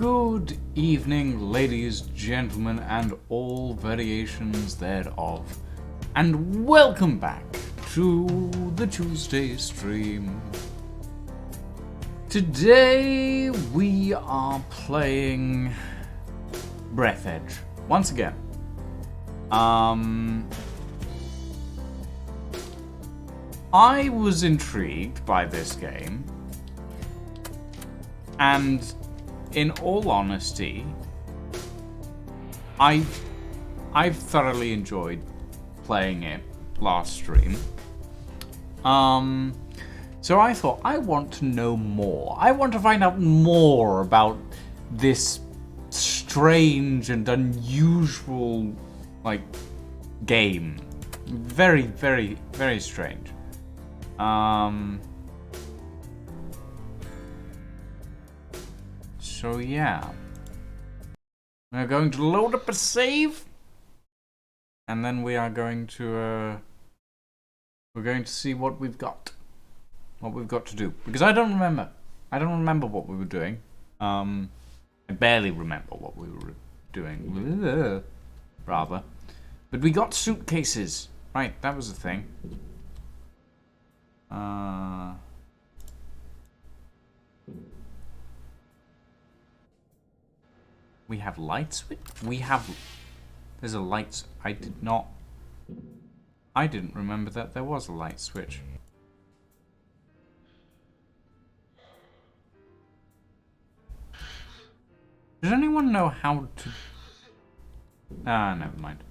Good evening, ladies, gentlemen, and all variations thereof. And welcome back to the Tuesday stream. Today we are playing Breathedge once again. I was intrigued by this game, and in all honesty, I've thoroughly enjoyed playing it last stream. So I thought, I want to know more. I want to find out more about this strange and unusual, game. Very, very, very strange. So yeah, we're going to load up a save, and then we are going to see what we've got to do, because I don't remember what we were doing. I barely remember what we were doing, rather, but we got suitcases, right? That was the thing. We have lights. There's a light. I didn't remember that there was a light switch. Does anyone know how to... never mind.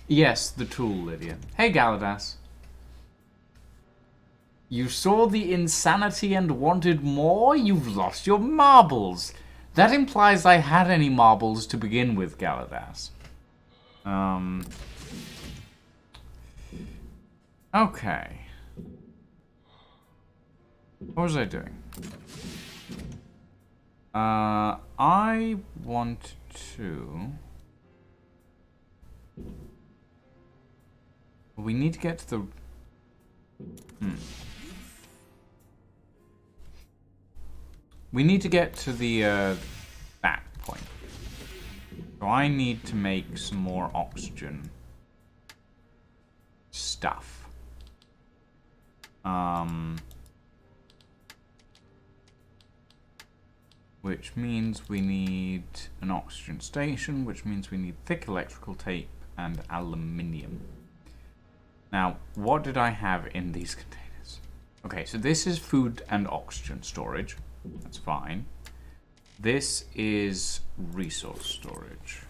Yes, the tool, Lydia. Hey, Galadas. You saw the insanity and wanted more? You've lost your marbles. That implies I had any marbles to begin with, Galadas. Okay. What was I doing? I want to... We need to get to the... We need to get to the, that point. So I need to make some more oxygen stuff. Which means we need an oxygen station, which means we need thick electrical tape and aluminium. Now, what did I have in these containers? Okay, so this is food and oxygen storage. That's fine. This is resource storage.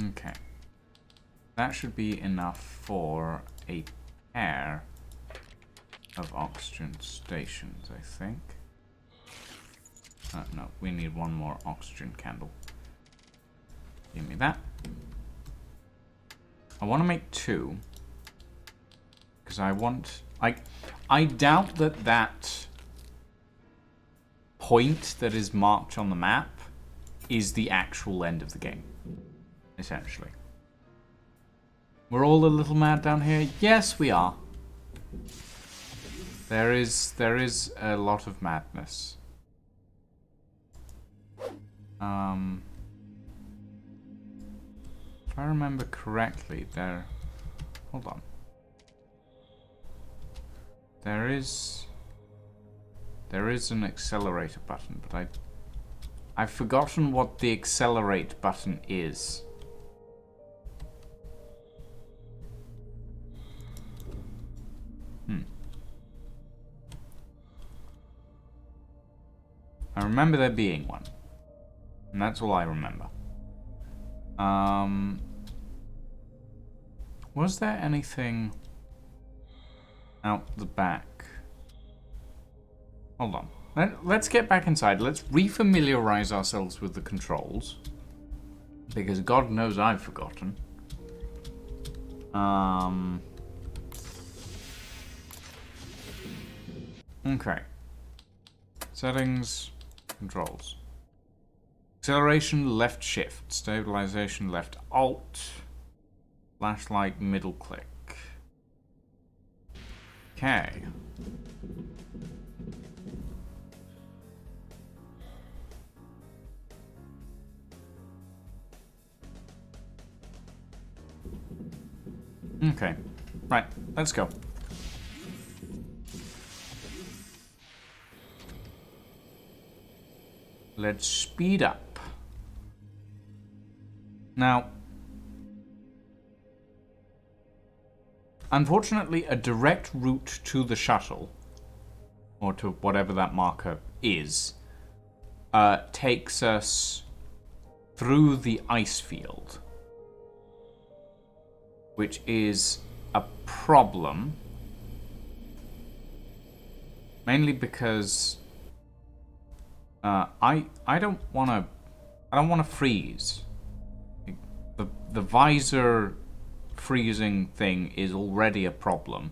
Okay. That should be enough for a pair of oxygen stations, I think. No, we need one more oxygen candle. Give me that. I want to make two. Because I want... I doubt that point that is marked on the map is the actual end of the game. Essentially. We're all a little mad down here? Yes, we are. There is a lot of madness. If I remember correctly, there... Hold on. There is an accelerator button, but I've forgotten what the accelerate button is. I remember there being one. And that's all I remember. Was there anything out the back? Hold on. Let's get back inside. Let's refamiliarize ourselves with the controls. Because God knows I've forgotten. Okay. Settings, controls. Acceleration, left shift. Stabilization, left alt. Flashlight, middle click. Okay. Okay. Right, let's go. Let's speed up. Now, unfortunately, a direct route to the shuttle, or to whatever that marker is, takes us through the ice field, which is a problem, mainly because I don't want to freeze. The visor freezing thing is already a problem.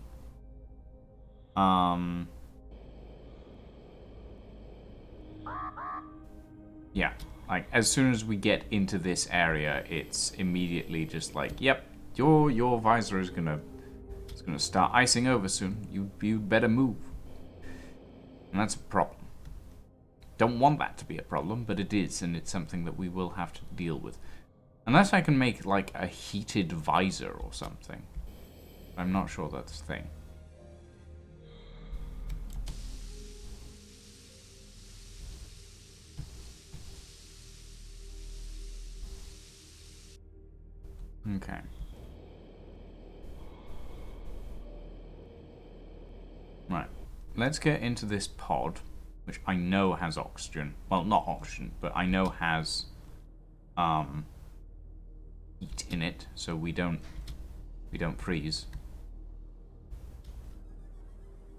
Yeah, like as soon as we get into this area, it's immediately just like, yep, your visor is gonna start icing over soon. You better move, and that's a problem. Don't want that to be a problem, but it is, and it's something that we will have to deal with. Unless I can make like a heated visor or something. I'm not sure that's a thing. Okay. Right. Let's get into this pod, which I know has oxygen. Well, not oxygen, but I know has heat in it, so we don't freeze.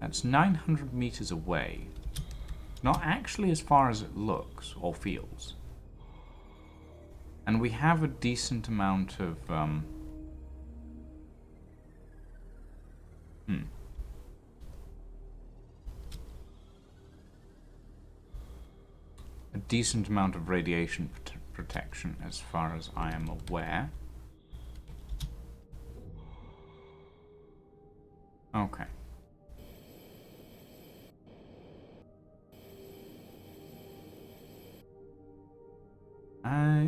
That's 900 meters away. Not actually as far as it looks or feels. And we have a decent amount of a decent amount of radiation protection as far as I am aware. Okay.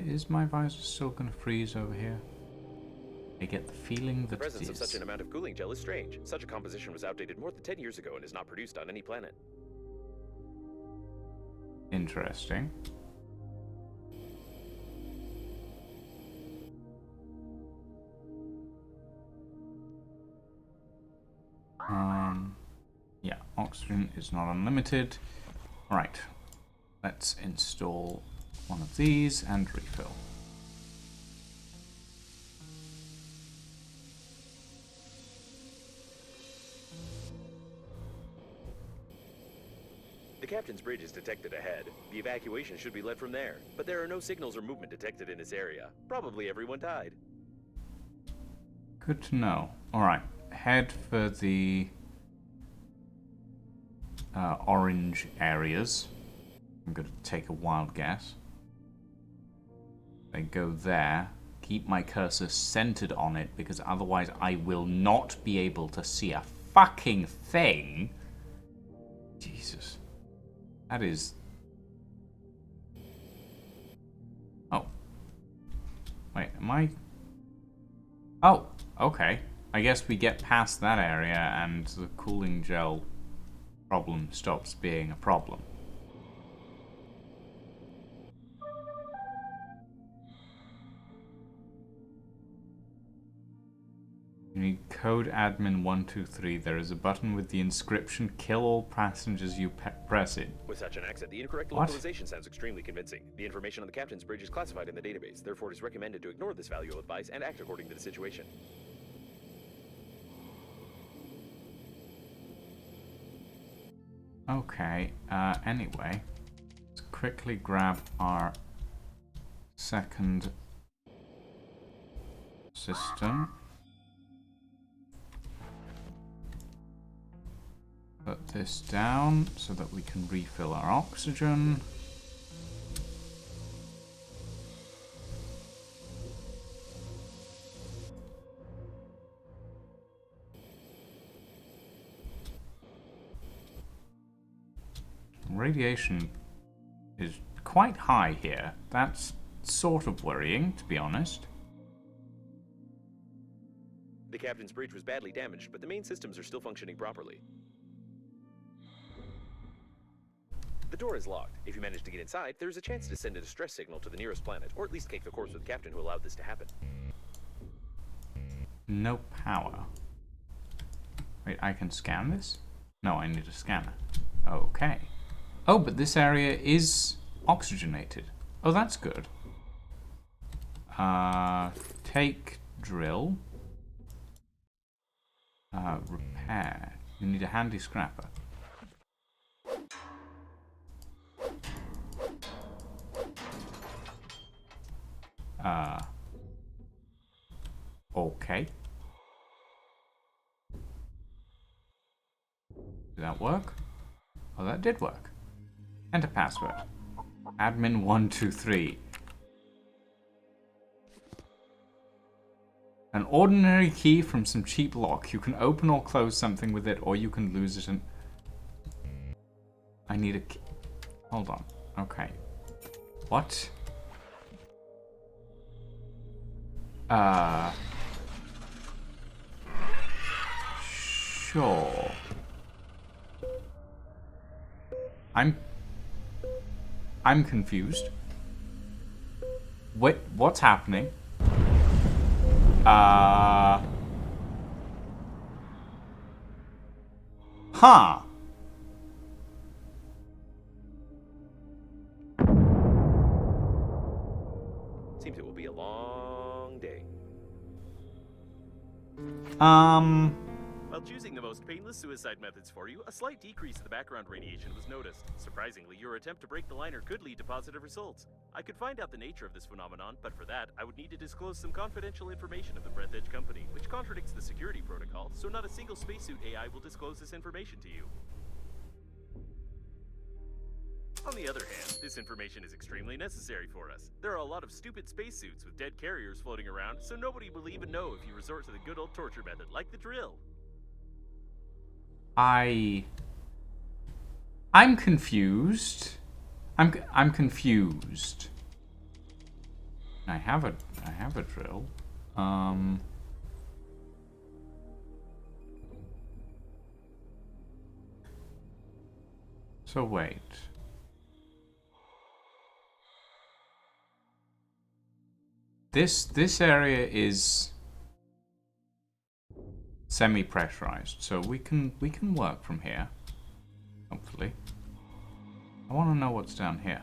Is my visor still going to freeze over here? I get the feeling that The presence it of is. such an amount of cooling gel is strange. Such a composition was outdated more than 10 years ago and is not produced on any planet. Interesting. Yeah, oxygen is not unlimited. Right. Let's install one of these and refill. The captain's bridge is detected ahead. The evacuation should be led from there, but there are no signals or movement detected in this area. Probably everyone died. Good to know. Alright, head for the orange areas. I'm going to take a wild guess. They go there. Keep my cursor centered on it, because otherwise I will not be able to see a fucking thing. Jesus. That is... Oh. Wait, am I... Oh, okay. I guess we get past that area and the cooling gel problem stops being a problem. You need code admin 123. There is a button with the inscription, kill all passengers you press it. With such an accent, the incorrect What? localization sounds extremely convincing. The information on the captain's bridge is classified in the database, therefore it is recommended to ignore this valuable advice and act according to the situation. Okay, anyway, let's quickly grab our second system. Put this down so that we can refill our oxygen. Radiation is quite high here. That's sort of worrying, to be honest. The captain's bridge was badly damaged, but the main systems are still functioning properly. The door is locked. If you manage to get inside, there's a chance to send a distress signal to the nearest planet, or at least cake the course with the captain who allowed this to happen. No power. Wait, I can scan this? No, I need a scanner. Okay. Oh, but this area is oxygenated. Oh, that's good. Take drill. Repair. You need a handy scrapper. Okay. Did that work? Oh, that did work. Enter password. Admin123. An ordinary key from some cheap lock. You can open or close something with it, or you can lose it and... I need a key. Hold on. Okay. What? Sure. I'm confused. Wait, what's happening? Huh. Seems it will be a long day. While choosing the most painless suicide methods for you, a slight decrease in the background radiation was noticed. Surprisingly, your attempt to break the liner could lead to positive results. I could find out the nature of this phenomenon, but for that, I would need to disclose some confidential information of the Breathedge company, which contradicts the security protocol, so not a single spacesuit AI will disclose this information to you. On the other hand, this information is extremely necessary for us. There are a lot of stupid spacesuits with dead carriers floating around, so nobody will even know if you resort to the good old torture method, like the drill. I'm confused. I'm confused. I have a drill. So wait. This area is semi-pressurized, so we can work from here. Hopefully. I want to know what's down here.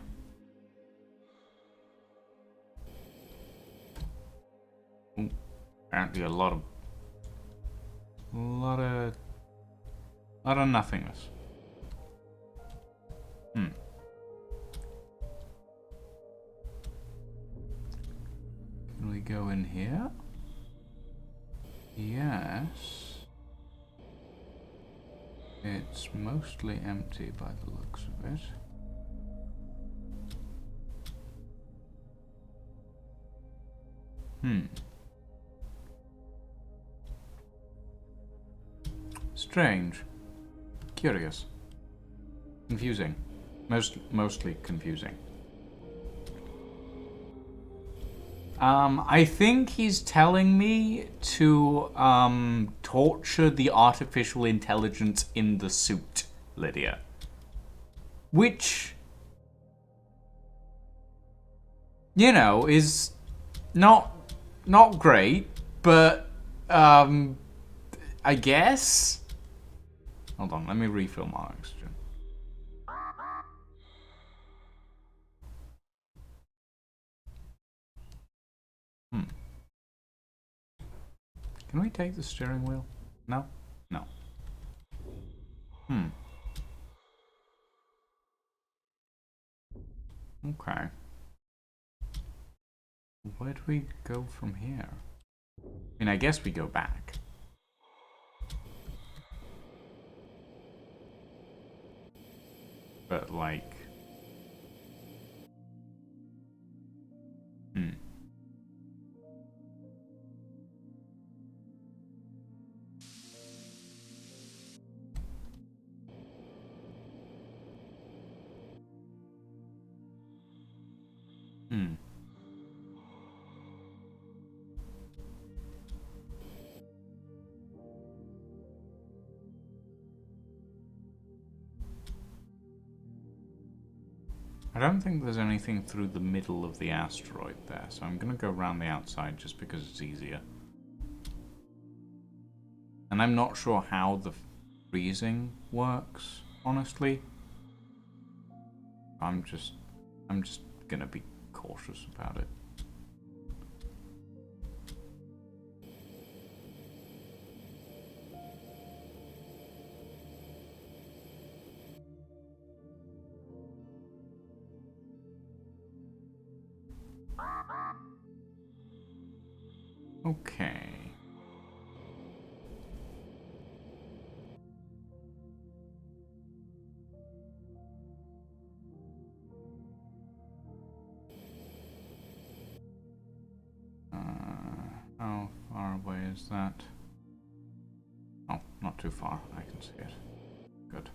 Ooh, apparently a lot of nothingness. Can we go in here? Yes. It's mostly empty by the looks of it. Strange. Curious. Confusing. Mostly confusing. I think he's telling me to torture the artificial intelligence in the suit, Lydia. Which, you know, is not great, but I guess. Hold on, let me refill my oxygen. Can we take the steering wheel? No? No. Okay. Where do we go from here? I mean, I guess we go back. But, like... I don't think there's anything through the middle of the asteroid there, so I'm going to go around the outside just because it's easier. And I'm not sure how the freezing works, honestly. I'm just going to be cautious about it. Okay. How far away is that? Oh, not too far. I can see it. Good.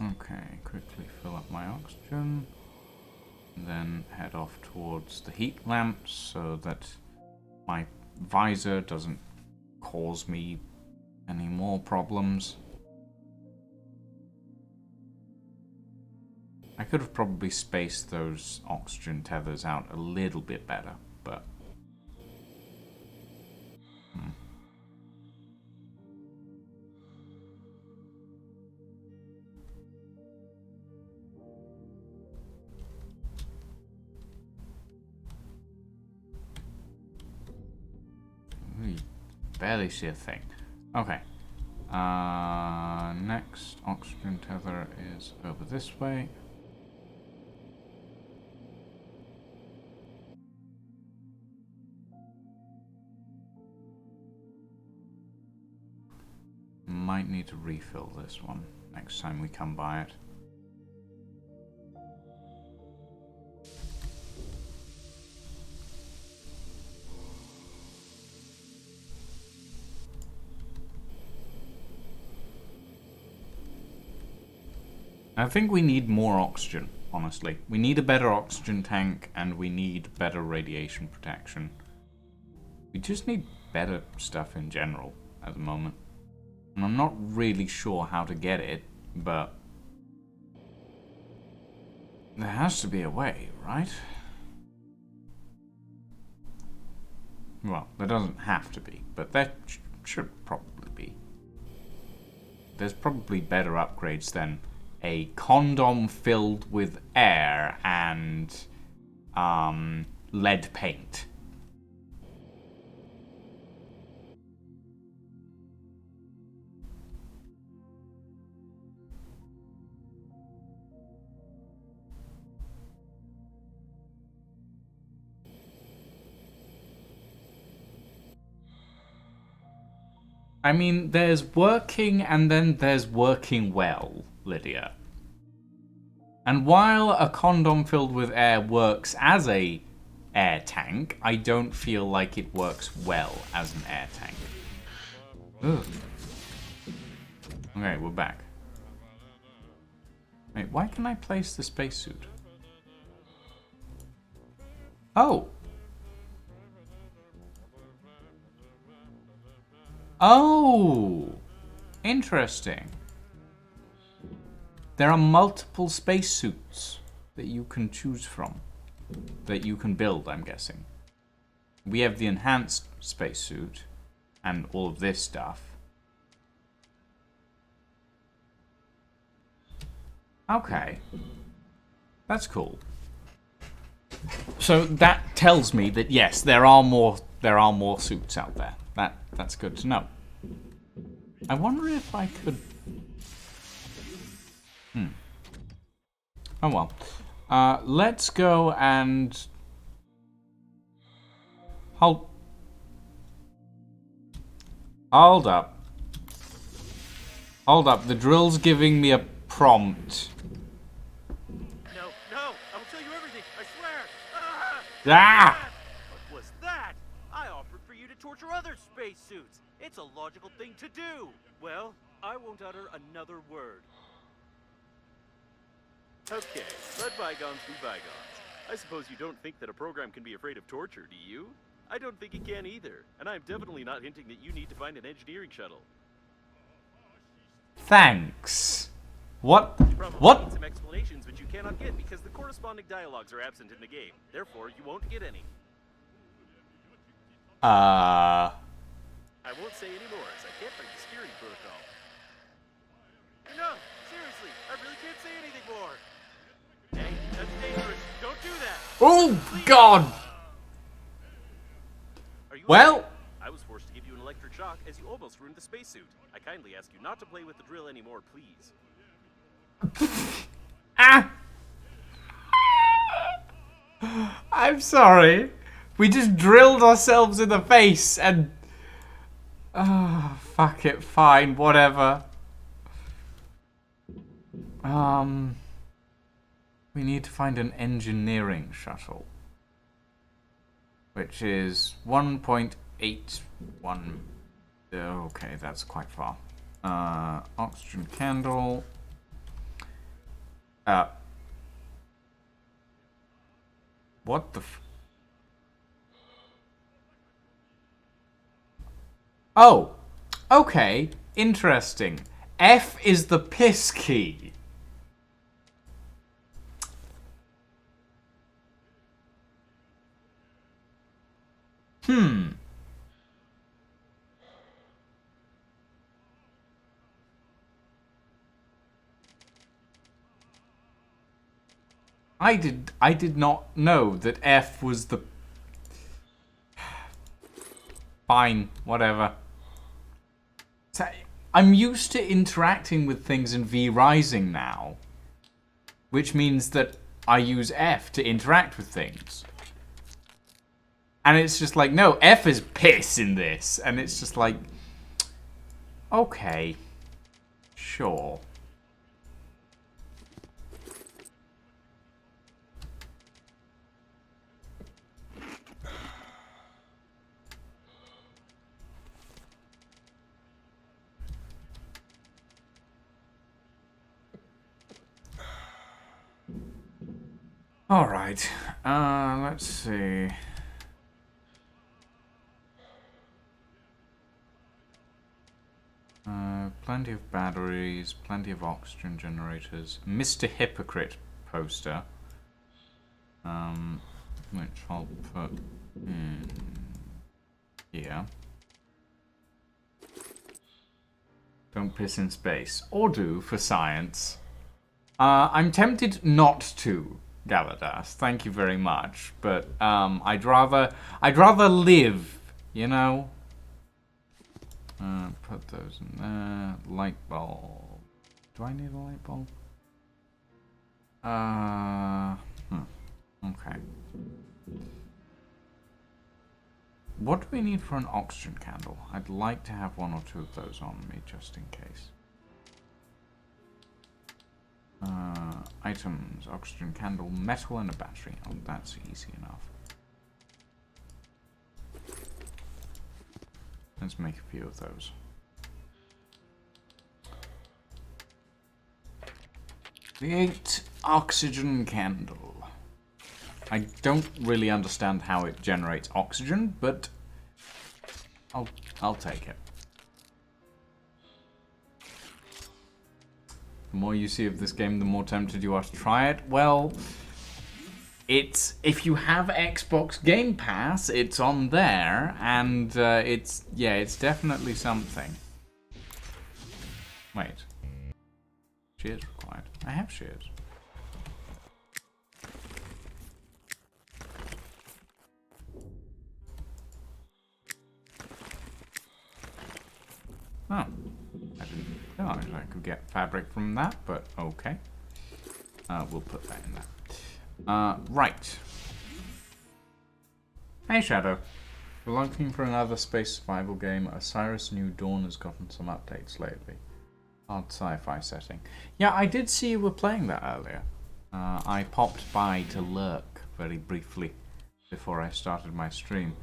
Okay, quickly fill up my oxygen. And then head off towards the heat lamps so that my visor doesn't cause me any more problems. I could have probably spaced those oxygen tethers out a little bit better, but... You barely see a thing. Okay. Next oxygen tether is over this way. Might need to refill this one next time we come by it. I think we need more oxygen, honestly. We need a better oxygen tank and we need better radiation protection. We just need better stuff in general at the moment. And I'm not really sure how to get it, but there has to be a way, right? Well, there doesn't have to be, but there should probably be. There's probably better upgrades than a condom filled with air and lead paint. I mean, there's working and then there's working well, Lydia. And while a condom filled with air works as a air tank, I don't feel like it works well as an air tank. Ugh. Okay, we're back. Wait, why can I place the spacesuit? Oh! Oh! Interesting. There are multiple spacesuits that you can choose from. That you can build, I'm guessing. We have the enhanced spacesuit and all of this stuff. Okay. That's cool. So that tells me that yes, there are more suits out there. That's good to know. I wonder if I could... Oh well. Let's go and... Hold up. Hold up. The drill's giving me a prompt. No, I will tell you everything. Ah! What was that? I offered for you to torture other spacesuits. It's a logical thing to do. Well, I won't utter another word. Okay, let bygones be bygones. I suppose you don't think that a program can be afraid of torture, do you? I don't think it can either, and I'm definitely not hinting that you need to find an engineering shuttle. Thanks. What? You probably What? need some explanations which you cannot get because the corresponding dialogues are absent in the game. Therefore, you won't get any. I won't say any more as I can't break the security protocol. No, seriously, I really can't say anything more. Hey, that's dangerous. Don't do that. Oh, Please. God. Are you Well. okay? I was forced to give you an electric shock as you almost ruined the spacesuit. I kindly ask you not to play with the drill anymore, please. Ah. I'm sorry. We just drilled ourselves in the face and... Oh, fuck it. Fine. Whatever. We need to find an engineering shuttle. Which is 1.81. Okay, that's quite far. Oxygen candle. What the Oh! Okay, interesting. F is the piss key. I did not know that F was the... Fine, whatever. So, I'm used to interacting with things in V Rising now. Which means that I use F to interact with things. And it's just like, no, F is piss in this. And it's just like, okay, sure. All right, let's see. Plenty of batteries, plenty of oxygen generators. Mr. Hypocrite poster. Which I'll put in here. Don't piss in space. Or do, for science. I'm tempted not to, Galadas. Thank you very much. But, I'd rather live, you know? Put those in there. Light bulb. Do I need a light bulb? Okay. What do we need for an oxygen candle? I'd like to have one or two of those on me, just in case. Items, oxygen candle, metal and a battery. Oh, that's easy enough. Let's make a few of those. Create oxygen candle. I don't really understand how it generates oxygen, but I'll take it. The more you see of this game, the more tempted you are to try it. Well, it's if you have Xbox Game Pass, it's on there, and it's definitely something. Wait, shears required. I have shears. Oh, I didn't realize I could get fabric from that, but okay. We'll put that in there. Right. Hey, Shadow. We're looking for another space survival game. Osiris New Dawn has gotten some updates lately. Hard sci-fi setting. Yeah, I did see you were playing that earlier. I popped by to lurk very briefly. before I started my stream.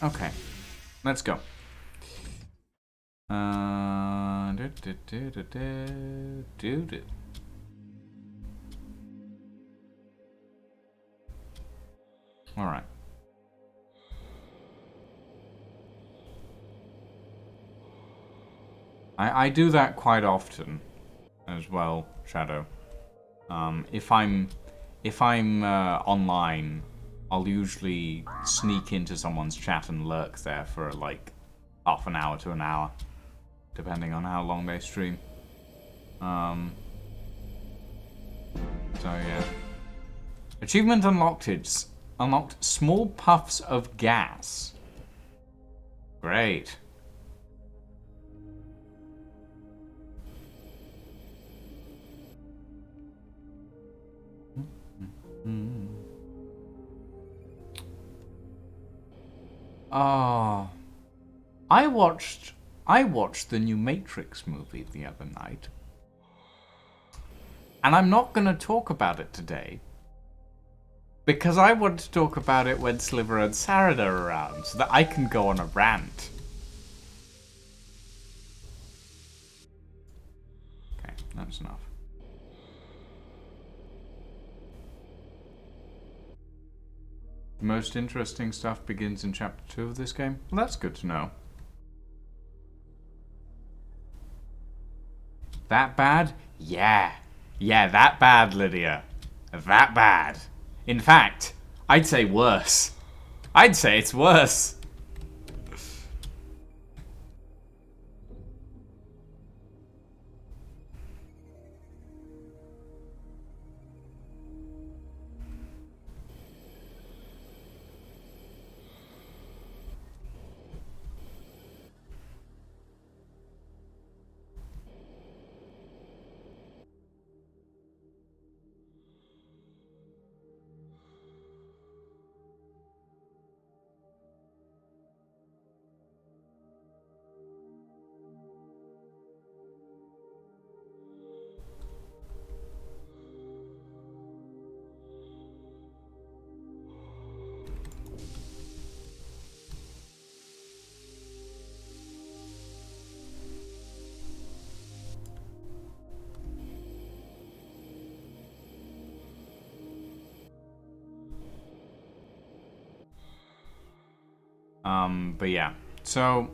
Okay, let's go. All right. I do that quite often as well, Shadow. If I'm online, I'll usually sneak into someone's chat and lurk there for like half an hour to an hour, depending on how long they stream. So yeah. Achievement unlocked. It's unlocked small puffs of gas. Great. Oh, I watched the new Matrix movie the other night, and I'm not going to talk about it today because I want to talk about it when Sliver and Sarah are around, so that I can go on a rant. Okay, that's enough. The most interesting stuff begins in Chapter 2 of this game? Well, that's good to know. That bad? Yeah. Yeah, that bad, Lydia. That bad. In fact, I'd say worse. I'd say it's worse. But yeah, so,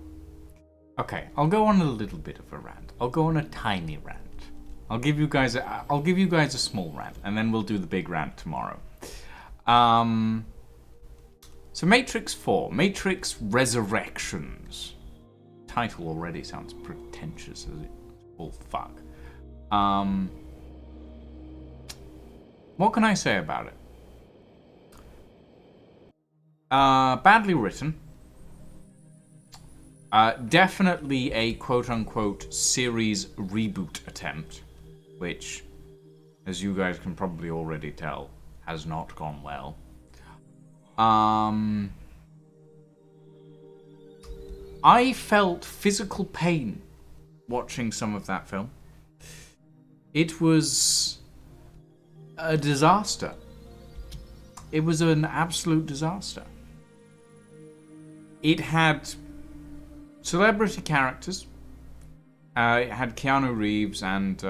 okay, I'll go on a little bit of a rant. I'll go on a tiny rant. I'll give you guys a small rant, and then we'll do the big rant tomorrow. So Matrix 4, Matrix Resurrections. Title already sounds pretentious as it all fuck. What can I say about it? Badly written. Definitely a quote-unquote series reboot attempt, which, as you guys can probably already tell, has not gone well. I felt physical pain watching some of that film. It was a disaster. It was an absolute disaster. It had celebrity characters. It had Keanu Reeves and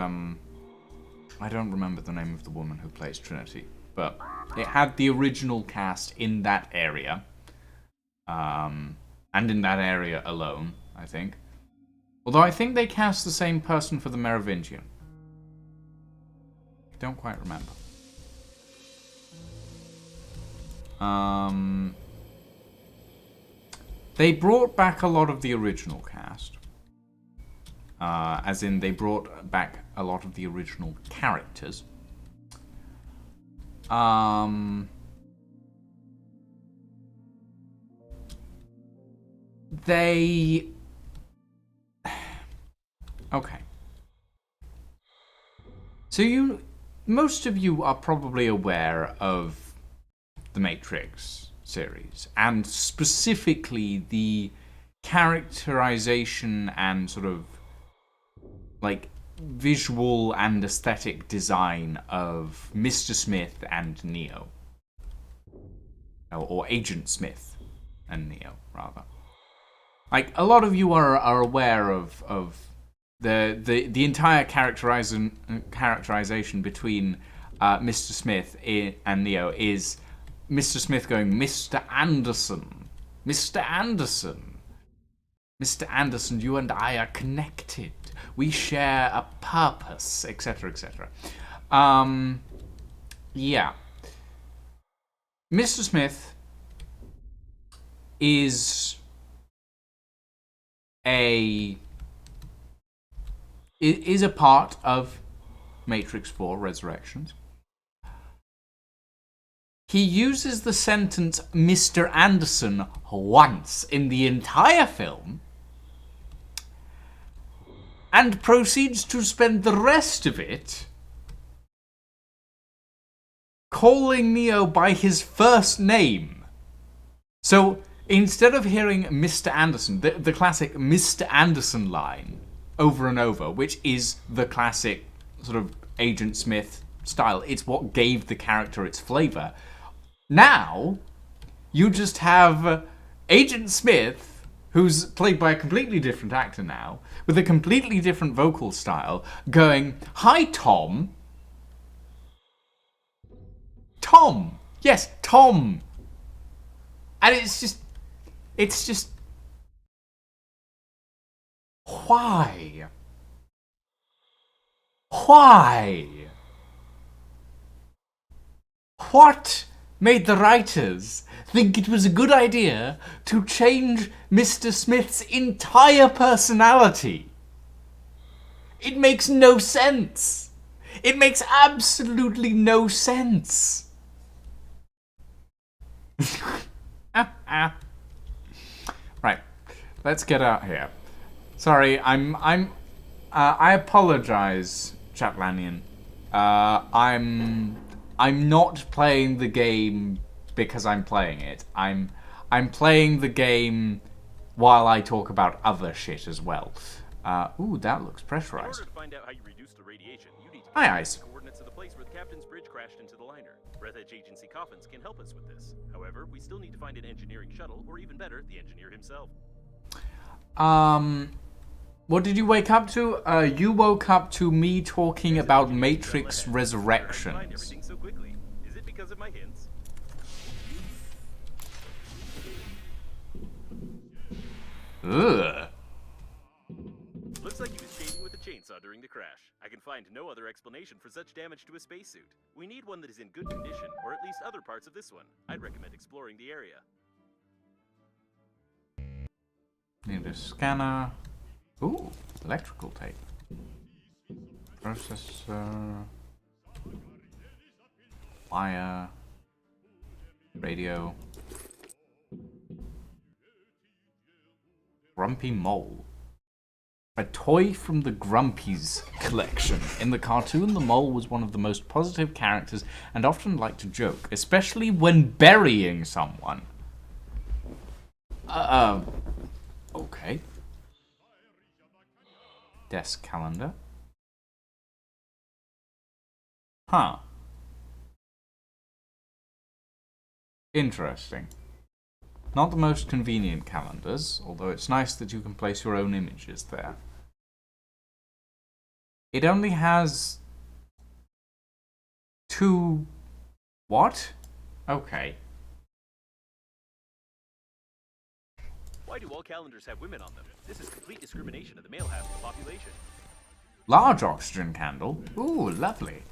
I don't remember the name of the woman who plays Trinity, but it had the original cast in that area, and in that area alone, I think. Although I think they cast the same person for the Merovingian. I don't quite remember. They brought back a lot of the original cast. As in, they brought back a lot of the original characters. They... Okay. So most of you are probably aware of the Matrix series, and specifically the characterization and sort of, like, visual and aesthetic design of Mr. Smith and Neo. Or Agent Smith and Neo, rather. Like, a lot of you are aware of the entire characterization between Mr. Smith and Neo is Mr. Smith going, Mr. Anderson, Mr. Anderson, Mr. Anderson, you and I are connected. We share a purpose, etc., etc. Yeah. Mr. Smith is a part of Matrix 4 Resurrections. He uses the sentence Mr. Anderson once in the entire film and proceeds to spend the rest of it calling Neo by his first name. So instead of hearing Mr. Anderson, the classic Mr. Anderson line over and over, which is the classic sort of Agent Smith style, it's what gave the character its flavor. Now, you just have Agent Smith, who's played by a completely different actor now, with a completely different vocal style, going, "Hi, Tom." Tom! Yes, Tom! And it's just... Why? Why? What made the writers think it was a good idea to change Mr. Smith's entire personality? It makes no sense. It makes absolutely no sense. Right, let's get out here. Sorry, I apologize, Chaplanian. I'm not playing the game because I'm playing it. I'm playing the game while I talk about other shit as well. Ooh, that looks In pressurized. order to find out how you reduce the radiation, you need to Hi, find Ice. the coordinates of the place where the captain's bridge crashed into the liner. Breathedge Agency Coffins can help us with this. However, we still need to find an engineering shuttle, or even better, the engineer himself. What did you wake up to? You woke up to me talking about Matrix Find Resurrections. everything so quickly. Is it because of my hints? Ugh. Looks like he was shaving with a chainsaw during the crash. I can find no other explanation for such damage to a spacesuit. We need one that is in good condition, or at least other parts of this one. I'd recommend exploring the area. Need a scanner. Ooh, electrical tape. Processor. Wire. Radio. Grumpy Mole. A toy from the Grumpies collection. In the cartoon, the mole was one of the most positive characters and often liked to joke, especially when burying someone. Okay. Desk calendar. Huh. Interesting. Not the most convenient calendars, although it's nice that you can place your own images there. It only has 2... What? Okay. Why do all calendars have women on them? This is complete discrimination of the male half of the population. Large oxygen candle. Ooh, lovely.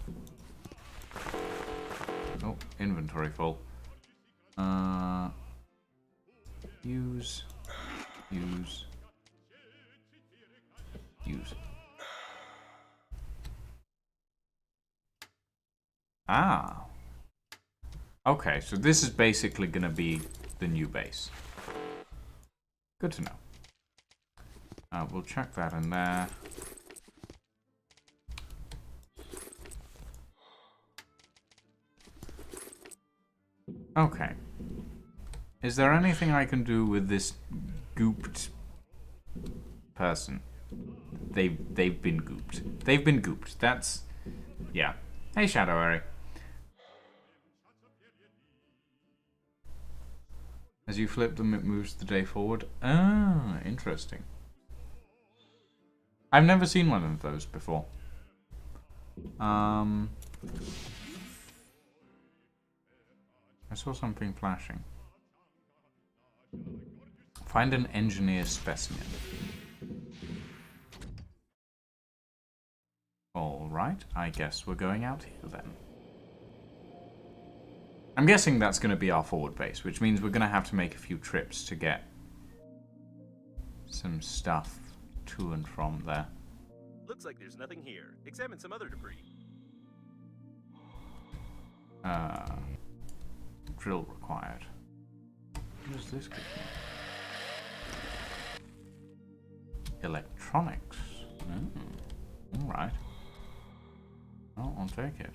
Oh, inventory full. Use. Ah. Okay, so this is basically going to be the new base. Good to know. We'll chuck that in there. Okay. Is there anything I can do with this gooped person? they've been gooped. They've been gooped. That's yeah. Hey, Shadow Harry. As you flip them, it moves the day forward. Ah, interesting. I've never seen one of those before. I saw something flashing. Find an engineer specimen. Alright, I guess we're going out here then. I'm guessing that's going to be our forward base, which means we're going to have to make a few trips to get some stuff to and from there. Looks like there's nothing here. Examine some other debris. Drill required. What does this give me? Electronics. Alright. Well, I'll take it.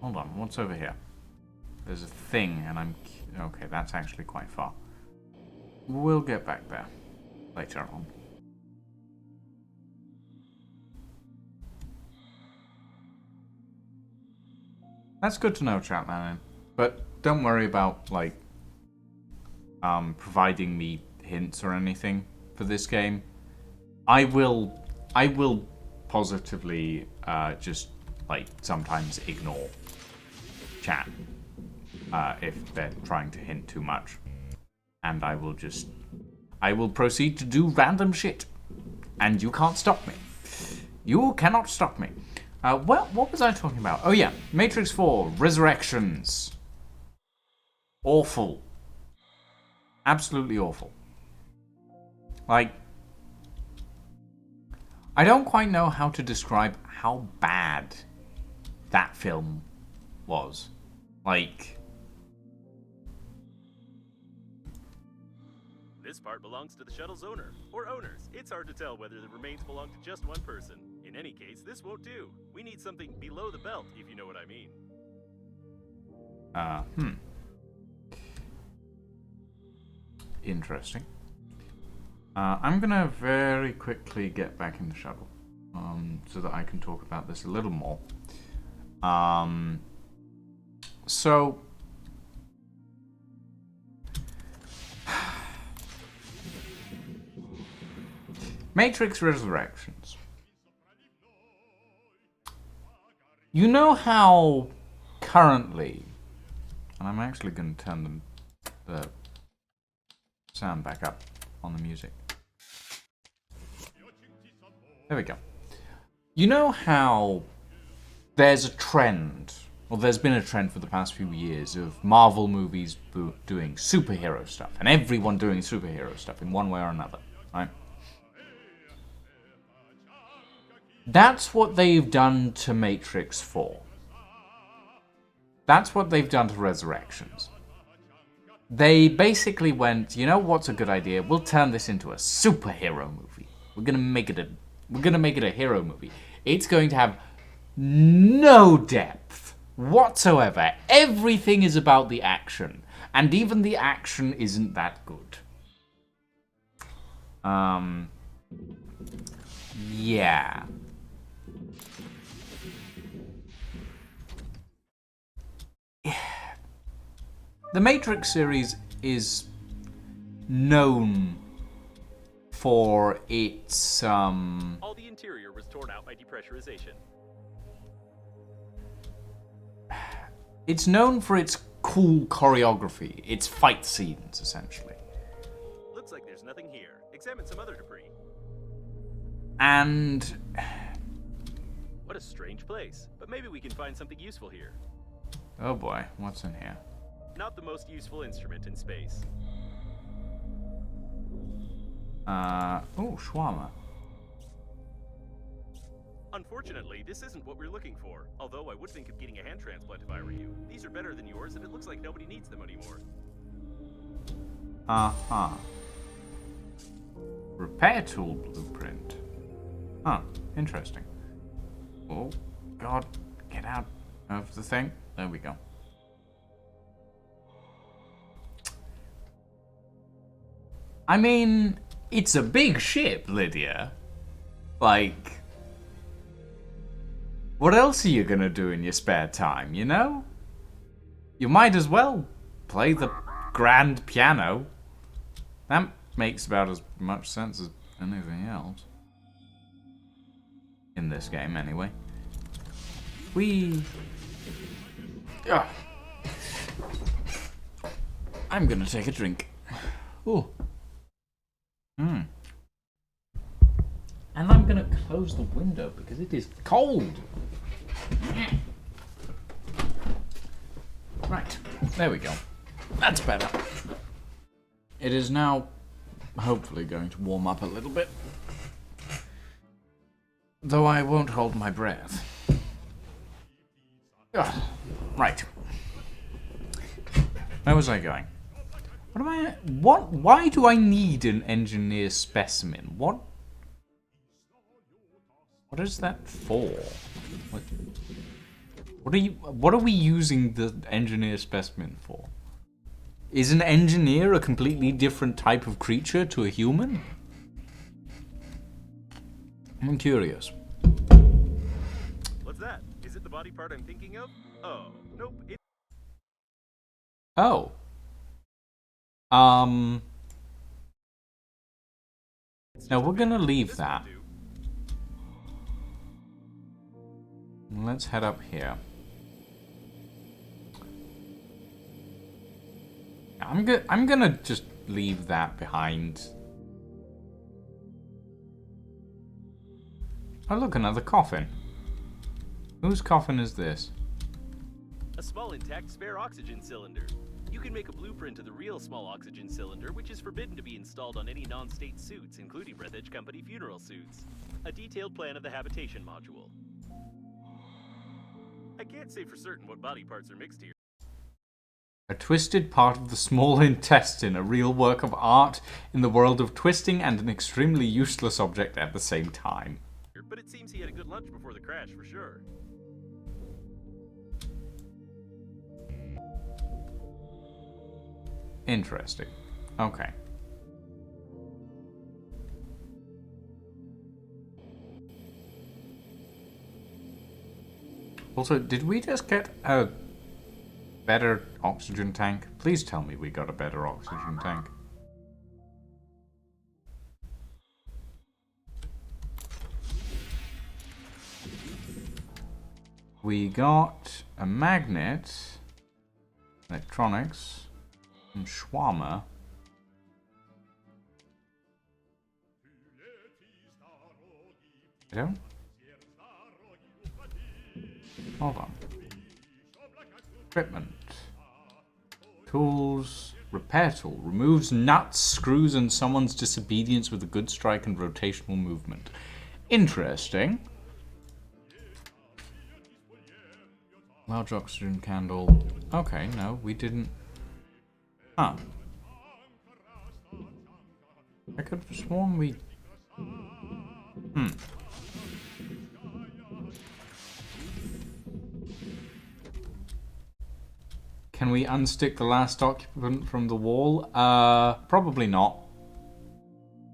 Hold on, what's over here? There's a thing, and I'm... Okay, that's actually quite far. We'll get back there later on. That's good to know, Chatman. But don't worry about, like, providing me hints or anything for this game. I will positively just, like, sometimes ignore chat if they're trying to hint too much. And I will proceed to do random shit. And you can't stop me. You cannot stop me. Well, what was I talking about? Oh yeah, Matrix 4, Resurrections. Awful. Absolutely awful. Like, I don't quite know how to describe how bad that film was. Like... This part belongs to the shuttle's owner, or owners. It's hard to tell whether the remains belong to just one person. In any case, this won't do. We need something below the belt, if you know what I mean. Interesting. I'm gonna very quickly get back in the shuttle, so that I can talk about this a little more. So... Matrix Resurrections. You know how currently, and I'm actually going to turn the sound back up on the music. There we go. You know how there's a trend, or there's been a trend for the past few years of Marvel movies doing superhero stuff, and everyone doing superhero stuff in one way or another, right? That's what they've done to Matrix 4. That's what they've done to Resurrections. They basically went, you know what's a good idea? We'll turn this into a superhero movie. We're gonna make it a hero movie. It's going to have no depth whatsoever. Everything is about the action. And even the action isn't that good. Yeah. The Matrix series is known for its All the interior was torn out by depressurization. It's known for its cool choreography, its fight scenes, essentially. Looks like there's nothing here. Examine some other debris. And What a strange place. But maybe we can find something useful here. oh boy, what's in here? Not the most useful instrument in space. Oh, shawarma. Unfortunately, this isn't what we're looking for. Although I would think of getting a hand transplant if I were you. These are better than yours, and it looks like nobody needs them anymore. Uh-huh. Repair tool blueprint. Huh, interesting. Oh, God. Get out of the thing. There we go. I mean, it's a big ship, Lydia. Like, what else are you gonna do in your spare time, you know? You might as well play the grand piano. That makes about as much sense as anything else. In this game, anyway. Ugh. I'm gonna take a drink. Ooh. And I'm gonna close the window because it is cold. Right, there we go. That's better. It is now hopefully going to warm up a little bit. Though I won't hold my breath. Ugh. Right. Where was I going? Why do I need an engineer specimen? What is that for? What are we using the engineer specimen for? Is an engineer a completely different type of creature to a human? I'm curious. What's that? Is it the body part I'm thinking of? Oh, nope. Oh. No, we're gonna leave that. Let's head up here. I'm gonna just leave that behind. Oh look, another coffin. Whose coffin is this? A small intact spare oxygen cylinder. You can make a blueprint of the real small oxygen cylinder, which is forbidden to be installed on any non-state suits, including Breathedge Company funeral suits. A detailed plan of the habitation module. I can't say for certain what body parts are mixed here. A twisted part of the small intestine, a real work of art in the world of twisting and an extremely useless object at the same time. But it seems he had a good lunch before the crash, for sure. Interesting. Okay. Also, did we just get a better oxygen tank? Please tell me we got a better oxygen tank. We got a magnet, electronics, and shawarma. I don't. Hold on. Equipment. Tools. Repair tool. Removes nuts, screws, and someone's disobedience with a good strike and rotational movement. Interesting. Large oxygen candle. Okay, no, we didn't. Huh. I could have sworn we... Can we unstick the last occupant from the wall? Probably not.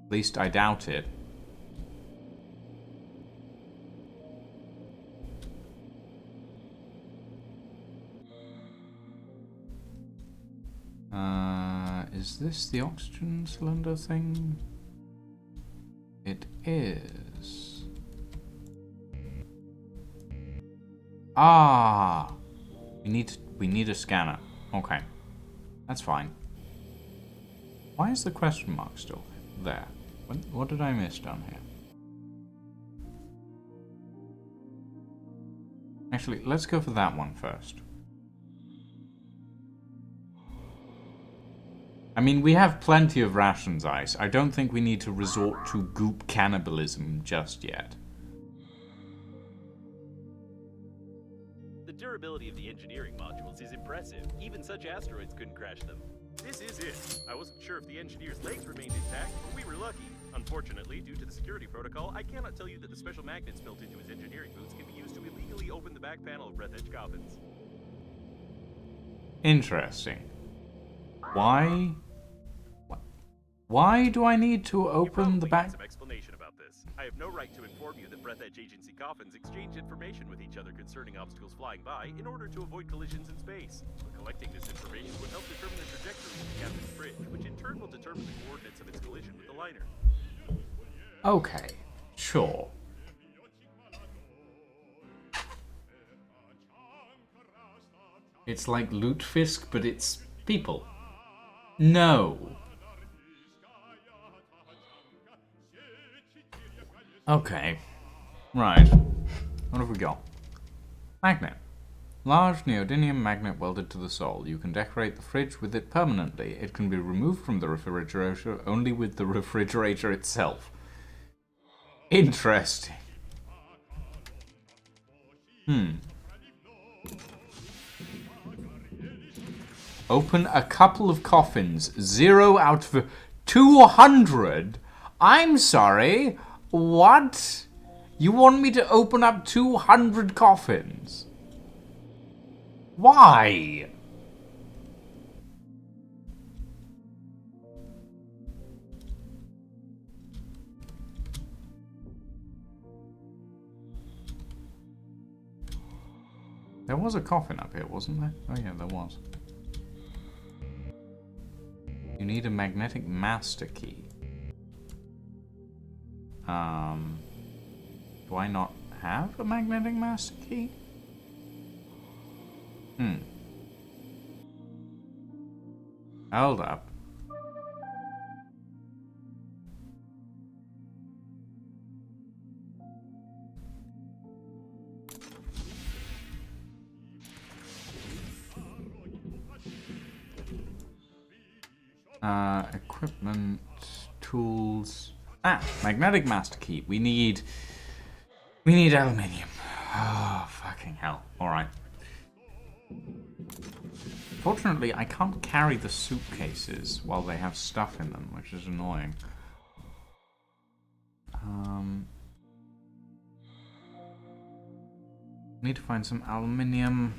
At least I doubt it. Is this the oxygen cylinder thing? It is. Ah! We need a scanner. Okay. That's fine. Why is the question mark still there? What did I miss down here? Actually, let's go for that one first. I mean, we have plenty of rations, Ice. I don't think we need to resort to goop cannibalism just yet. The durability of the engineering modules is impressive. Even such asteroids couldn't crash them. This is it. I wasn't sure if the engineer's legs remained intact, but we were lucky. Unfortunately, due to the security protocol, I cannot tell you that the special magnets built into his engineering boots can be used to illegally open the back panel of Breathedge coffins. Interesting. Why do I need to open the back? Some explanation about this. I have no right to inform you that Breathedge Agency Coffins exchange information with each other concerning obstacles flying by in order to avoid collisions in space. But collecting this information would help determine the trajectory of the captain's bridge, which in turn will determine the coordinates of its collision with the liner. Okay, sure. It's like Lutefisk, but it's people. No. Okay. Right. What have we got? Magnet. Large neodymium magnet welded to the sole. You can decorate the fridge with it permanently. It can be removed from the refrigerator only with the refrigerator itself. Interesting. Open a couple of coffins. 0 out of 200? I'm sorry. What? You want me to open up 200 coffins? Why? There was a coffin up here, wasn't there? Oh yeah, there was. You need a magnetic master key. Do I not have a magnetic master key? Hold up. Equipment, tools. Magnetic master key. We need aluminium. Oh, fucking hell. Alright. Fortunately, I can't carry the suitcases while they have stuff in them, which is annoying. Need to find some aluminium.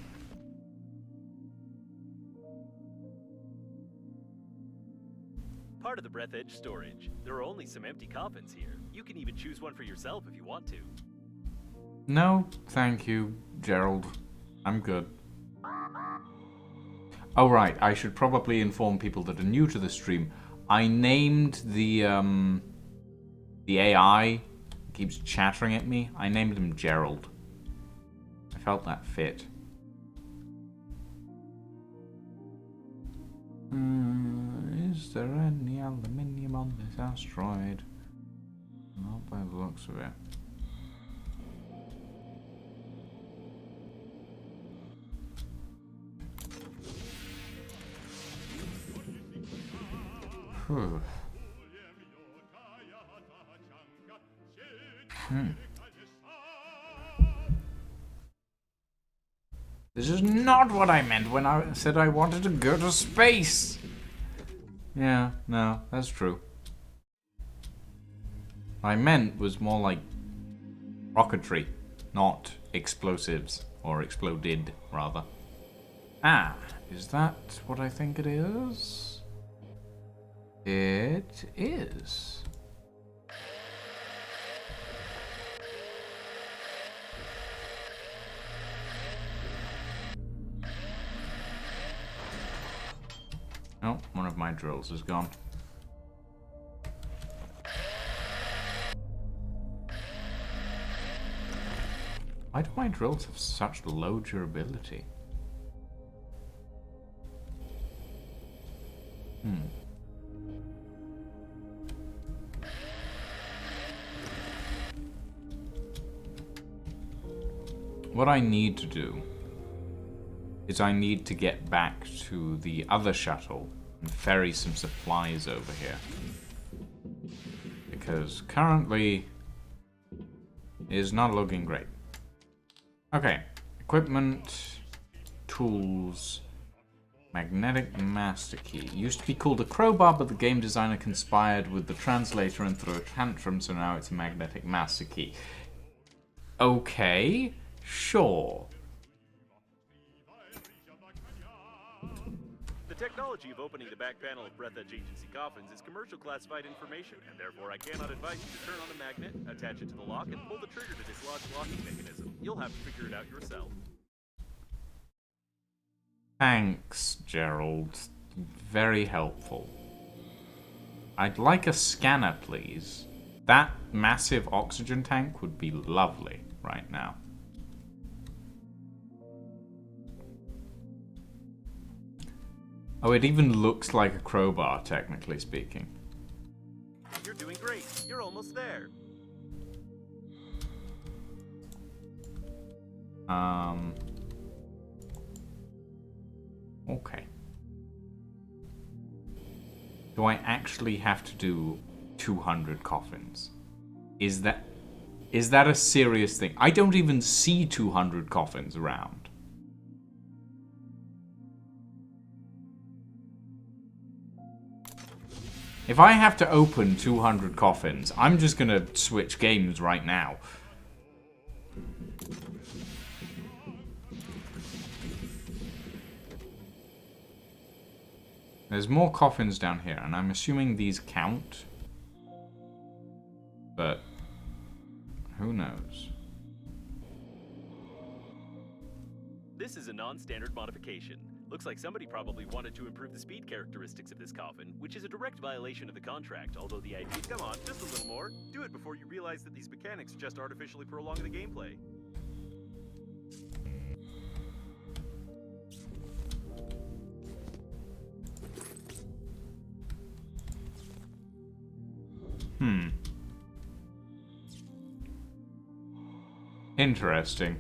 Part of the Breathedge storage. There are only some empty coffins here. You can even choose one for yourself if you want to. No, thank you, Gerald. I'm good. Oh, right. I should probably inform people that are new to the stream. I named the AI. Keeps chattering at me. I named him Gerald. I felt that fit. Is there any aluminium on this asteroid? Not by the looks of it. This is not what I meant when I said I wanted to go to space. Yeah, no, that's true. What I meant was more like rocketry, not explosives, or exploded, rather. Is that what I think it is? It is. Oh, one of my drills is gone. Why do my drills have such low durability? What I need to do is I need to get back to the other shuttle and ferry some supplies over here. Because currently it is not looking great. Okay, equipment, tools, magnetic master key. Used to be called a crowbar, but the game designer conspired with the translator and threw a tantrum, so now it's a magnetic master key. Okay, sure. The tech technology of opening the back panel of Breathedge Agency coffins is commercial classified information, and therefore I cannot advise you to turn on the magnet, attach it to the lock, and pull the trigger to dislodge the locking mechanism. You'll have to figure it out yourself. Thanks, Gerald. Very helpful. I'd like a scanner, please. That massive oxygen tank would be lovely right now. Oh, it even looks like a crowbar, technically speaking. You're doing great. You're almost there. Okay. Do I actually have to do 200 coffins? Is that a serious thing? I don't even see 200 coffins around. If I have to open 200 coffins, I'm just gonna switch games right now. There's more coffins down here, and I'm assuming these count. But who knows? This is a non-standard modification. Looks like somebody probably wanted to improve the speed characteristics of this coffin, which is a direct violation of the contract, although the idea... Come on, just a little more. Do it before you realize that these mechanics just artificially prolong the gameplay. Interesting.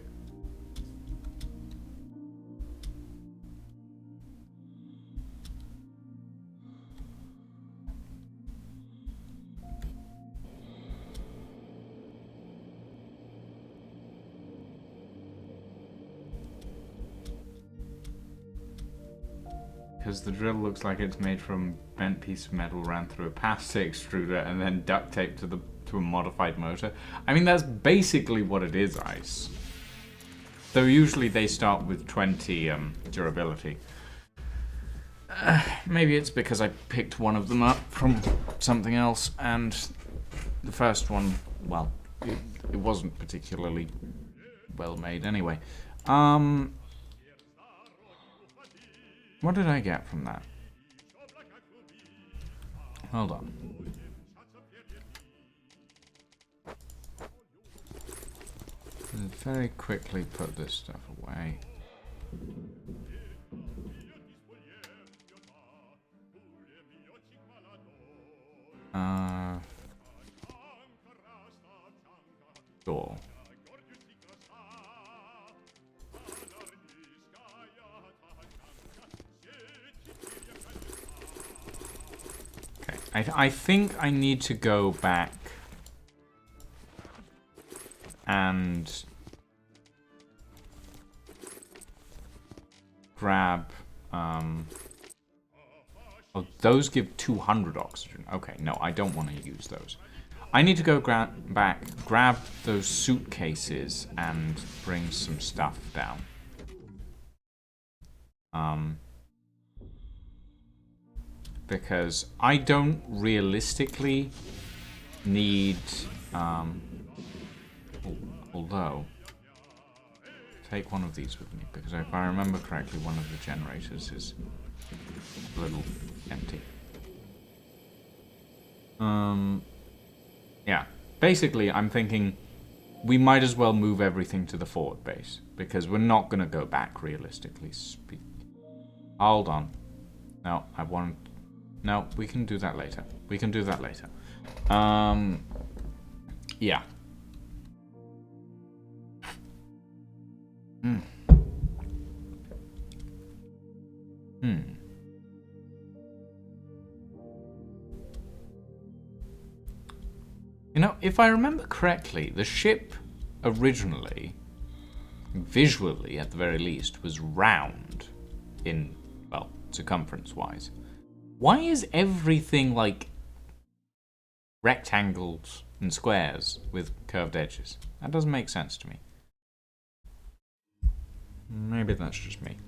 Because the drill looks like it's made from a bent piece of metal ran through a plastic extruder and then duct taped to a modified motor. I mean, that's basically what it is, Ice. Though usually they start with 20 durability. Maybe it's because I picked one of them up from something else, and the first one, well, it wasn't particularly well made anyway. What did I get from that? Hold on. Let's very quickly put this stuff away. Sure. Okay, I think I need to go back and grab, oh, those give 200 oxygen. Okay, no, I don't want to use those. I need to go back, grab those suitcases, and bring some stuff down. Because I don't realistically need, although, take one of these with me, because if I remember correctly, one of the generators is a little empty. Yeah, basically I'm thinking we might as well move everything to the forward base, because we're not going to go back, realistically speaking. Hold on. No, I want... No, we can do that later. We can do that later. Yeah. You know, if I remember correctly, the ship originally, visually at the very least, was round in, well, circumference-wise. Why is everything like rectangles and squares with curved edges? That doesn't make sense to me. Maybe that's just me.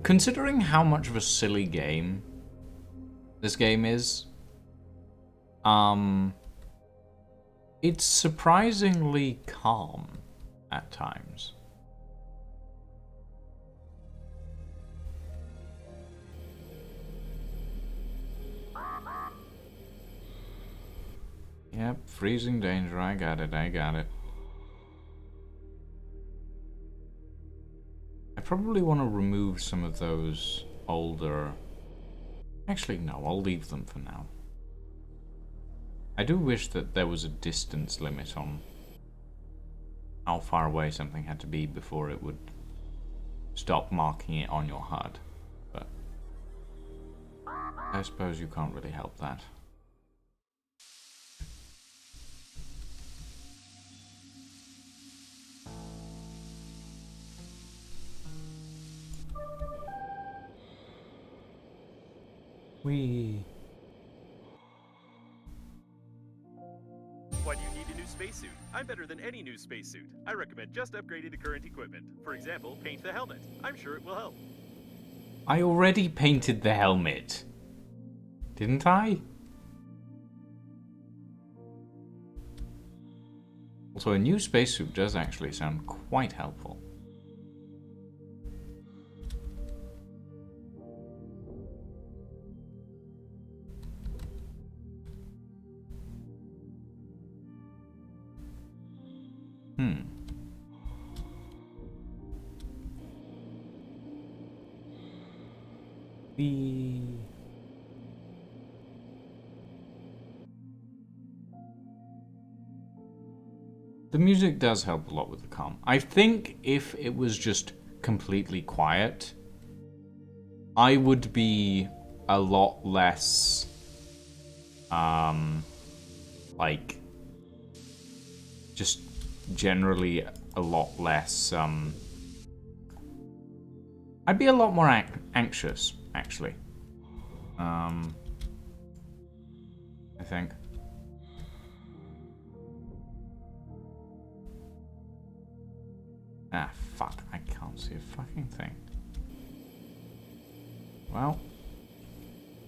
Considering how much of a silly game this game is, it's surprisingly calm at times. Yep, freezing danger, I got it. I probably want to remove some of those older... Actually, no, I'll leave them for now. I do wish that there was a distance limit on how far away something had to be before it would stop marking it on your HUD, but I suppose you can't really help that. Whee! Why do you need a new spacesuit? I'm better than any new spacesuit. I recommend just upgrading the current equipment. For example, paint the helmet. I'm sure it will help. I already painted the helmet, didn't I? Also, a new spacesuit does actually sound quite helpful. The music does help a lot with the calm. I think if it was just completely quiet, I would be a lot less, like, just generally a lot less, I'd be a lot more anxious, actually. I think. Ah, fuck. I can't see a fucking thing. Well,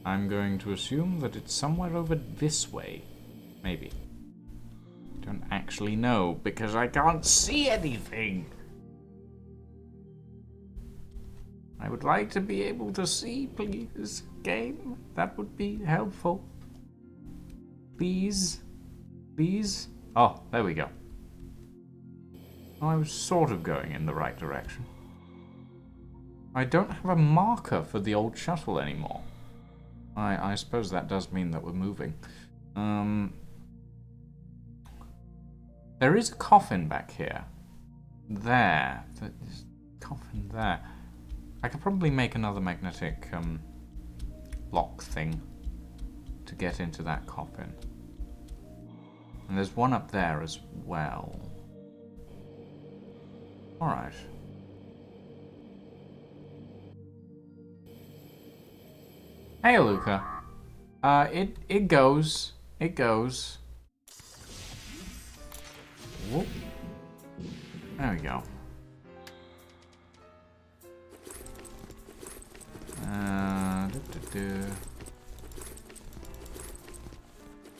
I'm going to assume that it's somewhere over this way. Maybe. Don't actually know, because I can't see anything. I would like to be able to see, please, game. That would be helpful. Please. Please. Oh, there we go. I was sort of going in the right direction. I don't have a marker for the old shuttle anymore. I suppose that does mean that we're moving. There is a coffin back here. There. There's a coffin there. I could probably make another magnetic lock thing to get into that coffin. And there's one up there as well. Alright. Hey, Luca. It goes. It goes. Whoop. There we go.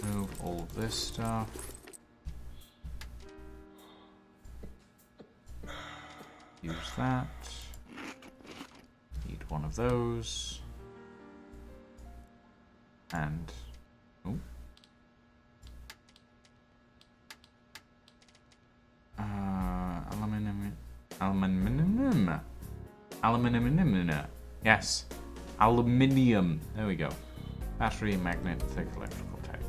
Move all this stuff. Use that. Need one of those. And oh. Aluminum. Yes. Aluminium. There we go. Battery, magnet, thick electrical tape.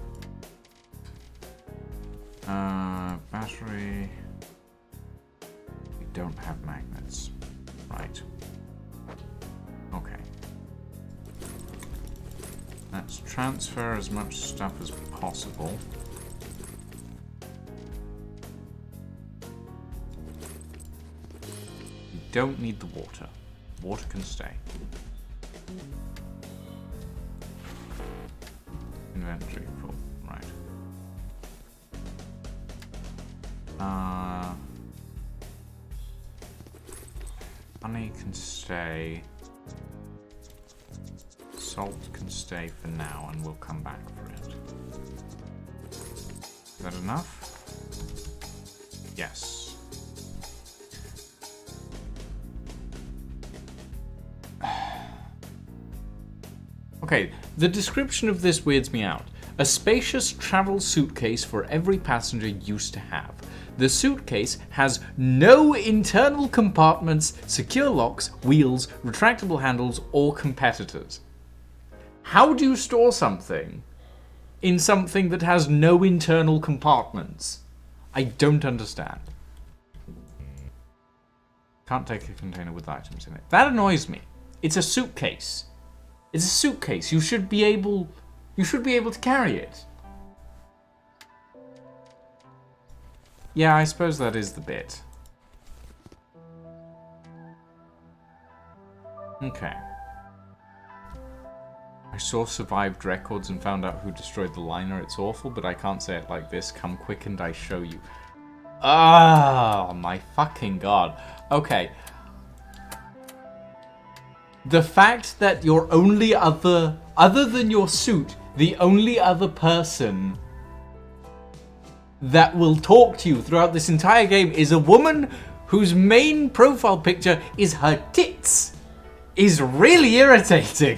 Battery. We don't have magnets. Right. Okay. Let's transfer as much stuff as possible. We don't need the water. Water can stay. Inventory full. Right. Honey can stay. Salt can stay for now, and we'll come back for it. Is that enough? Yes. Okay, the description of this weirds me out. A spacious travel suitcase for every passenger used to have. The suitcase has no internal compartments, secure locks, wheels, retractable handles, or competitors. How do you store something in something that has no internal compartments? I don't understand. Can't take a container with items in it. That annoys me. It's a suitcase. It's a suitcase. You should be able to carry it. Yeah, I suppose that is the bit. Okay. I saw survived records and found out who destroyed the liner. It's awful, but I can't say it like this. Come quick and I show you. Ah, my fucking god. Okay. The fact that your only other than your suit, the only other person that will talk to you throughout this entire game is a woman whose main profile picture is her tits is really irritating.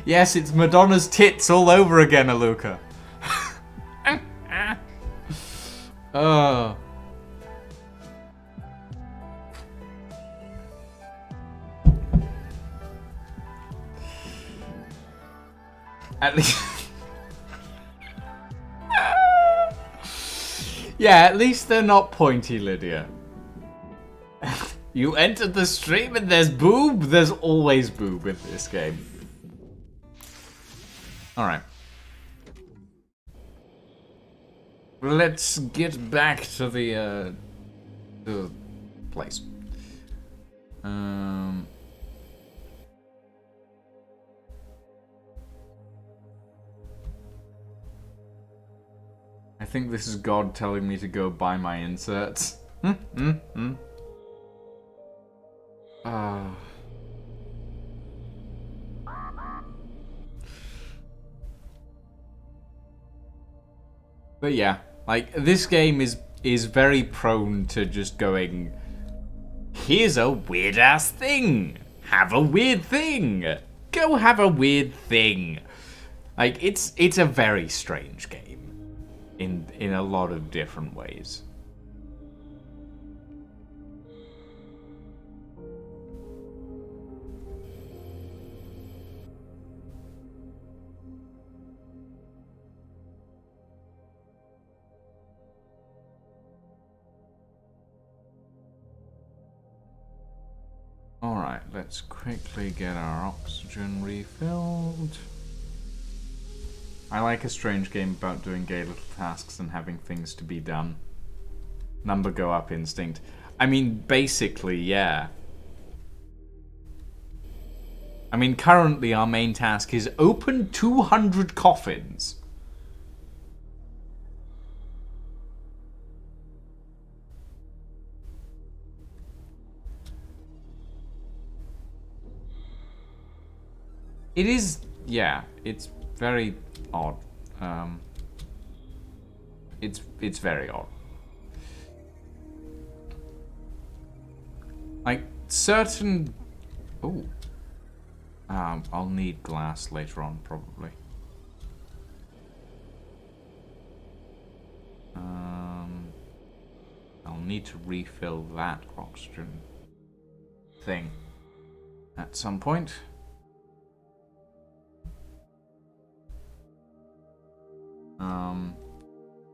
Yes, it's Madonna's tits all over again, Aluka. Oh. At least... yeah, at least they're not pointy, Lydia. You entered the stream and there's boob? There's always boob in this game. Alright. Let's get back to the place. I think this is God telling me to go buy my inserts. But yeah, like, this game is very prone to just going, here's a weird ass thing. Have a weird thing. Go have a weird thing. Like, it's a very strange game in a lot of different ways. Alright, let's quickly get our oxygen refilled. I like a strange game about doing gay little tasks and having things to be done. Number go up instinct. I mean, basically, yeah. I mean, currently our main task is open 200 coffins. It is, yeah, it's very odd. It's very odd. Like, certain... Ooh. I'll need glass later on, probably. I'll need to refill that oxygen thing. at some point.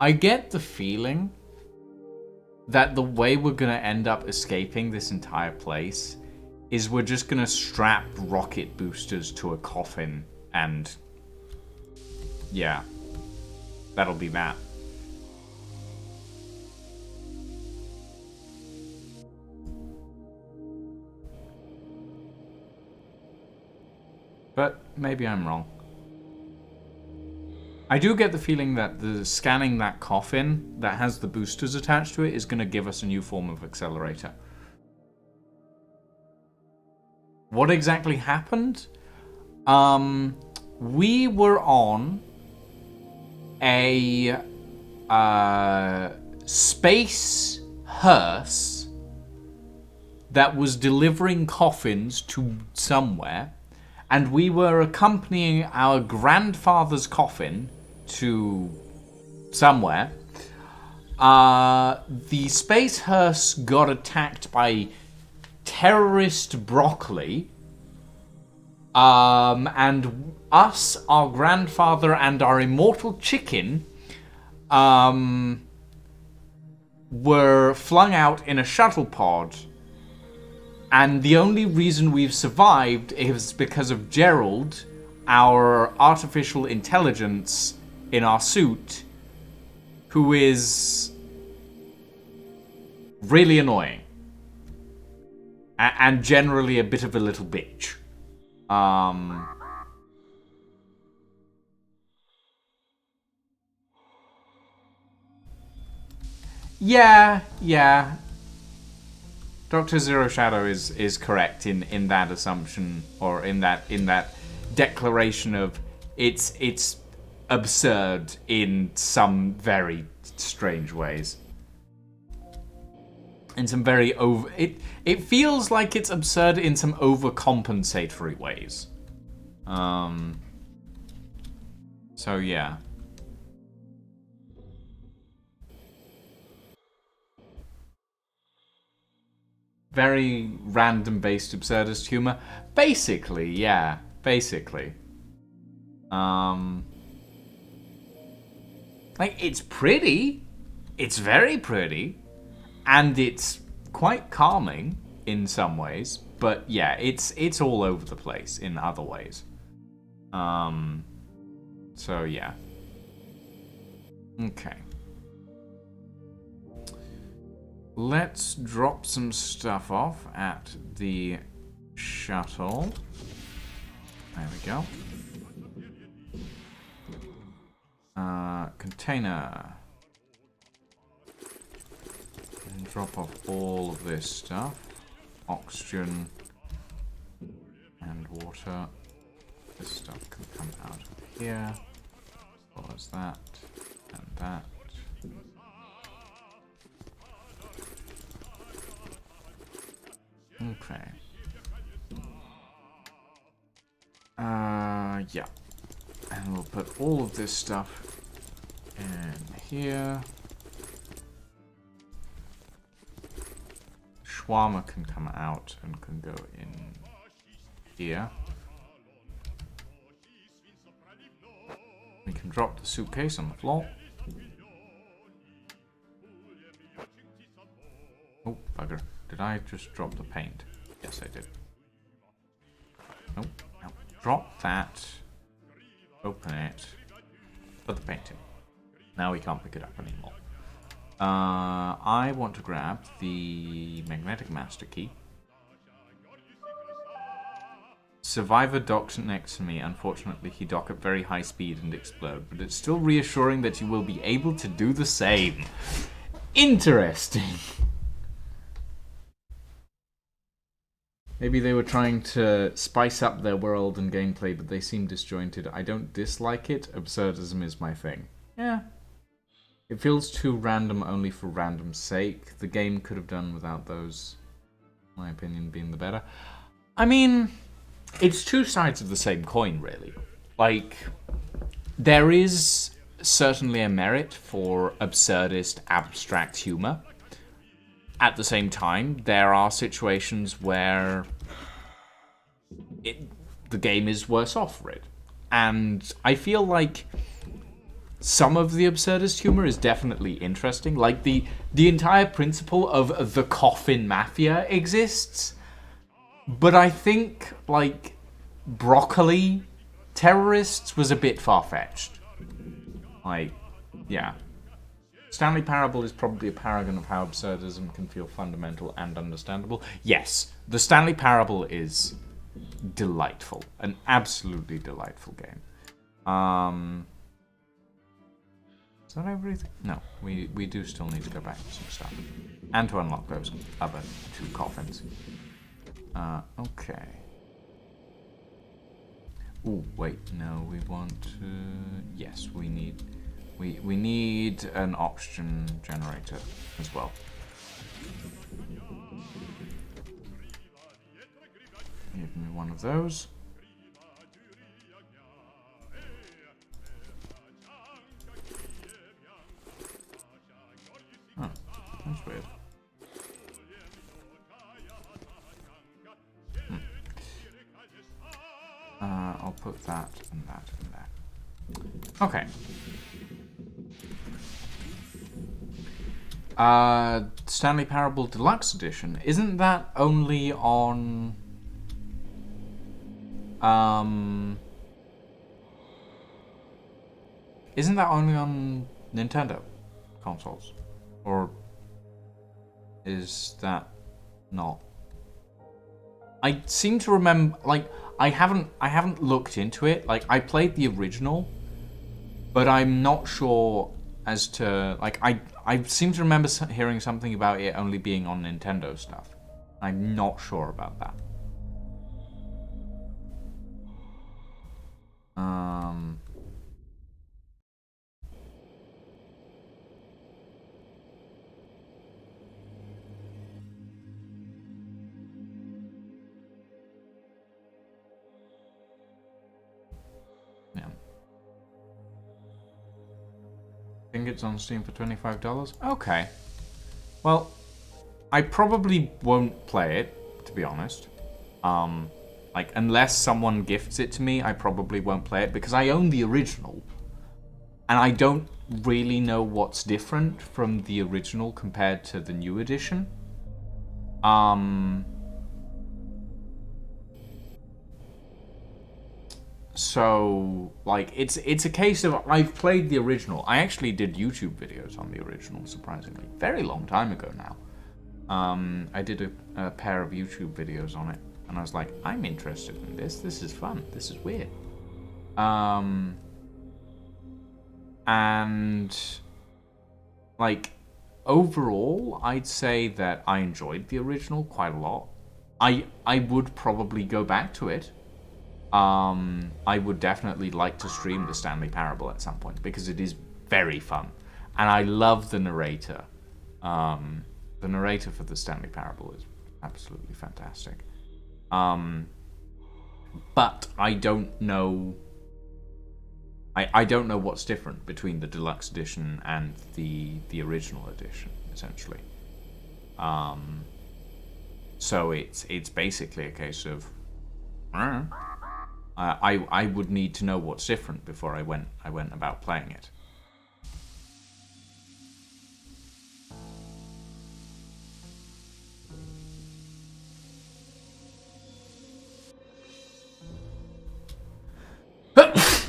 I get the feeling that the way we're gonna end up escaping this entire place is we're just gonna strap rocket boosters to a coffin and yeah, that'll be that. But maybe I'm wrong. I do get the feeling that the scanning that coffin that has the boosters attached to it is going to give us a new form of accelerator. What exactly happened? We were on a space hearse that was delivering coffins to somewhere, and we were accompanying our grandfather's coffin to somewhere. The space hearse got attacked by terrorist broccoli, and us, our grandfather, and our immortal chicken were flung out in a shuttle pod. And the only reason we've survived is because of Gerald, our artificial intelligence in our suit, who is really annoying. And generally a bit of a little bitch. Yeah. Dr. Zero Shadow is correct in that assumption, or in that declaration of it's absurd in some very strange ways. In some very it feels like it's absurd in some overcompensatory ways. So yeah. Very random-based absurdist humor. Basically, yeah. Basically. Like, it's pretty. It's very pretty. And it's quite calming in some ways. But yeah, it's all over the place in other ways. So yeah. Okay. Let's drop some stuff off at the shuttle. There we go. Container. And drop off all of this stuff. Oxygen and water. This stuff can come out of here. As well as that and that. Okay. Yeah. And we'll put all of this stuff in here. Shawarma can come out and can go in here. We can drop the suitcase on the floor. Oh, bugger. Did I just drop the paint? Yes, I did. Nope. No. Drop that. Open it. Put the paint in. Now we can't pick it up anymore. I want to grab the magnetic master key. Survivor docks next to me. Unfortunately, he dock at very high speed and explode, but it's still reassuring that you will be able to do the same. Interesting. Maybe they were trying to spice up their world and gameplay, but they seem disjointed. I don't dislike it. Absurdism is my thing. Yeah. It feels too random only for random's sake. The game could have done without those, in my opinion, being the better. I mean, it's two sides of the same coin, really. Like, there is certainly a merit for absurdist, abstract humor. At the same time, there are situations where the game is worse off for it. And I feel like some of the absurdist humor is definitely interesting. Like the entire principle of the Coffin Mafia exists. But I think, like, broccoli terrorists was a bit far-fetched. Like, yeah. Stanley Parable is probably a paragon of how absurdism can feel fundamental and understandable. Yes, the Stanley Parable is delightful. An absolutely delightful game. Is that everything? No, we do still need to go back to some stuff. And to unlock those other 2 coffins. Okay. Oh, wait, no, we want to... Yes, we need an oxygen generator as well. Give me one of those. Oh, that's weird. I'll put that and that and that. Okay. Stanley Parable Deluxe Edition. Isn't that only on... Isn't that only on Nintendo consoles? Or is that not? I seem to remember, like, I haven't looked into it. Like, I played the original, but I'm not sure as to, like, I seem to remember hearing something about it only being on Nintendo stuff. I'm not sure about that. Yeah. I think it's on Steam for $25. Okay. Well, I probably won't play it, to be honest. Like, unless someone gifts it to me, I probably won't play it because I own the original. And I don't really know what's different from the original compared to the new edition. So, like, it's a case of I've played the original. I actually did YouTube videos on the original, surprisingly. Very long time ago now. I did a pair of YouTube videos on it. And I was like, I'm interested in this. This is fun. This is weird. And, like, overall, I'd say that I enjoyed the original quite a lot. I would probably go back to it. I would definitely like to stream the Stanley Parable at some point because it is very fun. And I love the narrator. The narrator for the Stanley Parable is absolutely fantastic. But I don't know... I don't know what's different between the deluxe edition and the original edition, essentially. So it's basically a case of... I would need to know what's different before I went about playing it.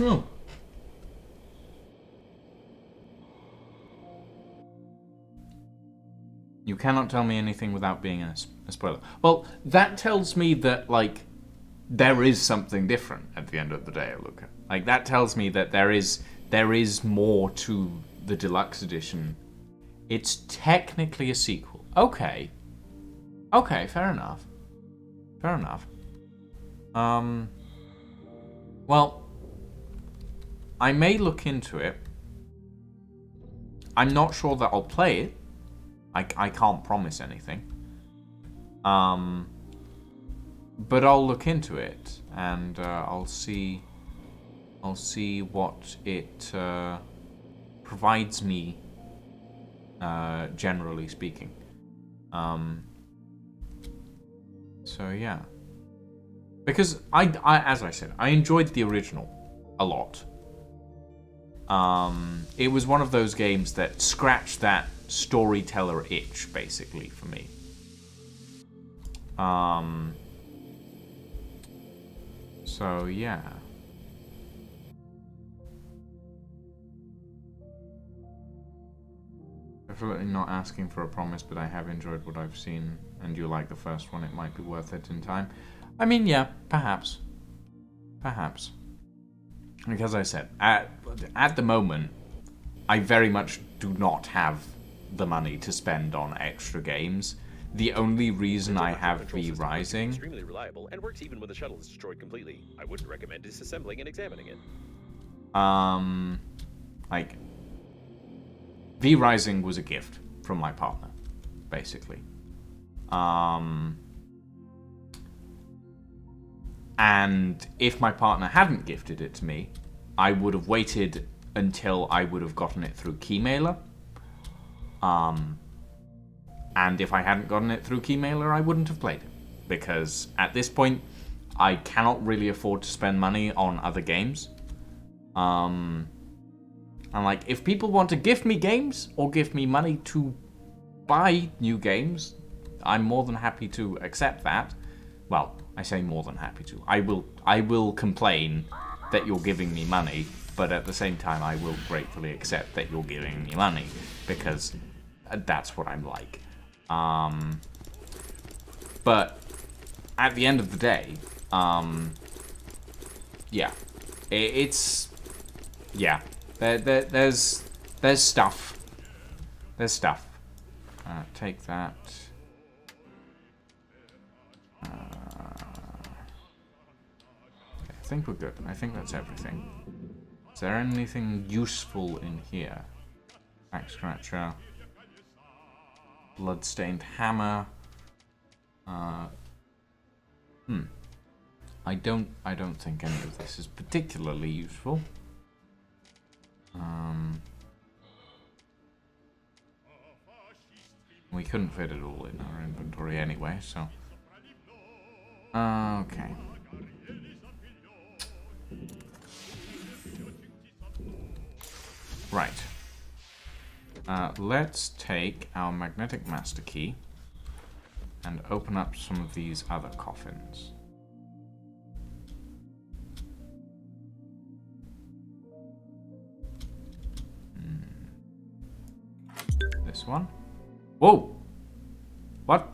Oh. You cannot tell me anything without being a spoiler. Well, that tells me that, like, there is something different at the end of the day, Luca. Like, that tells me that there is more to the deluxe edition. It's technically a sequel. Okay, fair enough. Well, I may look into it. I'm not sure that I'll play it. I can't promise anything. But I'll look into it and I'll see what it provides me, generally speaking. So yeah. Because as I said, I enjoyed the original a lot. It was one of those games that scratched that storyteller itch, basically, for me. So, yeah. Definitely not asking for a promise, but I have enjoyed what I've seen, and you like the first one, it might be worth it in time. I mean, yeah, perhaps. Perhaps. Because I said, at the moment, I very much do not have the money to spend on extra games. The only reason I have V Rising... extremely reliable and works even when the shuttle is destroyed completely. I wouldn't recommend disassembling and examining it. Like... V Rising was a gift from my partner, basically. And if my partner hadn't gifted it to me, I would have waited until I would have gotten it through Keymailer. And if I hadn't gotten it through Keymailer, I wouldn't have played it. Because at this point, I cannot really afford to spend money on other games. And like, if people want to gift me games or give me money to buy new games, I'm more than happy to accept that. Well, I say more than happy to. I will complain that you're giving me money, but at the same time, I will gratefully accept that you're giving me money because that's what I'm like. But at the end of the day, yeah, it's yeah. There's stuff. There's stuff. Take that. I think we're good. I think that's everything. Is there anything useful in here? Back scratcher. Bloodstained hammer. I don't think any of this is particularly useful. We couldn't fit it all in our inventory anyway, so. Okay. Right. Let's take our magnetic master key and open up some of these other coffins. This one. Whoa! What?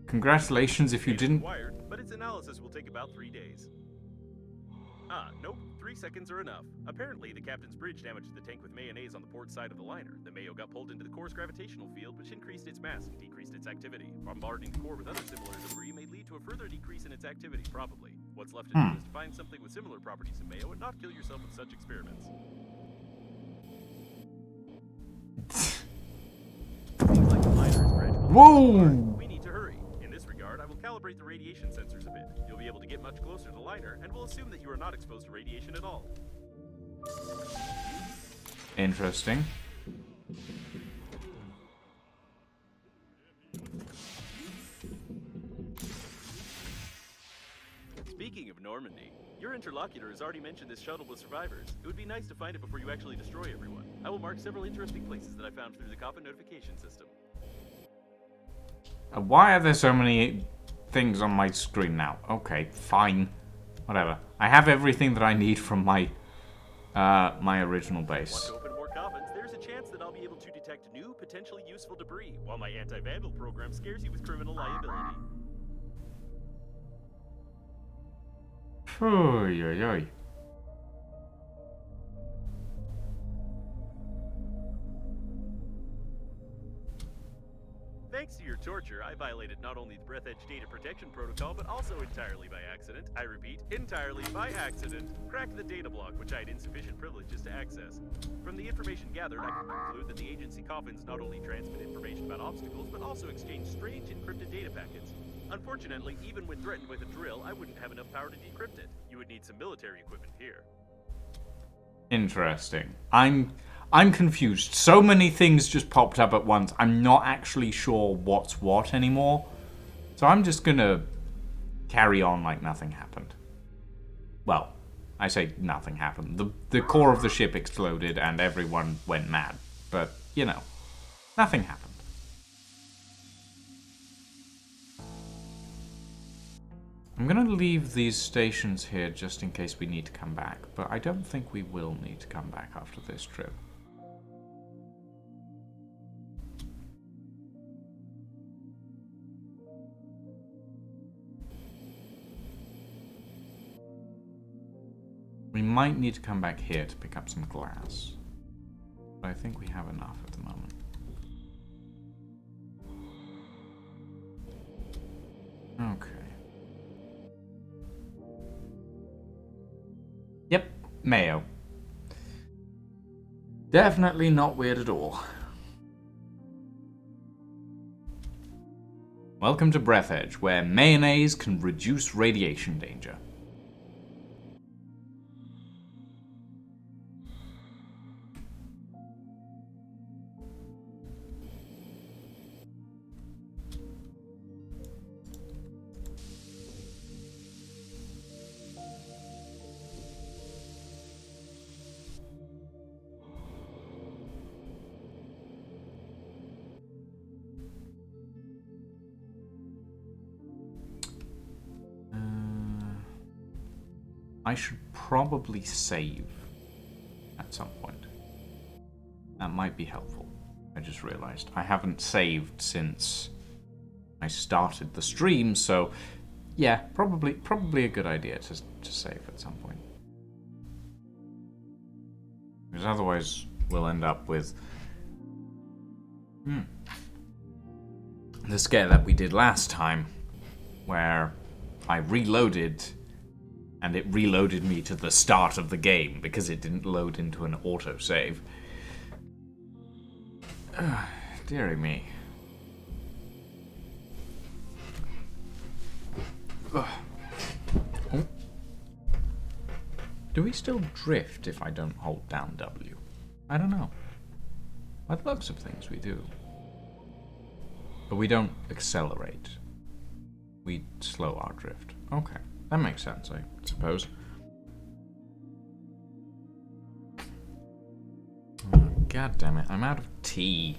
Congratulations if you didn't... But its analysis will take about 3 days. Nope. 3 seconds are enough. Apparently, the captain's bridge damaged the tank with mayonnaise on the port side of the liner. The mayo got pulled into the core's gravitational field, which increased its mass and decreased its activity. Bombarding the core with other similar debris may lead to a further decrease in its activity, probably. What's left to do is to find something with similar properties to mayo and not kill yourself with such experiments. Seems like the liner is gradually... Whoa! We need to hurry. In this regard, I will calibrate the radiation sensors a bit. You'll be able to get much closer to the liner, and we'll assume that you are not exposed to radiation at all. Interesting. Speaking of Normandy, your interlocutor has already mentioned this shuttle with survivors. It would be nice to find it before you actually destroy everyone. I will mark several interesting places that I found through the Coffin notification system. Why are there so many things on my screen now? Okay, fine. Whatever. I have everything that I need from my my original base. Want to open more coffins? There's a chance that I'll be able to detect new, potentially useful debris, while my anti-vandal program scares you with criminal liability. Oy, oy, oy. Thanks to your torture, I violated not only the Breathedge data protection protocol, but also entirely by accident. I repeat, entirely by accident. Cracked the data block, which I had insufficient privileges to access. From the information gathered, I can conclude that the agency coffins not only transmit information about obstacles, but also exchange strange encrypted data packets. Unfortunately, even when threatened with a drill, I wouldn't have enough power to decrypt it. You would need some military equipment here. Interesting. I'm confused. So many things just popped up at once. I'm not actually sure what's what anymore. So I'm just gonna carry on like nothing happened. Well, I say nothing happened. The core of the ship exploded and everyone went mad. But, you know, nothing happened. I'm gonna leave these stations here just in case we need to come back, but I don't think we will need to come back after this trip. We might need to come back here to pick up some glass, but I think we have enough at the moment. Okay. Yep, mayo. Definitely not weird at all. Welcome to Breathedge, where mayonnaise can reduce radiation danger. I should probably save at some point. That might be helpful. I just realized I haven't saved since I started the stream, so yeah, probably a good idea to save at some point. Because otherwise we'll end up with the scare that we did last time, where I reloaded and it reloaded me to the start of the game because it didn't load into an autosave. Dearie me. Oh. Do we still drift if I don't hold down W? I don't know. By the looks of things, we do. But we don't accelerate. We slow our drift. Okay, that makes sense, I suppose. Oh, God damn it, I'm out of tea.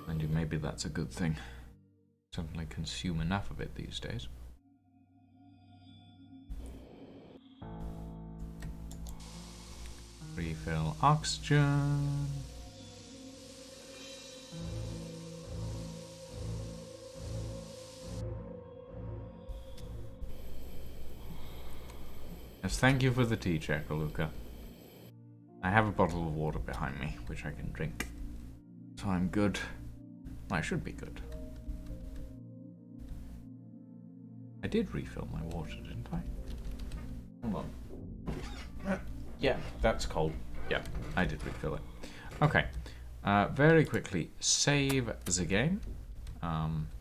And maybe that's a good thing. Certainly consume enough of it these days. Refill oxygen. Yes, thank you for the tea checker, Luca. I have a bottle of water behind me, which I can drink. So I'm good. Well, I should be good. I did refill my water, didn't I? Hold on. Yeah, that's cold. Yeah, I did refill it. Okay. Very quickly, save the game.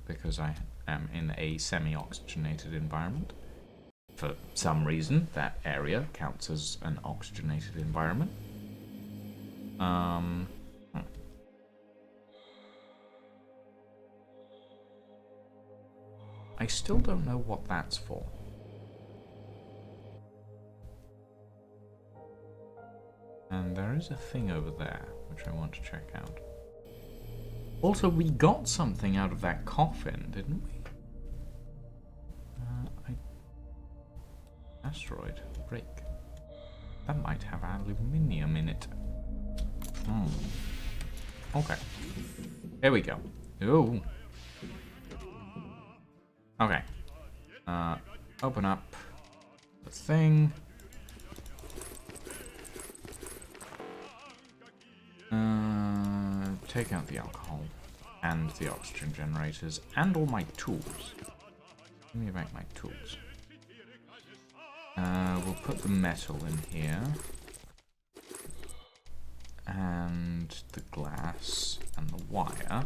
Because I am in a semi-oxygenated environment. For some reason, that area counts as an oxygenated environment. I still don't know what that's for. And there is a thing over there, which I want to check out. Also, we got something out of that coffin, didn't we? Asteroid break. That might have aluminium in it. Okay. Here we go. Ooh. Okay. Open up the thing. Take out the alcohol and the oxygen generators and all my tools. Give me back my tools. We'll put the metal in here. And the glass and the wire.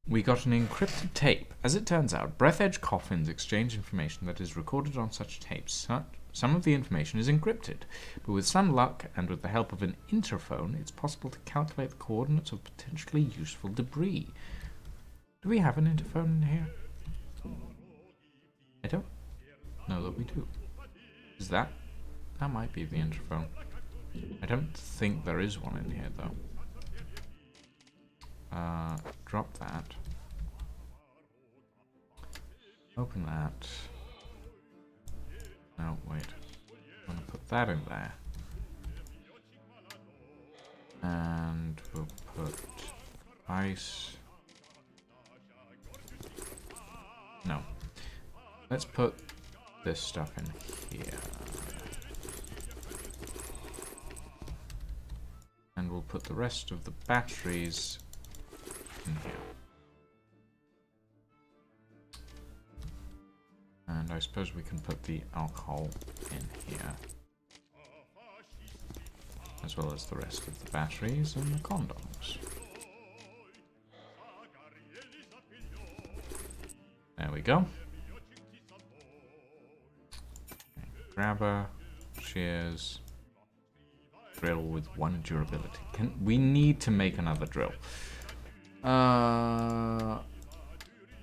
We got an encrypted tape. As it turns out, Breathedge coffins exchange information that is recorded on such tapes. Some of the information is encrypted, but with some luck and with the help of an interphone, it's possible to calculate the coordinates of potentially useful debris. Do we have an interphone in here? I don't know that we do. Is that? That might be the interphone. I don't think there is one in here, though. Drop that. Open that. No, wait. I'm gonna put that in there. And we'll put ice. No. Let's put this stuff in here. And we'll put the rest of the batteries in here. And I suppose we can put the alcohol in here. As well as the rest of the batteries and the condoms. There we go. Okay, grabber, shears, drill with 1 durability. We need to make another drill.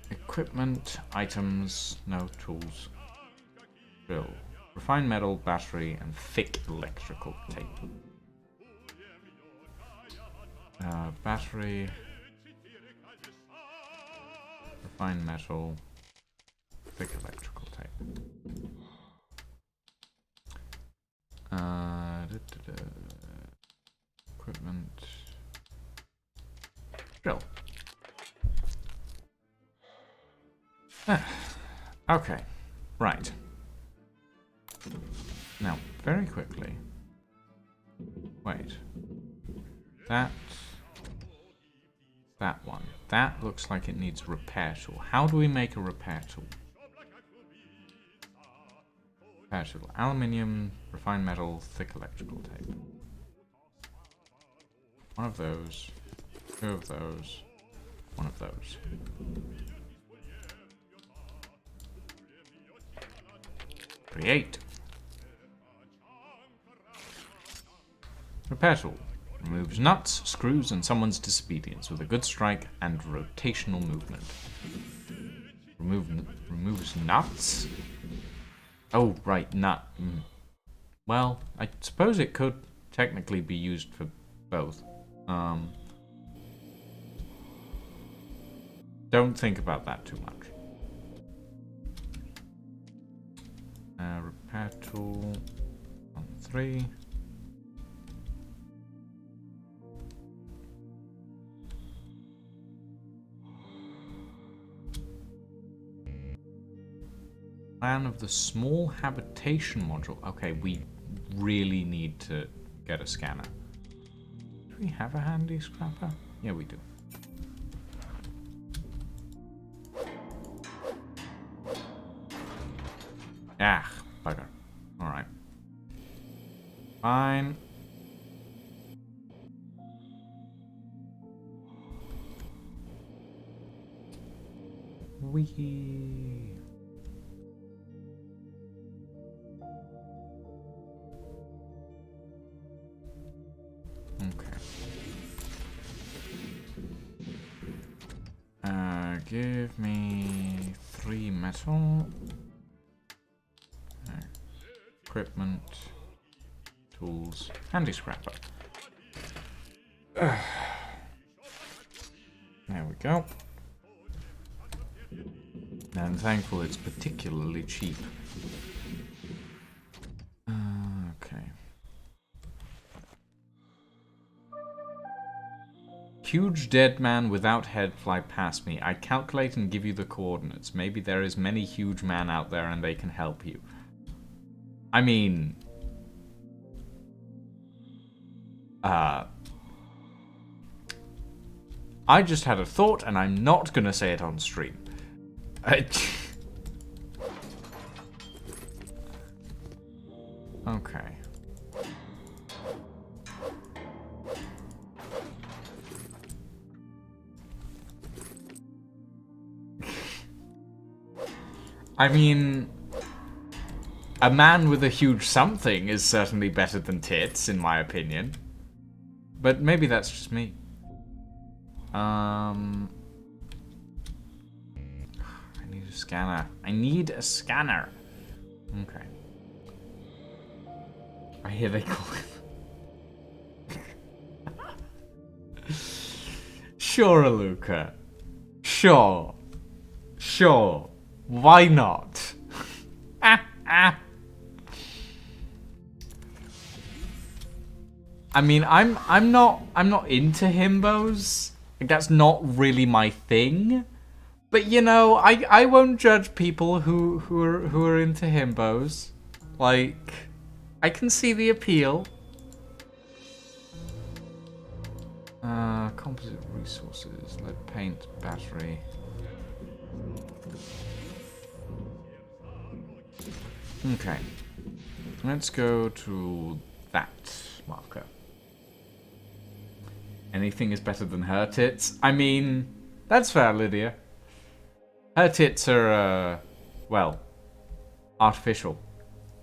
Equipment, items, no tools. Drill. Refined metal, battery, and thick electrical tape. Battery. Refined metal. Thick electrical tape. Equipment. Drill. Okay, right. Now, very quickly. Wait. That one. That looks like it needs a repair tool. How do we make a repair tool? Repair tool. Aluminium, refined metal, thick electrical tape. One of those. 2 of those. 1 of those. Create. Repair tool. Removes nuts, screws, and someone's disobedience with a good strike and rotational movement. Removes nuts? Oh, right, nut. Well, I suppose it could technically be used for both. Don't think about that too much. Repair tool on 3. Plan of the small habitation module. Okay, we really need to get a scanner. Do we have a handy scrapper? Yeah, we do. Ah, bugger. Alright. Fine. Wee. Okay. Give me 3 metal. Equipment. Tools. Handy scrapper. There we go. And I'm thankful it's particularly cheap. Okay. Huge dead man without head fly past me. I calculate and give you the coordinates. Maybe there is many huge man out there and they can help you. I mean... I just had a thought and I'm not gonna say it on stream. Okay. I mean, A man with a huge something is certainly better than tits, in my opinion. But maybe that's just me. I need a scanner. I need a scanner. Okay. I hear they call it. Sure, Luca. Sure. Sure. Why not? I mean, I'm not into himbos. Like, that's not really my thing. But you know, I won't judge people who are into himbos. Like, I can see the appeal. Composite resources, lead paint, battery. Okay. Let's go to that marker. Anything is better than her tits? I mean, that's fair, Lydia. Her tits are, well, artificial,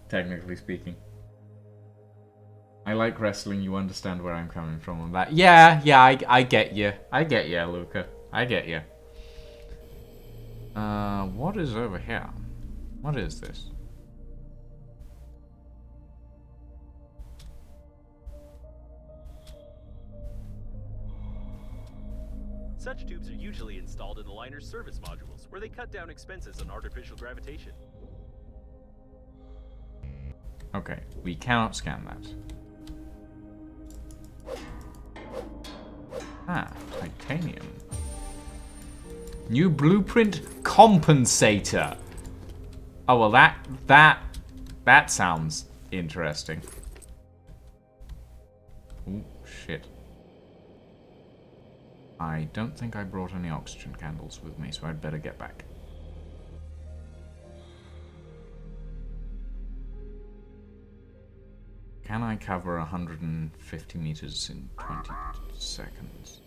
technically speaking. I like wrestling, you understand where I'm coming from on that. Yeah, I get you. I get you, Luca. I get you. What is over here? What is this? Such tubes are usually installed in the liner's service modules, where they cut down expenses on artificial gravitation. Okay, we cannot scan that. Ah, titanium. New blueprint compensator. Oh well, that sounds interesting. Oh shit. I don't think I brought any oxygen candles with me, so I'd better get back. Can I cover 150 meters in 20 seconds?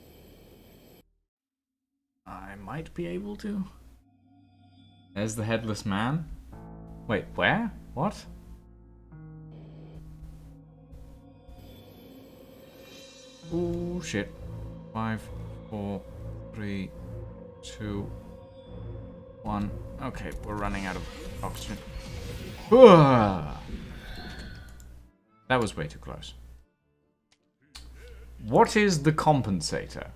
I might be able to. There's the headless man. Wait, where? What? Oh shit. 5, 4, 3, 2, 1. Okay, we're running out of oxygen. That was way too close. What is the compensator?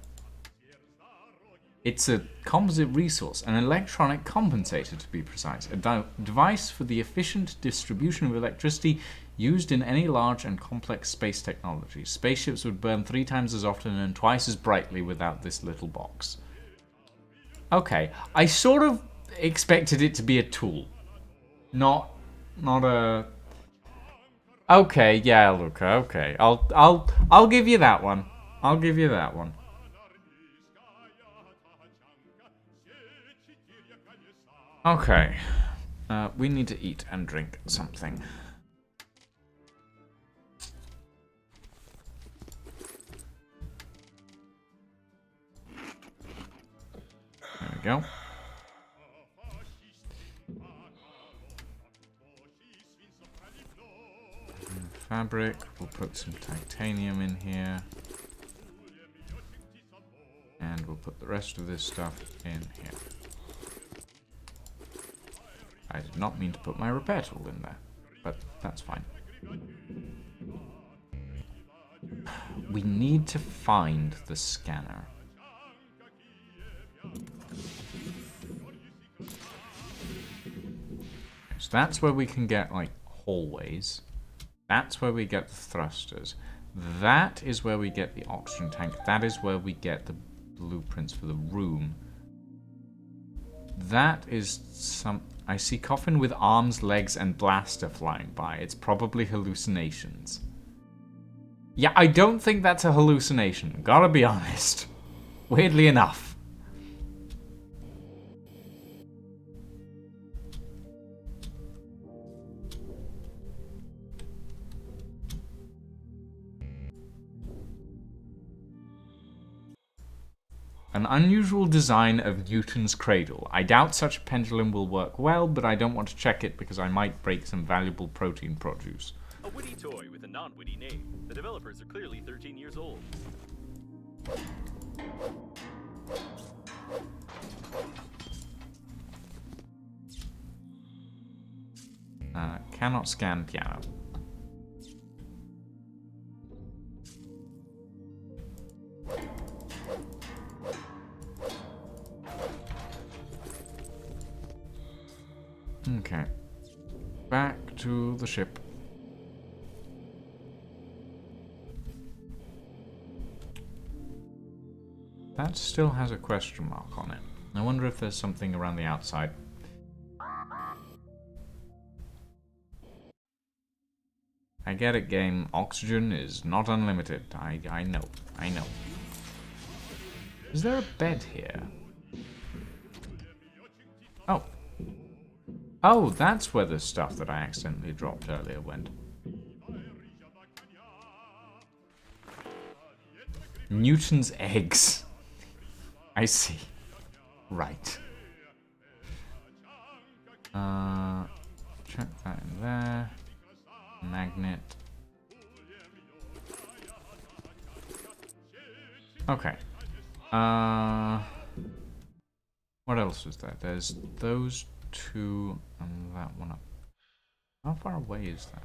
It's a composite resource, an electronic compensator to be precise, a device for the efficient distribution of electricity used in any large and complex space technology. Spaceships would burn 3 times as often and twice as brightly without this little box. Okay, I sort of expected it to be a tool, not a. Okay, yeah, Luca. Okay, I'll give you that one. I'll give you that one. Okay, we need to eat and drink something. There we go. Fabric. We'll put some titanium in here. And we'll put the rest of this stuff in here. I did not mean to put my repair tool in there, but that's fine. We need to find the scanner. So that's where we can get, like, hallways. That's where we get the thrusters. That is where we get the oxygen tank. That is where we get the blueprints for the room. That is some... I see Coffin with arms, legs, and blaster flying by. It's probably hallucinations. Yeah, I don't think that's a hallucination. Gotta be honest. Weirdly enough. An unusual design of Newton's cradle. I doubt such a pendulum will work well, but I don't want to check it because I might break some valuable protein produce. A witty toy with a non-witty name. The developers are clearly 13 years old. Cannot scan piano. Okay. Back to the ship. That still has a question mark on it. I wonder if there's something around the outside. I get it, game. Oxygen is not unlimited. I know. I know. Is there a bed here? Oh. Oh, that's where the stuff that I accidentally dropped earlier went. Newton's eggs. I see. Right. Check that in there. Magnet. Okay. What else is there? There's those two and that one up. How far away is that?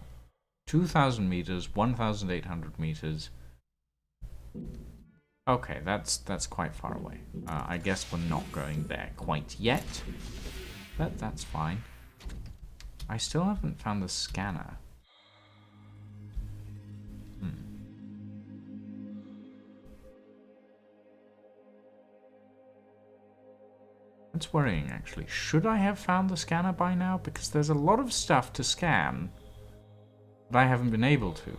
2,000 meters, 1,800 meters. Okay, that's quite far away. I guess we're not going there quite yet, but that's fine. I still haven't found the scanner. That's worrying, actually. Should I have found the scanner by now? Because there's a lot of stuff to scan, but I haven't been able to.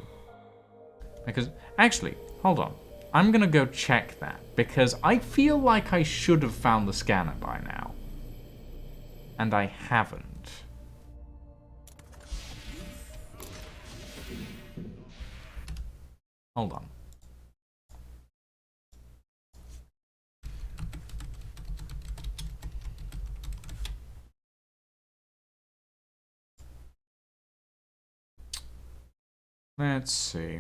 Because, actually, hold on. I'm gonna go check that, because I feel like I should have found the scanner by now. And I haven't. Hold on. Let's see.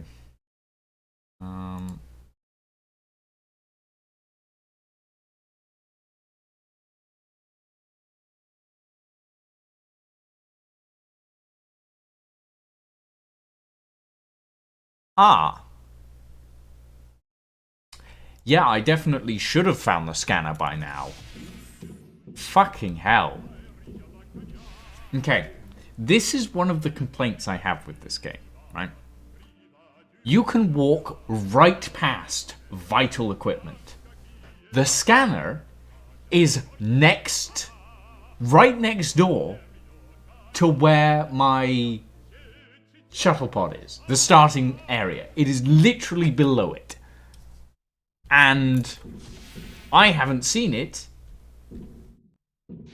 Ah. Yeah, I definitely should have found the scanner by now. Fucking hell. Okay. This is one of the complaints I have with this game, right? You can walk right past vital equipment. The scanner is right next door to where my shuttle pod is. The starting area. It is literally below it. And I haven't seen it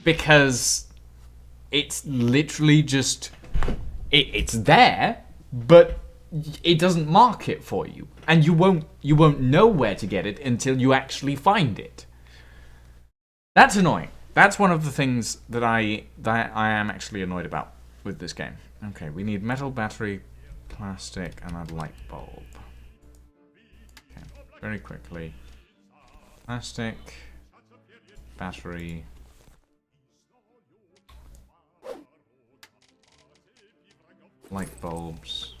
because it's literally just... It's there, but it doesn't mark it for you, and you won't know where to get it until you actually find it. That's annoying. That's one of the things that I am actually annoyed about with this game. Okay, we need metal, battery, plastic, and a light bulb. Okay, very quickly. Plastic, battery. Light bulbs.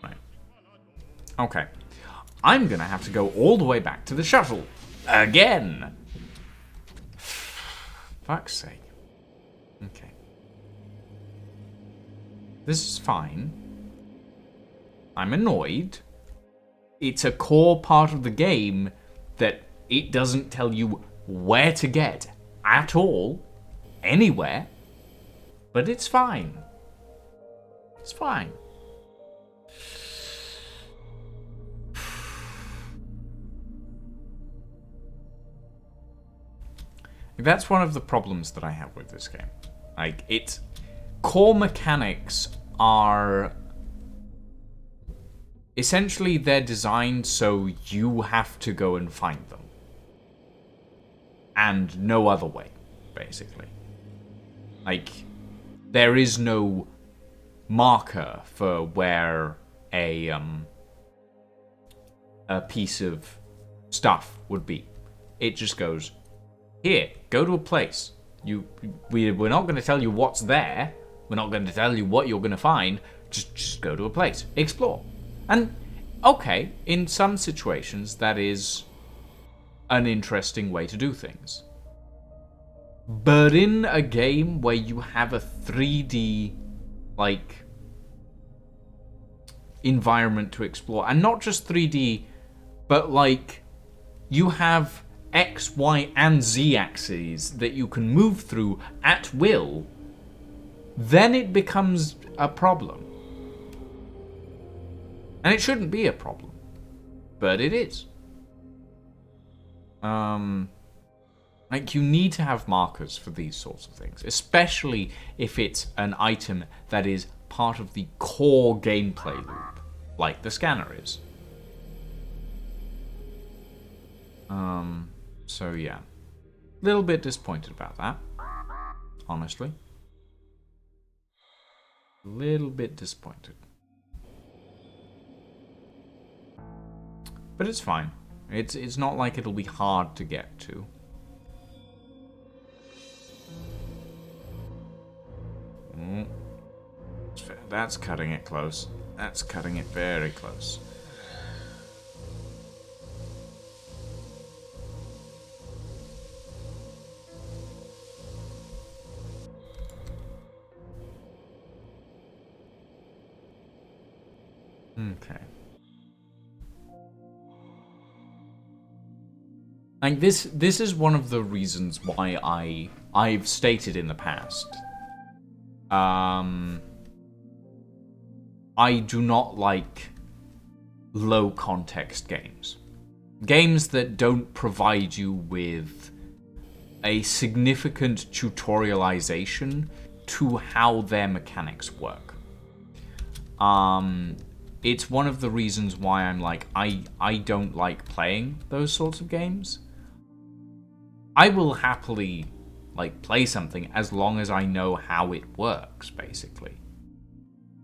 Right. Okay. I'm gonna have to go all the way back to the shuttle. Again! Fuck's sake. Okay. This is fine. I'm annoyed. It's a core part of the game that it doesn't tell you where to get at all. Anywhere, but it's fine. It's fine. That's one of the problems that I have with this game. Like, its core mechanics are essentially they're designed so you have to go and find them. And no other way, basically. Like, there is no marker for where a piece of stuff would be. It just goes, here, go to a place. We're not going to tell you what's there. We're not going to tell you what you're going to find. Just go to a place. Explore. And, okay, in some situations, that is an interesting way to do things. But in a game where you have a 3D, like, environment to explore, and not just 3D, but, like, you have X, Y, and Z axes that you can move through at will, then it becomes a problem. And it shouldn't be a problem. But it is. Like, you need to have markers for these sorts of things, especially if it's an item that is part of the core gameplay loop, like the scanner is. So yeah. A little bit disappointed about that, honestly. A little bit disappointed. But it's fine. It's not like it'll be hard to get to. That's cutting it close. That's cutting it very close. Okay. Like this is one of the reasons why I've stated in the past. I do not like low context games. Games that don't provide you with a significant tutorialization to how their mechanics work. It's one of the reasons why I'm like, I don't like playing those sorts of games. I will happily, like, play something as long as I know how it works, basically.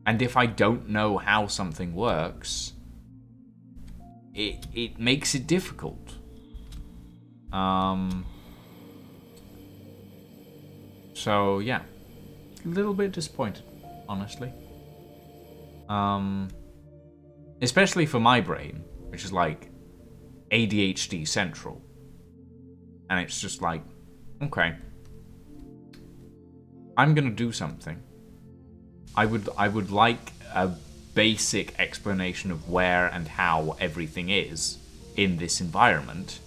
And if I don't know how something works, it makes it difficult. So, yeah. A little bit disappointed, honestly. Especially for my brain, which is like ADHD central. And it's just like, okay, I'm gonna do something. I would like a basic explanation of where and how everything is in this environment,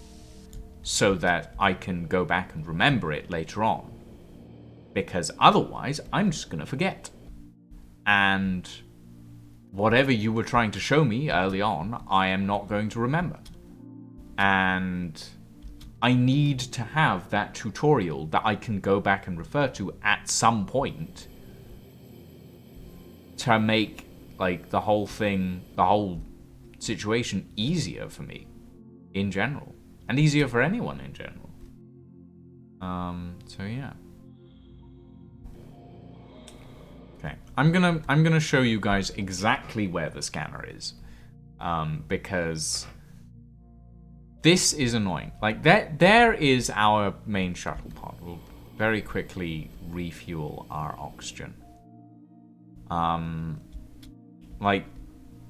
so that I can go back and remember it later on. Because otherwise, I'm just gonna forget. And whatever you were trying to show me early on, I am not going to remember. And I need to have that tutorial that I can go back and refer to at some point to make, like, the whole thing, the whole situation easier for me in general. And easier for anyone in general. So yeah. Okay, I'm gonna show you guys exactly where the scanner is, because this is annoying. Like, there is our main shuttle pod. We'll very quickly refuel our oxygen. Like,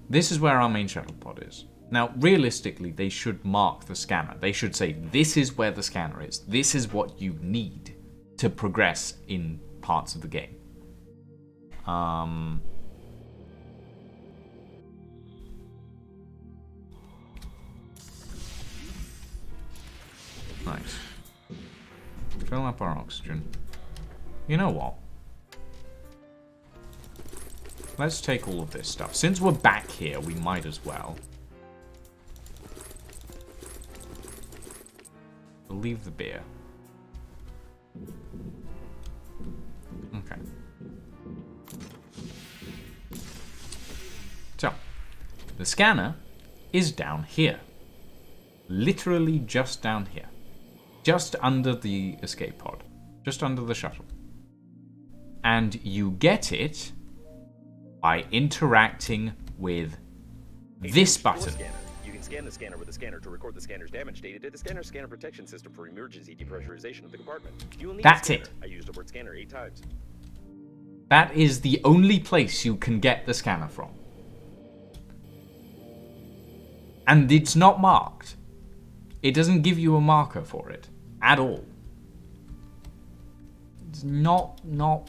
this is where our main shuttle pod is. Now, realistically, they should mark the scanner. They should say, this is where the scanner is. This is what you need to progress in parts of the game. Nice. Fill up our oxygen. You know what? Let's take all of this stuff. Since we're back here, we might as well. We'll leave the beer. Okay. So, The scanner is down here. Literally just down here. Just under the escape pod. Just under the shuttle. And you get it by interacting with this button. Scanner. You can scan the scanner with the scanner to record the scanner's damage data to the scanner protection system for emergency depressurization of the compartment. You will need That's a scanner. it. I used the word scanner 8 times. That is the only place you can get the scanner from. And it's not marked. It doesn't give you a marker for it at all. It's not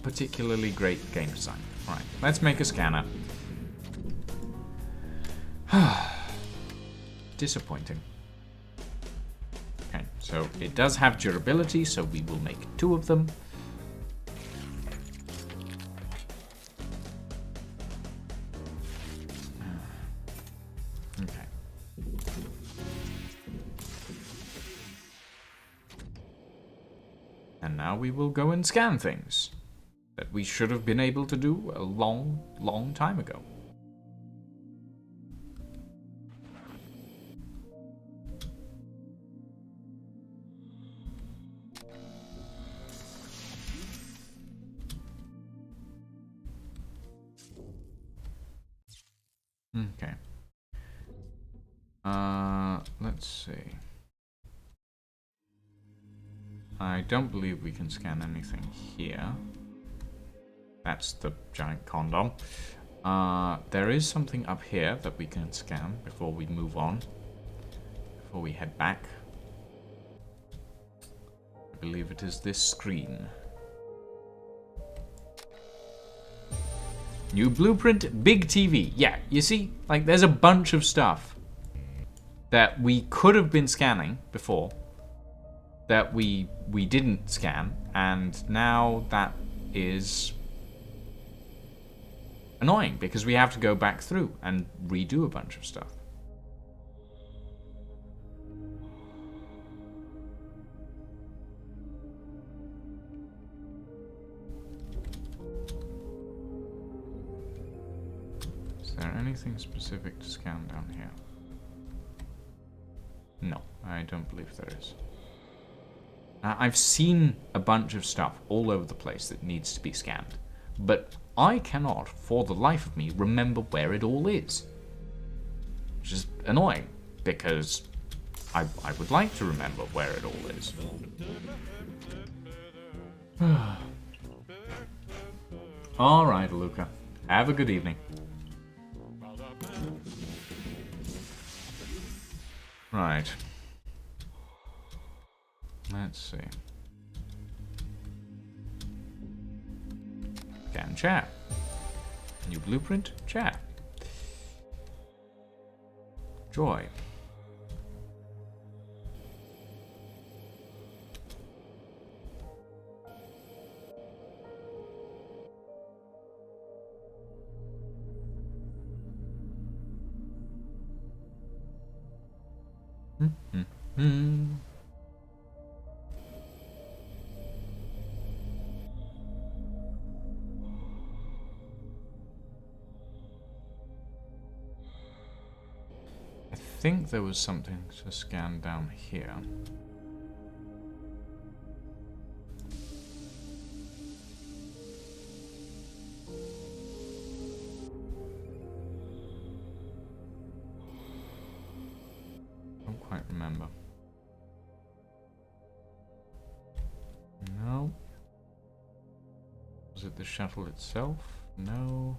particularly great game design. Right, let's make a scanner. Disappointing. Okay, so it does have durability, so we will make 2 of them. Okay. And now we will go and scan things that we should have been able to do a long time ago. Okay. Let's see. I don't believe we can scan anything here. That's the giant condom. There is something up here that we can scan before we move on. Before we head back. I believe it is this screen. New blueprint, big TV. Yeah, you see? Like, there's a bunch of stuff that we could have been scanning before that we didn't scan, and now that is annoying because we have to go back through and redo a bunch of stuff. Is there anything specific to scan down here? No, I don't believe there is. I've seen a bunch of stuff all over the place that needs to be scanned, but I cannot, for the life of me, remember where it all is. Which is annoying, because I would like to remember where it all is. Alright, Luca. Have a good evening. Right. Let's see. Scan chair. New blueprint, chair. Joy. I think there was something to scan down here. Don't quite remember. No. Was it the shuttle itself? No.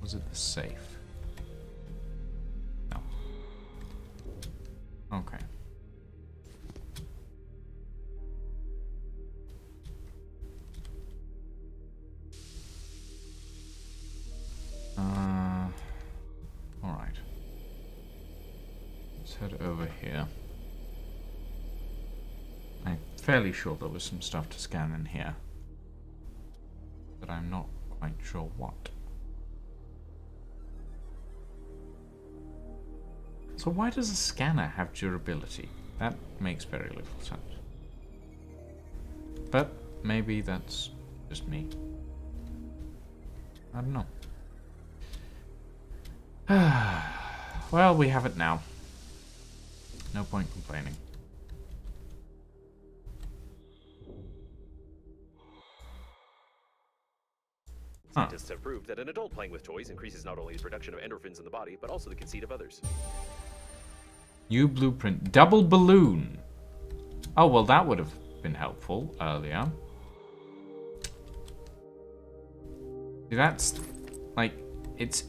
Was it the safe? No. Okay. Alright. Let's head over here. I'm fairly sure there was some stuff to scan in here, but I'm not quite sure what. So why does a scanner have durability? That makes very little sense. But maybe that's just me. I don't know. Well, we have it now. No point complaining. Scientists have proved that an adult playing with toys increases not only the production of endorphins in the body, but also the conceit of others. New blueprint. Double balloon. Oh, well, that would have been helpful earlier. See, that's... like, it's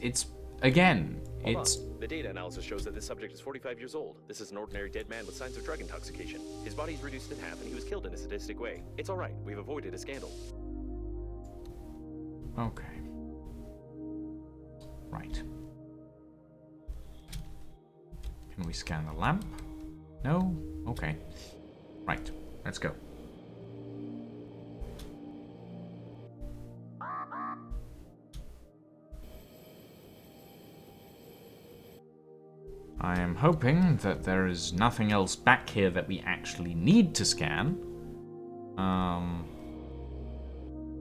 again, Hold it's... on. The data analysis shows that this subject is 45 years old. This is an ordinary dead man with signs of drug intoxication. His body's reduced in half, and he was killed in a sadistic way. It's all right. We've avoided a scandal. Okay. Right. Can we scan the lamp? No? Okay. Right. Let's go. I am hoping that there is nothing else back here that we actually need to scan.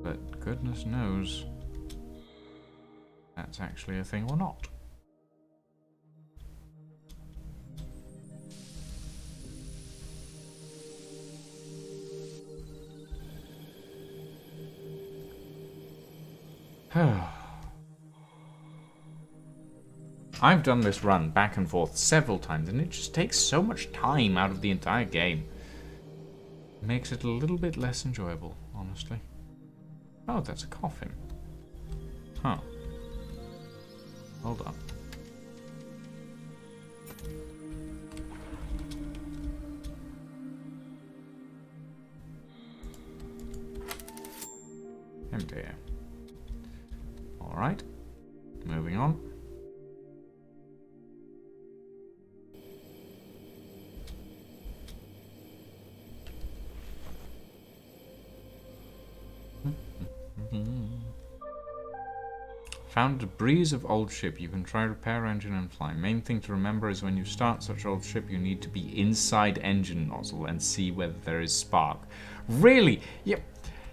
But goodness knows that's actually a thing or not. I've done this run back and forth several times, and it just takes so much time out of the entire game. It makes it a little bit less enjoyable, honestly. Oh, that's a coffin. Huh. Hold on. Empty. Alright. Moving on. Found debris of old ship. You can try repair engine and fly. Main thing to remember is when you start such old ship, you need to be inside engine nozzle and see whether there is spark. Really? Yep.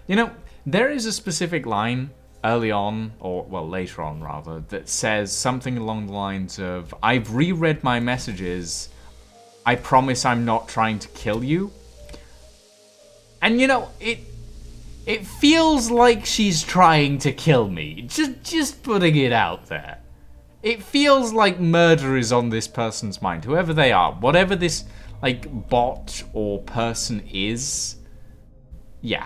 You know, there is a specific line early on, or well, later on rather, that says something along the lines of, I've reread my messages. I promise I'm not trying to kill you. And you know, it feels like she's trying to kill me. Just putting it out there. It feels like murder is on this person's mind, whoever they are. Whatever this, like, bot or person is. Yeah.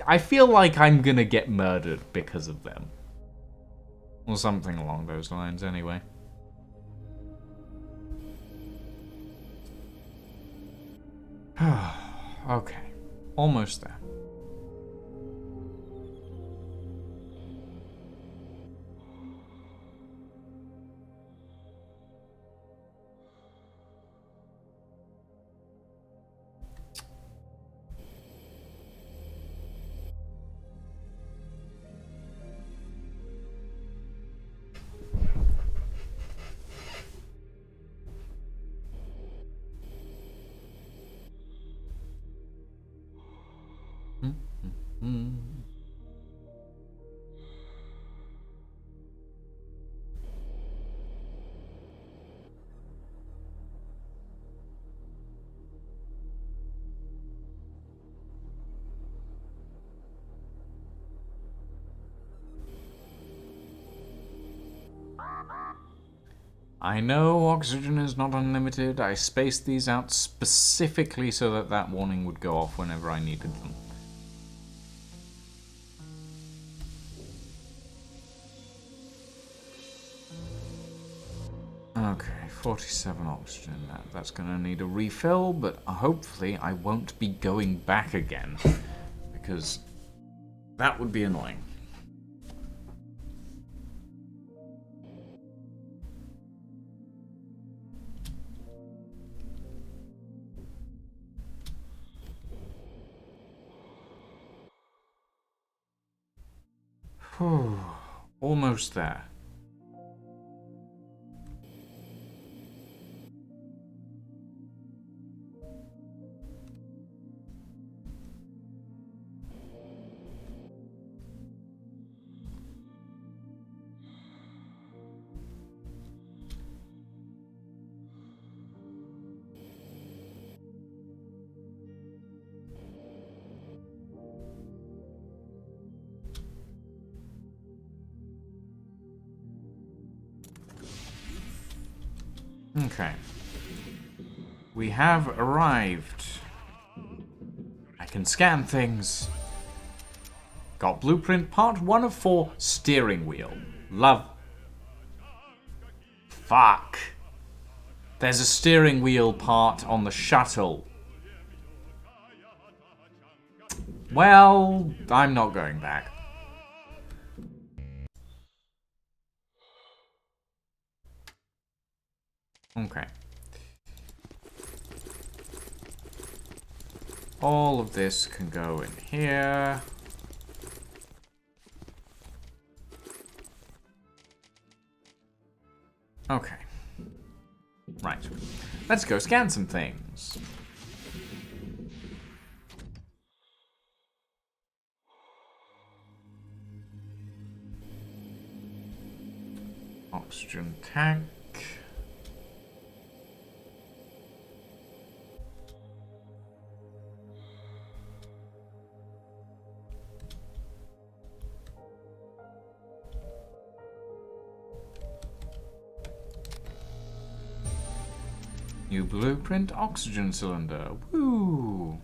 I feel like I'm gonna get murdered because of them. Or something along those lines, anyway. Okay. Almost there. I know oxygen is not unlimited. I spaced these out specifically so that that warning would go off whenever I needed them. Okay, 47 oxygen. That's gonna need a refill, but hopefully I won't be going back again, because that would be annoying. Almost there. Okay. We have arrived. I can scan things. Got blueprint part 1 of 4, steering wheel. Love. Fuck. There's a steering wheel part on the shuttle. Well, I'm not going back. Okay. All of this can go in here. Okay. Right. Let's go scan some things. Oxygen tank. New blueprint oxygen cylinder. Woo!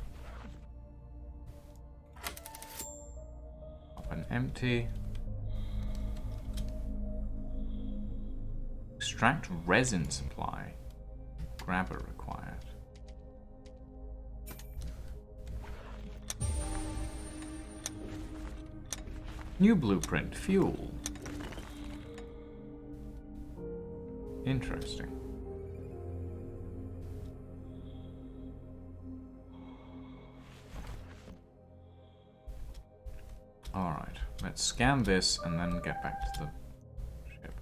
Up and empty. Extract resin supply. Grabber required. New blueprint fuel. Interesting. Alright, let's scan this and then get back to the ship.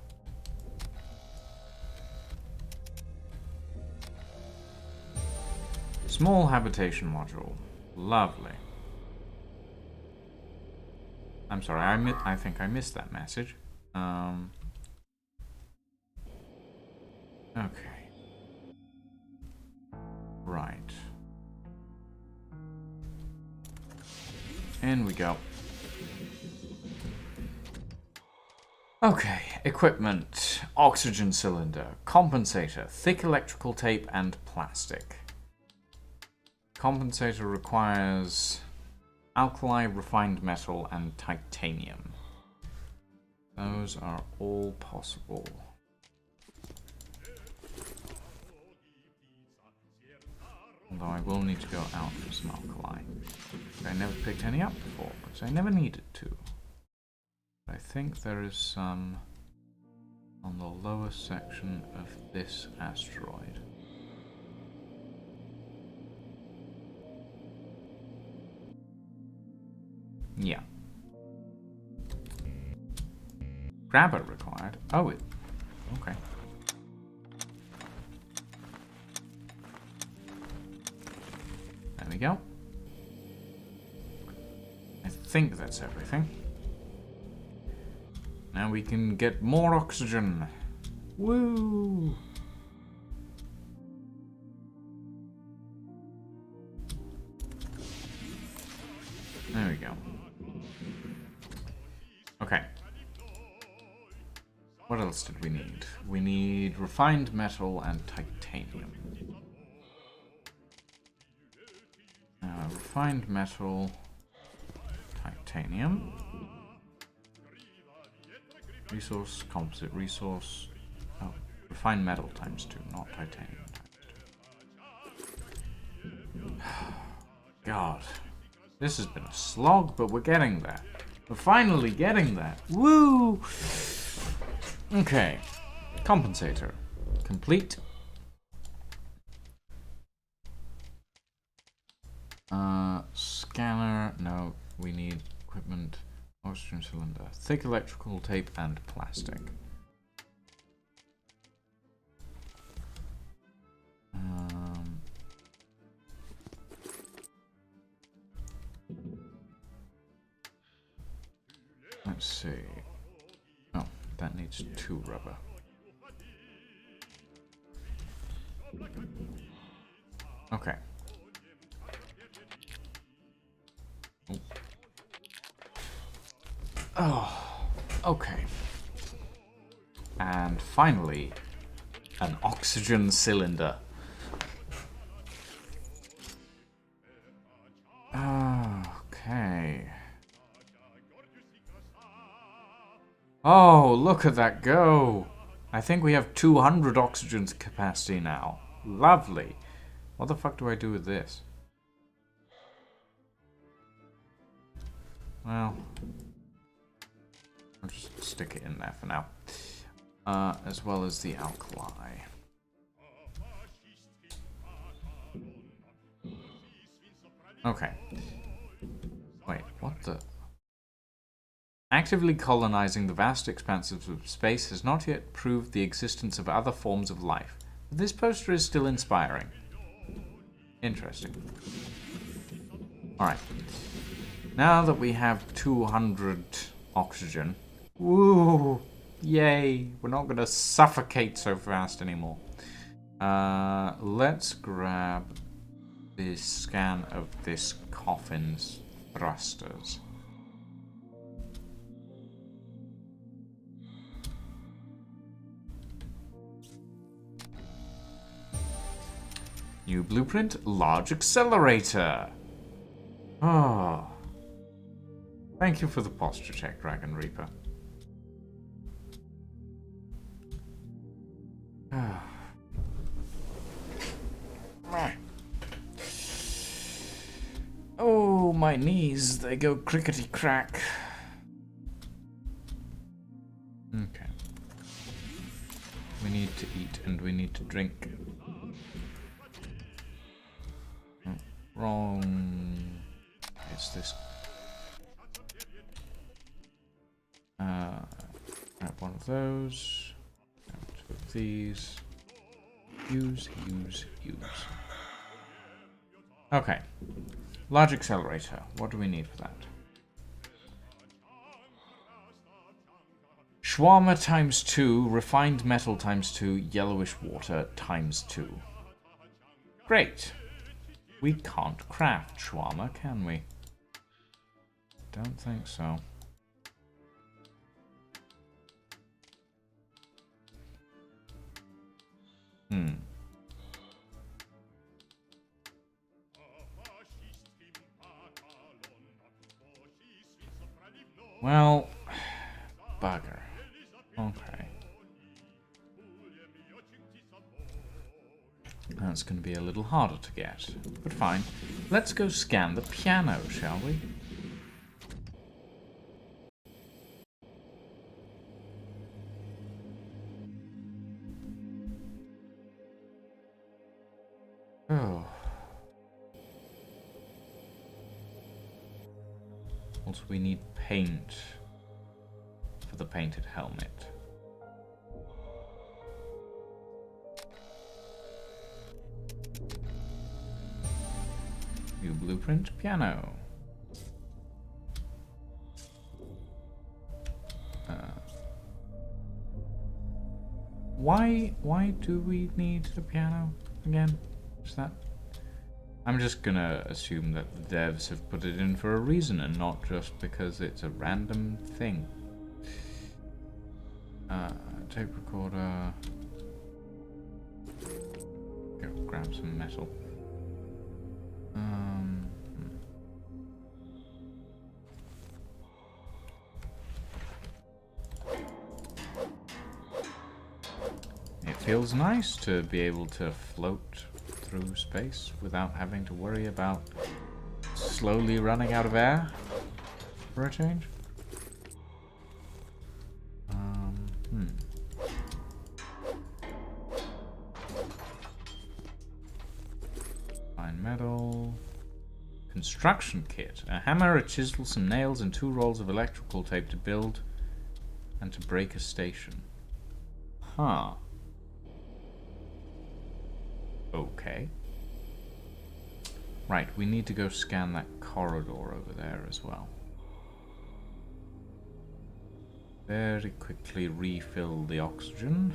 Small habitation module. Lovely. I'm sorry, I think I missed that message. Okay. Right. In we go. Okay, equipment, oxygen cylinder, compensator, thick electrical tape, and plastic. Compensator requires alkali, refined metal, and titanium. Those are all possible. Although I will need to go out for some alkali. I never picked any up before, because I never needed to. I think there is some on the lower section of this asteroid. Yeah. Grabber required. Oh, it. Okay. There we go. I think that's everything. Now we can get more oxygen. Woo! There we go. Okay. What else did we need? We need refined metal and titanium. Refined metal, titanium. Resource, composite resource. Oh, refined metal times 2, not titanium times 2. God. This has been a slog, but we're getting there. We're finally getting there. Woo! Okay. Compensator. Complete. Scanner. No, we need equipment. Oxygen cylinder. Thick electrical tape and plastic. Let's see. Oh, that needs 2 rubber. Okay. Oh, okay. And finally, An oxygen cylinder. Okay. Oh, look at that go. I think we have 200 oxygen capacity now. Lovely. What the fuck do I do with this? Well, I'll just stick it in there for now. As well as the alkali. Okay. Wait, what the... Actively colonizing the vast expanses of space has not yet proved the existence of other forms of life. But this poster is still inspiring. Interesting. Alright. Now that we have 200 oxygen... Woo! Yay! We're not going to suffocate so fast anymore. Let's grab this scan of this coffin's thrusters. New blueprint, large accelerator. Oh. Thank you for the posture check, Dragon Reaper. Oh, my knees, they go crickety-crack. Okay. We need to eat and we need to drink. Oh, wrong. It's this. Grab one of those. Grab two of these. Use. Okay. Large accelerator. What do we need for that? Shawarma ×2, refined metal ×2, yellowish water ×2. Great. We can't craft shawarma, can we? Don't think so. Well, bugger. Okay. That's going to be a little harder to get, but fine. Let's go scan the piano, shall we? Oh. Also, we need paint for the painted helmet. New blueprint, piano. Why do we need a piano again? Is that? I'm just gonna assume that the devs have put it in for a reason and not just because it's a random thing. Tape recorder. Go grab some metal. It feels nice to be able to float through space without having to worry about slowly running out of air for a change. Fine metal. Construction kit. A hammer, a chisel, some nails, and 2 rolls of electrical tape to build and to break a station. Huh. Okay. Right, we need to go scan that corridor over there as well. Very quickly refill the oxygen.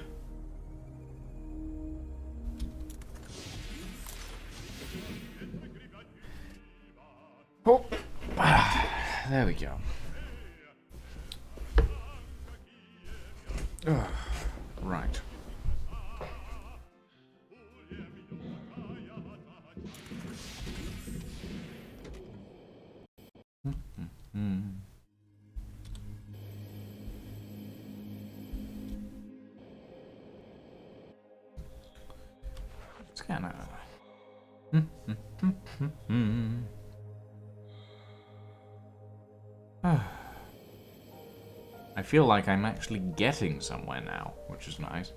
Oh. There we go. Right. It's kind of... I feel like I'm actually getting somewhere now, which is nice.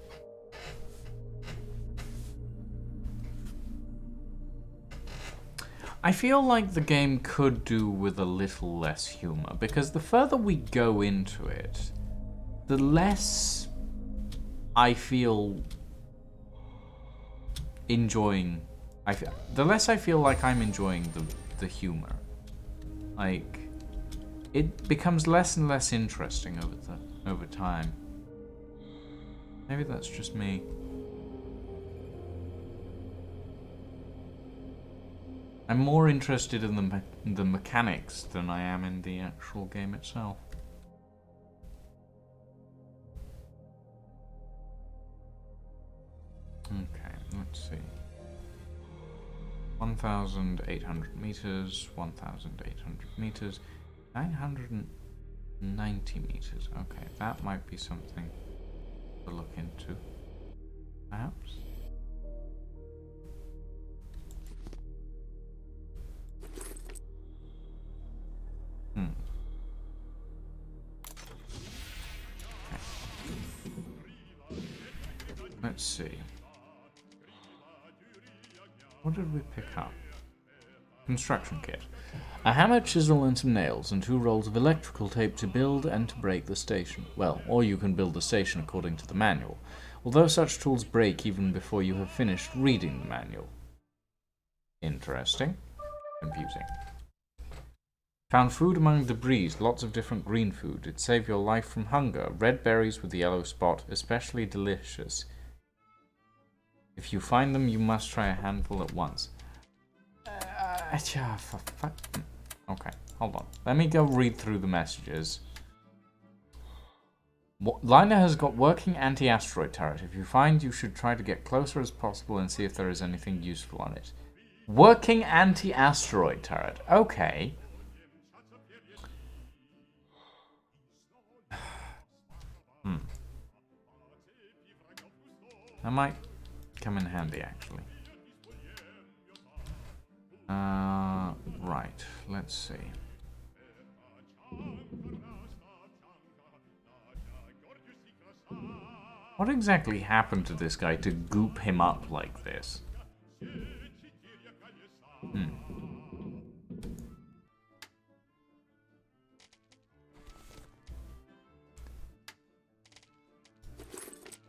I feel like the game could do with a little less humor, because the further we go into it, the less I feel enjoying... the less I feel like I'm enjoying the humor. Like, it becomes less and less interesting over time. Maybe that's just me. I'm more interested in the mechanics than I am in the actual game itself. Okay, let's see. 1,800 meters, 1,800 meters, 990 meters. Okay, that might be something to look into, perhaps. Let's see. What did we pick up? Construction kit. A hammer, chisel, and some nails, and 2 rolls of electrical tape to build and to break the station. Well, or you can build the station according to the manual, although such tools break even before you have finished reading the manual. Interesting. Confusing. Found food among debris, lots of different green food. It'd save your life from hunger. Red berries with the yellow spot, especially delicious. If you find them, you must try a handful at once. Okay, hold on. Let me go read through the messages. Liner has got working anti-asteroid turret. If you find, you should try to get closer as possible and see if there is anything useful on it. Working anti-asteroid turret. Okay. That might come in handy, actually. Right. Let's see. What exactly happened to this guy to goop him up like this?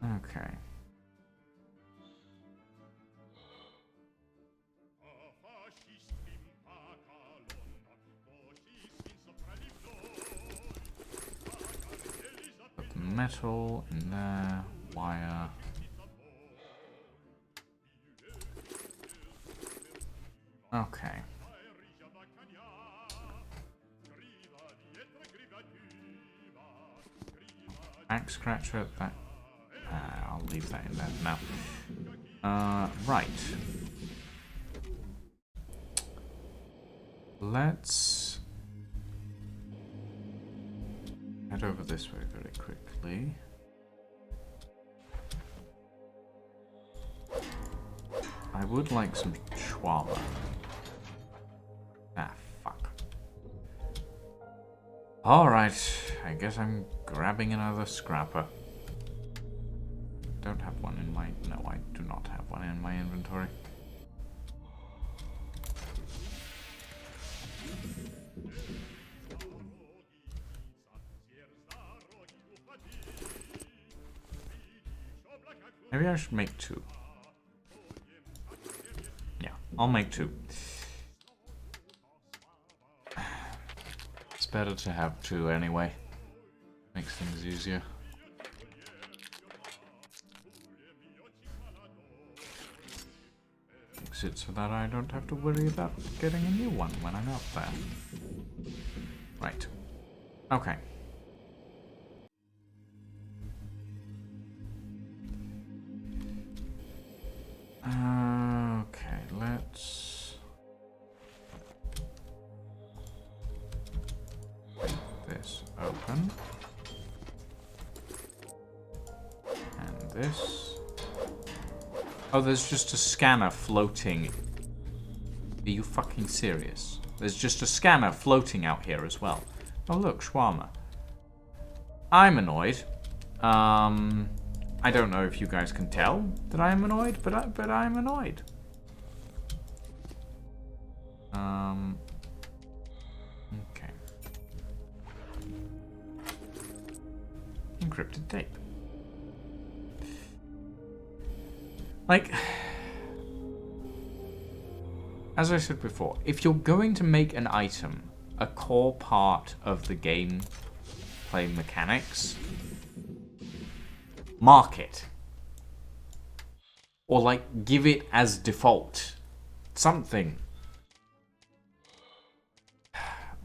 Okay. Put the metal in there, wire. Okay. Axe scratcher, that... I'll leave that in there now. Right. Let's head over this way very quickly. I would like some shawarma. Ah, fuck. Alright, I guess I'm grabbing another scrapper. Don't have one in my... No, I do not have one in my inventory. Maybe I should make 2. Yeah, I'll make 2. It's better to have 2 anyway. Makes things easier. Makes it so that I don't have to worry about getting a new one when I'm out there. Right. Okay. Okay, let's... leave this open. And this. Oh, there's just a scanner floating. Are you fucking serious? There's just a scanner floating out here as well. Oh look, shawarma. I'm annoyed. I don't know if you guys can tell that I'm annoyed, but I'm annoyed. Okay. Encrypted tape. Like, as I said before, if you're going to make an item a core part of the gameplay mechanics, mark it. Or, like, give it as default. Something.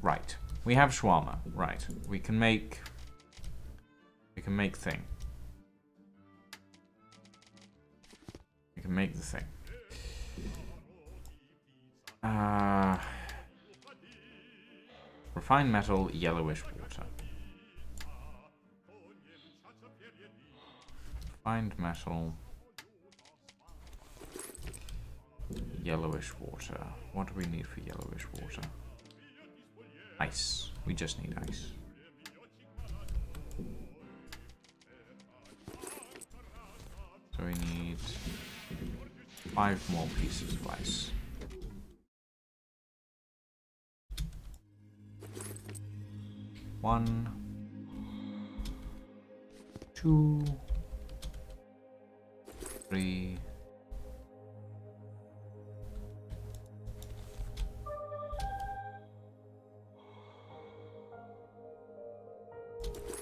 Right. We have shawarma. Right. We can make thing. We can make the thing. Refined metal, yellowish water. Refined metal, yellowish water. What do we need for yellowish water? Ice. We just need ice. So we need 5 more pieces of ice. 1, 2, 3.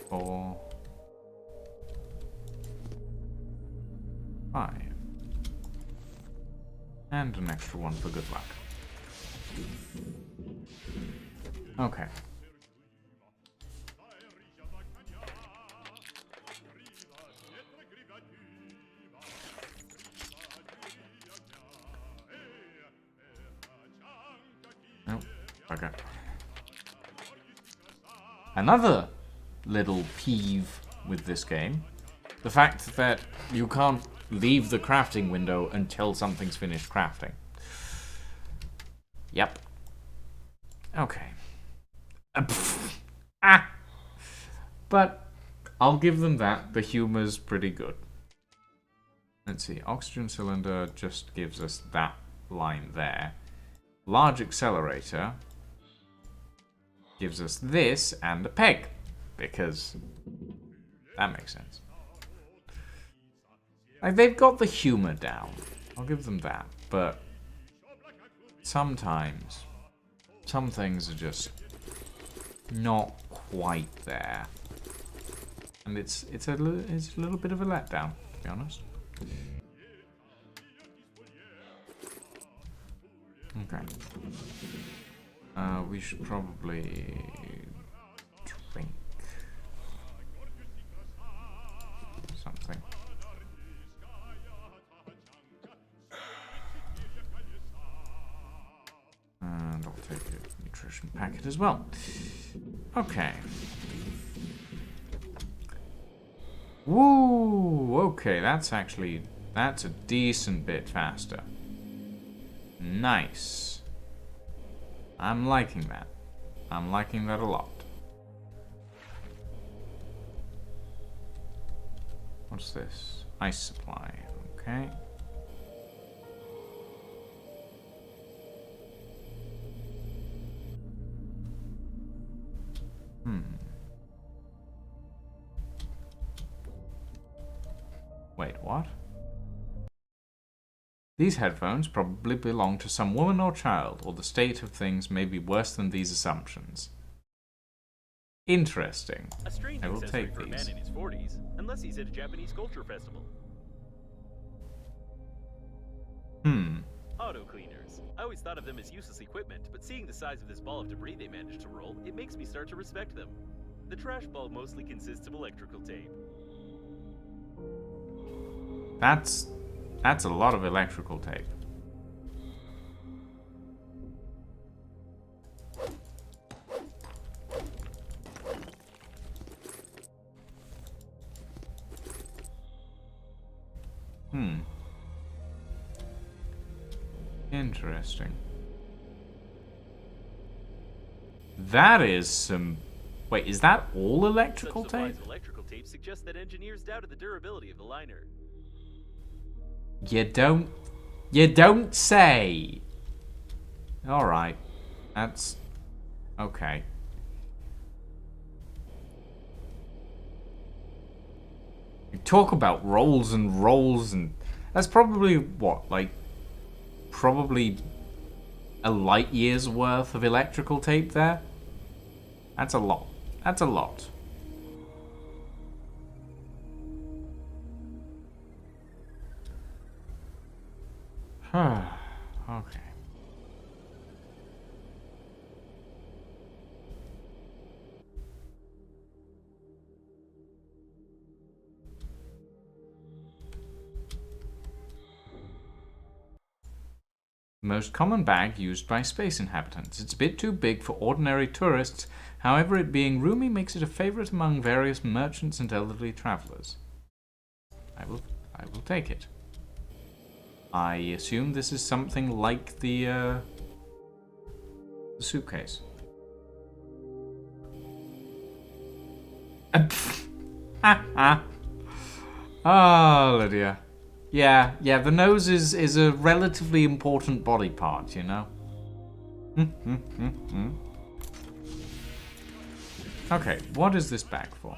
4, 5. And an extra one for good luck. Okay. Oh, okay. Another little peeve with this game. The fact that you can't leave the crafting window until something's finished crafting. Yep. Okay. But I'll give them that. The humor's pretty good. Let's see. Oxygen cylinder just gives us that line there. Large accelerator gives us this and a peg. Because that makes sense. Like, they've got the humor down. I'll give them that. But sometimes some things are just not quite there. And it's a little bit of a letdown, to be honest. Okay. We should probably drink something. And I'll take a nutrition packet as well. Okay. Woo! Okay, that's a decent bit faster. Nice. I'm liking that. I'm liking that a lot. What's this? Ice supply. Okay. Wait, what? These headphones probably belong to some woman or child, or the state of things may be worse than these assumptions. Interesting. A strange I will accessory take for a these. man in his 40s, unless he's at a Japanese culture festival. Auto cleaners. I always thought of them as useless equipment, but seeing the size of this ball of debris they managed to roll, it makes me start to respect them. The trash ball mostly consists of electrical tape. That's a lot of electrical tape. Interesting. That is some... Wait, is that all electrical Such tape? supplies of electrical tape suggest that engineers doubted the durability of the liner. You don't say. Alright. That's... okay. You talk about rolls and rolls and... That's probably, what, like... Probably a light year's worth of electrical tape there? That's a lot. That's a lot. Okay. Most common bag used by space inhabitants. It's a bit too big for ordinary tourists. However, it being roomy makes it a favorite among various merchants and elderly travelers. I will take it. I assume this is something like the suitcase. Ah, Lydia. Yeah, the nose is a relatively important body part, you know? Okay, what is this bag for?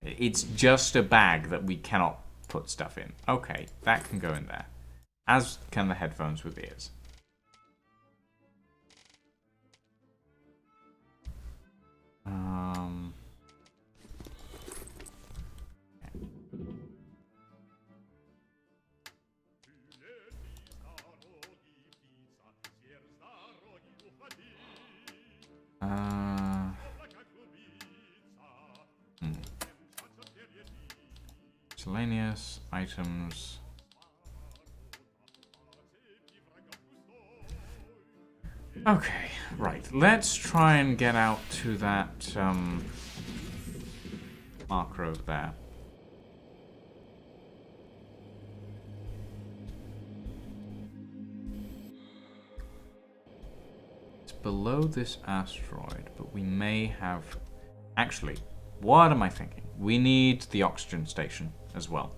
It's just a bag that we cannot put stuff in. Okay, that can go in there. As can the headphones with ears. Miscellaneous items. Okay, right. Let's try and get out to that marker over there. It's below this asteroid, but we may have... Actually, what am I thinking? We need the oxygen station as well.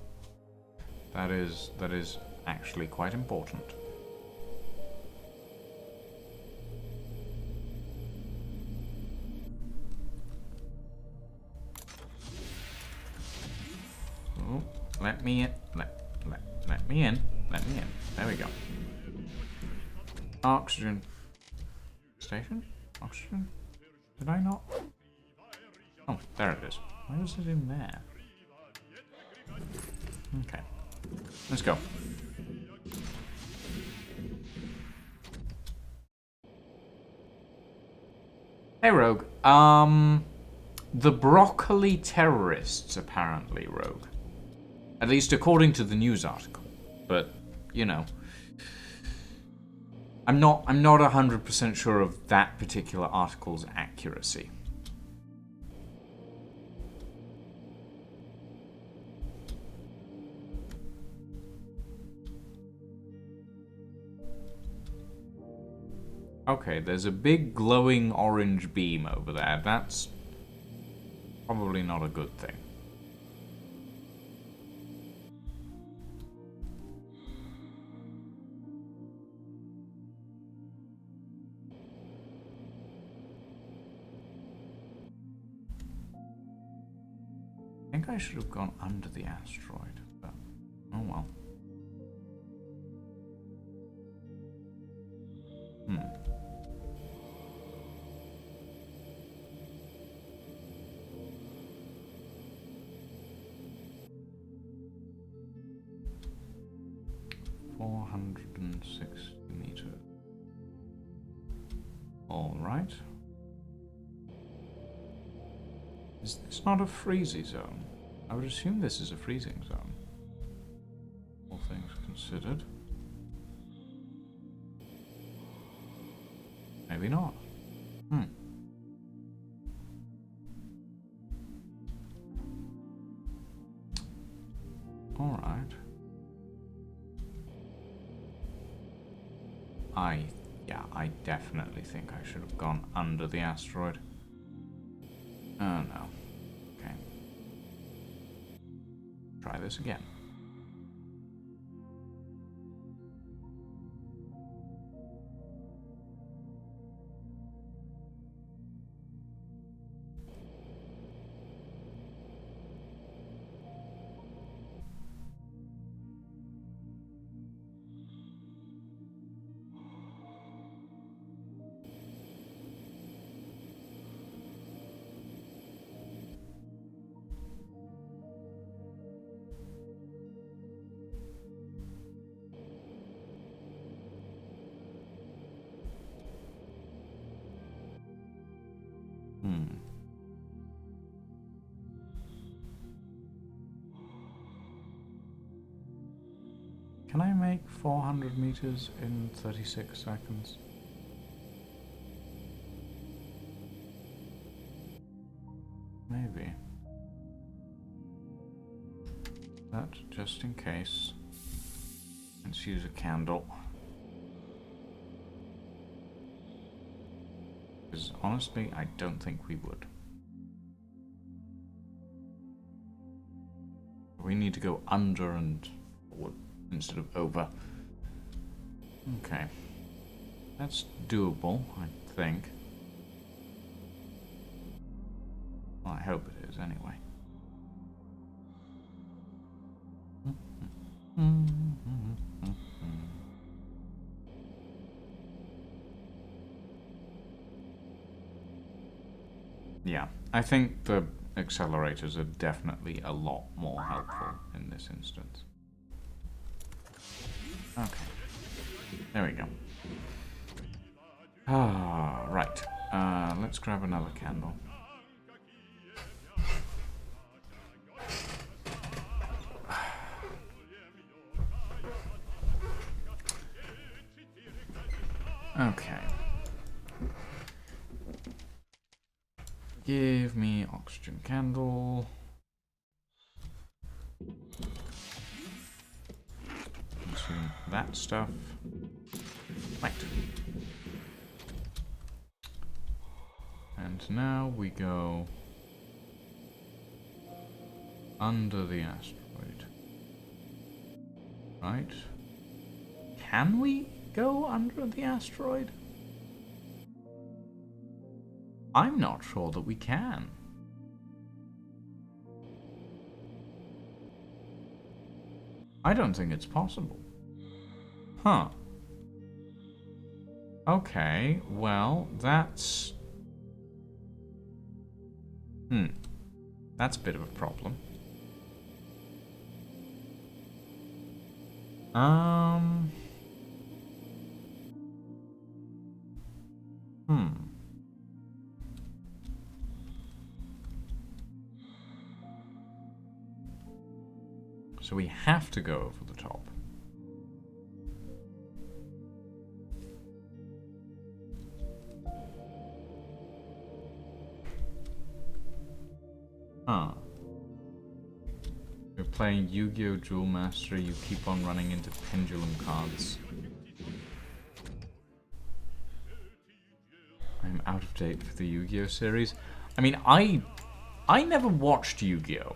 That is actually quite important. Oh, let me in. Let me in. Let me in. There we go. Oxygen station? Oxygen? Did I not? Oh, there it is. Why is it in there? Okay. Let's go. Hey, Rogue. The broccoli terrorists, apparently, Rogue. At least according to the news article. But, you know. I'm not 100% sure of that particular article's accuracy. Okay, there's a big glowing orange beam over there. That's probably not a good thing. I think I should have gone under the asteroid, but oh well. Alright. Is this not a freezy zone? I would assume this is a freezing zone. All things considered. Maybe not. Alright. I definitely think I should have gone under the asteroid. Oh no. Okay. Try this again. Can I make 400 meters in 36 seconds? Maybe. But just in case, let's use a candle. Because honestly, I don't think we would. We need to go under and forward instead of over. Okay. That's doable, I think. Well, I hope it is, anyway. Yeah, I think the accelerators are definitely a lot more helpful in this instance. Okay. There we go. Ah, right. Let's grab another candle. Okay. Give me oxygen candle. Consume that stuff. Right. And now we go under the asteroid. Right? Can we go under the asteroid? I'm not sure that we can. I don't think it's possible. Huh. Okay, well, that's... That's a bit of a problem. So we have to go over the top. Huh. You're playing Yu-Gi-Oh! Duel Master, you keep on running into pendulum cards. I'm out of date for the Yu-Gi-Oh! Series. I mean, I never watched Yu-Gi-Oh!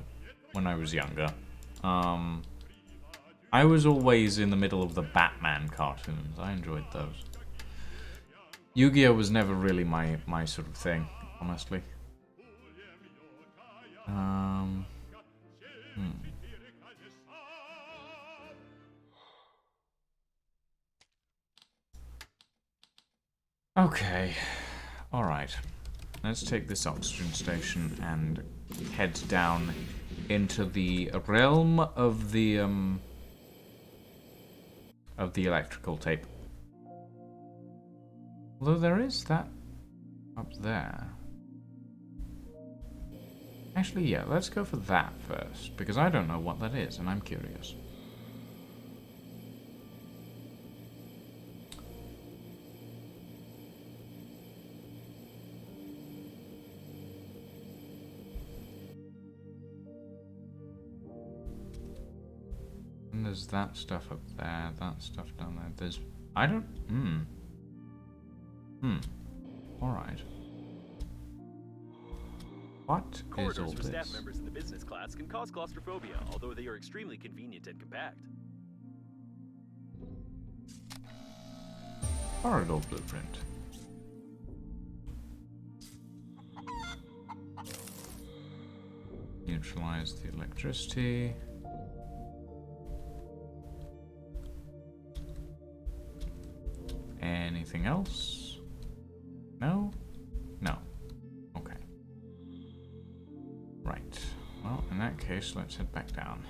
When I was younger. I was always in the middle of the Batman cartoons. I enjoyed those. Yu-Gi-Oh! Was never really my sort of thing, honestly. Okay. Alright. Let's take this oxygen station and head down into the realm of the electrical tape. Although there is that up there. Actually, yeah, let's go for that first, because I don't know what that is, and I'm curious. there's that stuff up there, that stuff down there. There's... I don't... Alright. What is all Corridors for this? staff members in the business class can cause claustrophobia, although they are extremely convenient and compact. Corridor blueprint. Neutralize the electricity. Anything else? No? No. Okay. Right. Well, in that case, let's head back down.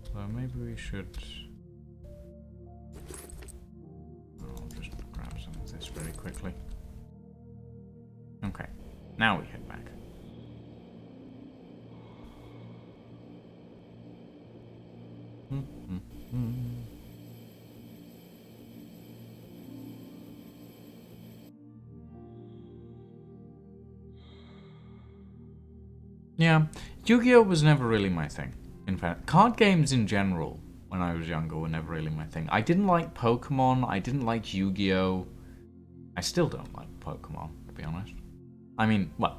So maybe we should... I'll just grab some of this very quickly. Okay. Now we head back. Yeah, Yu-Gi-Oh! Was never really my thing. In fact, card games in general, when I was younger, were never really my thing. I didn't like Pokemon, I didn't like Yu-Gi-Oh! I still don't like Pokemon, to be honest. I mean, well,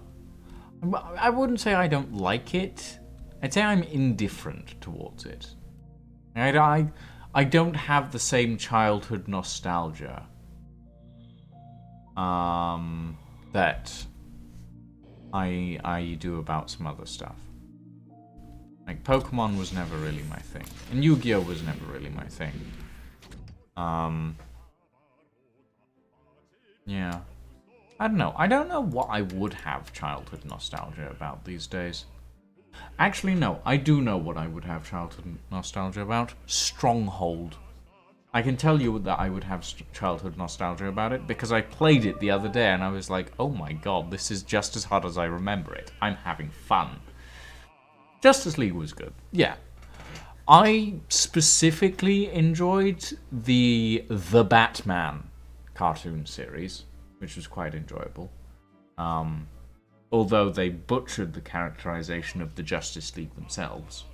I wouldn't say I don't like it. I'd say I'm indifferent towards it. I don't have the same childhood nostalgia that I do about some other stuff. Like, Pokemon was never really my thing. And Yu-Gi-Oh! Was never really my thing. Yeah. I don't know. I don't know what I would have childhood nostalgia about these days. Actually, no. I do know what I would have childhood nostalgia about. Stronghold. I can tell you that I would have childhood nostalgia about it because I played it the other day and I was like, oh my god, this is just as hard as I remember it. I'm having fun. Justice League was good. Yeah. I specifically enjoyed the Batman cartoon series, which was quite enjoyable. Although they butchered the characterization of the Justice League themselves.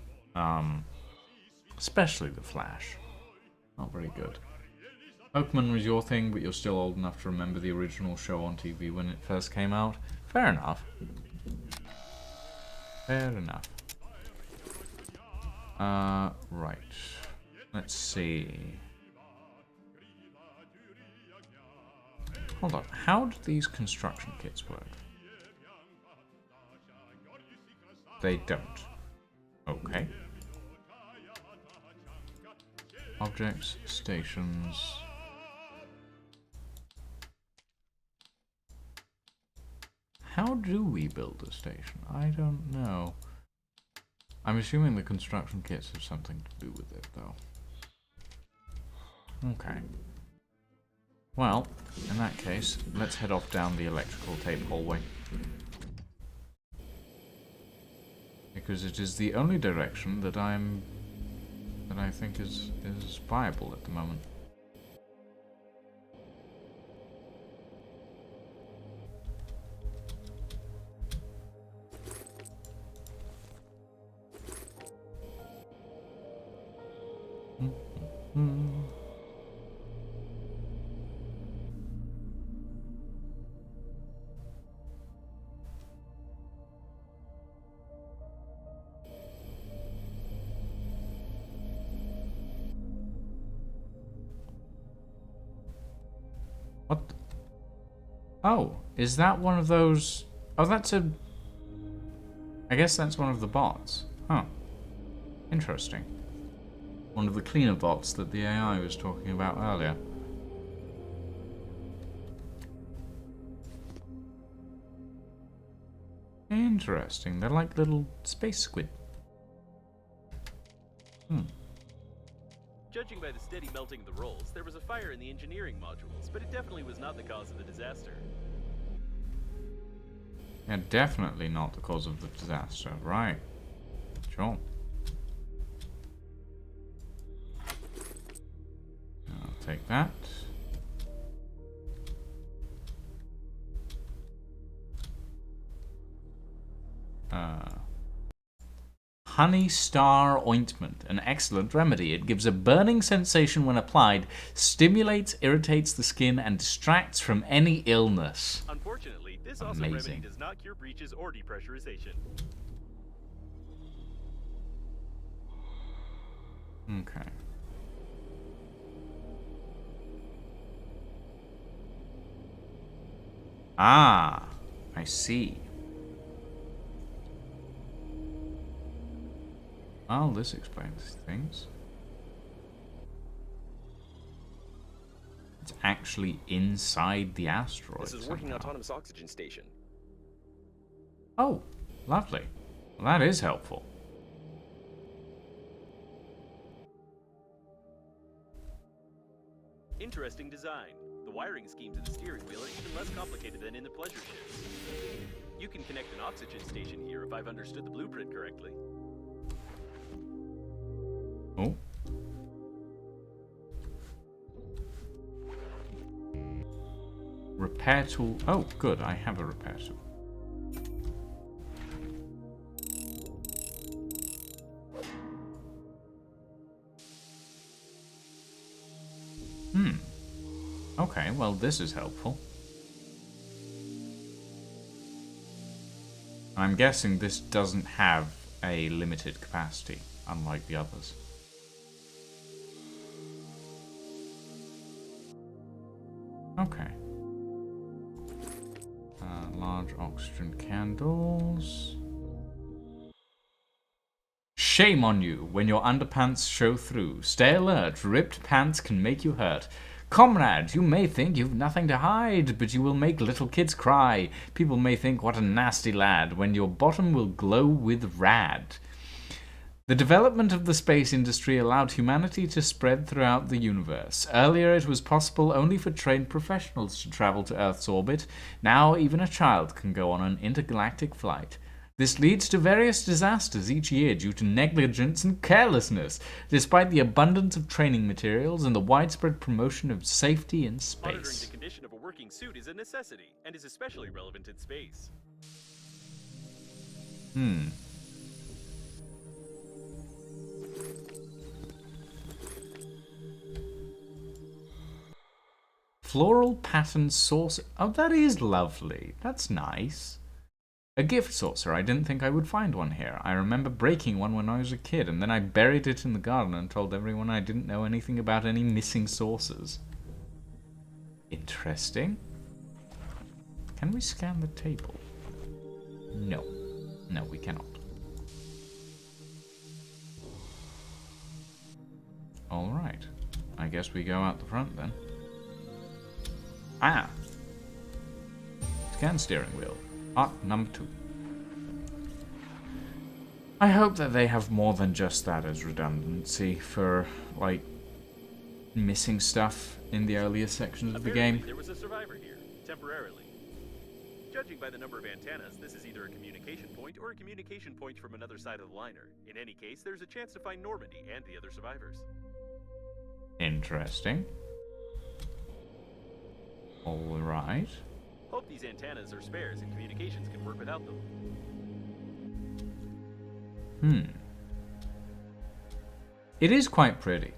Especially the Flash. Not very good. Pokemon was your thing, but you're still old enough to remember the original show on TV when it first came out. Fair enough. Fair enough. Right. Let's see. Hold on. How do these construction kits work? They don't. Okay. Objects, stations. How do we build a station? I don't know. I'm assuming the construction kits have something to do with it, though. Okay. Well, in that case, let's head off down the electrical tape hallway. Because it is the only direction that I think is viable at the moment. What? Oh, is that one of those? Oh, that's a... I guess that's one of the bots. Huh. Interesting. One of the cleaner bots that the AI was talking about earlier. Interesting. They're like little space squid. Judging by the steady melting of the rolls, there was a fire in the engineering modules, but it definitely was not the cause of the disaster. Yeah, definitely not the cause of the disaster. Right. Sure. I'll take that. Honey Star Ointment, an excellent remedy. It gives a burning sensation when applied, stimulates, irritates the skin, and distracts from any illness. Unfortunately, this also remedy does not cure breaches or depressurization. Okay. Ah, I see. Well, this explains things. It's actually inside the asteroid. This is working autonomous oxygen station. Oh, lovely. Well, that is helpful. Interesting design. The wiring schemes of the steering wheel are even less complicated than in the pleasure ships. You can connect an oxygen station here if I've understood the blueprint correctly. Oh. Repair tool. Oh, good. I have a repair tool. Okay, well, this is helpful. I'm guessing this doesn't have a limited capacity, unlike the others. Okay. Large oxygen candles. Shame on you when your underpants show through. Stay alert. Ripped pants can make you hurt. Comrade, you may think you've nothing to hide, but you will make little kids cry. People may think, what a nasty lad, when your bottom will glow with rad. The development of the space industry allowed humanity to spread throughout the universe. Earlier, it was possible only for trained professionals to travel to Earth's orbit. Now, even a child can go on an intergalactic flight. This leads to various disasters each year due to negligence and carelessness, despite the abundance of training materials and the widespread promotion of safety in Monitoring space. the condition of a working suit is a necessity, and is especially relevant in space. Floral pattern saucer. Oh, that is lovely. That's nice. A gift saucer. I didn't think I would find one here. I remember breaking one when I was a kid, and then I buried it in the garden and told everyone I didn't know anything about any missing saucers. Interesting. Can we scan the table? No. No, we cannot. Alright. I guess we go out the front then. Ah! Scan steering wheel. Part number 2. I hope that they have more than just that as redundancy for, like, missing stuff in the earlier sections of the game. There was a survivor here, temporarily. Judging by the number of antennas, this is either a communication point or a communication point from another side of the liner. In any case, there's a chance to find Normandy and the other survivors. Interesting. Alright. Hope these antennas are spares and communications can work without them. It is quite pretty.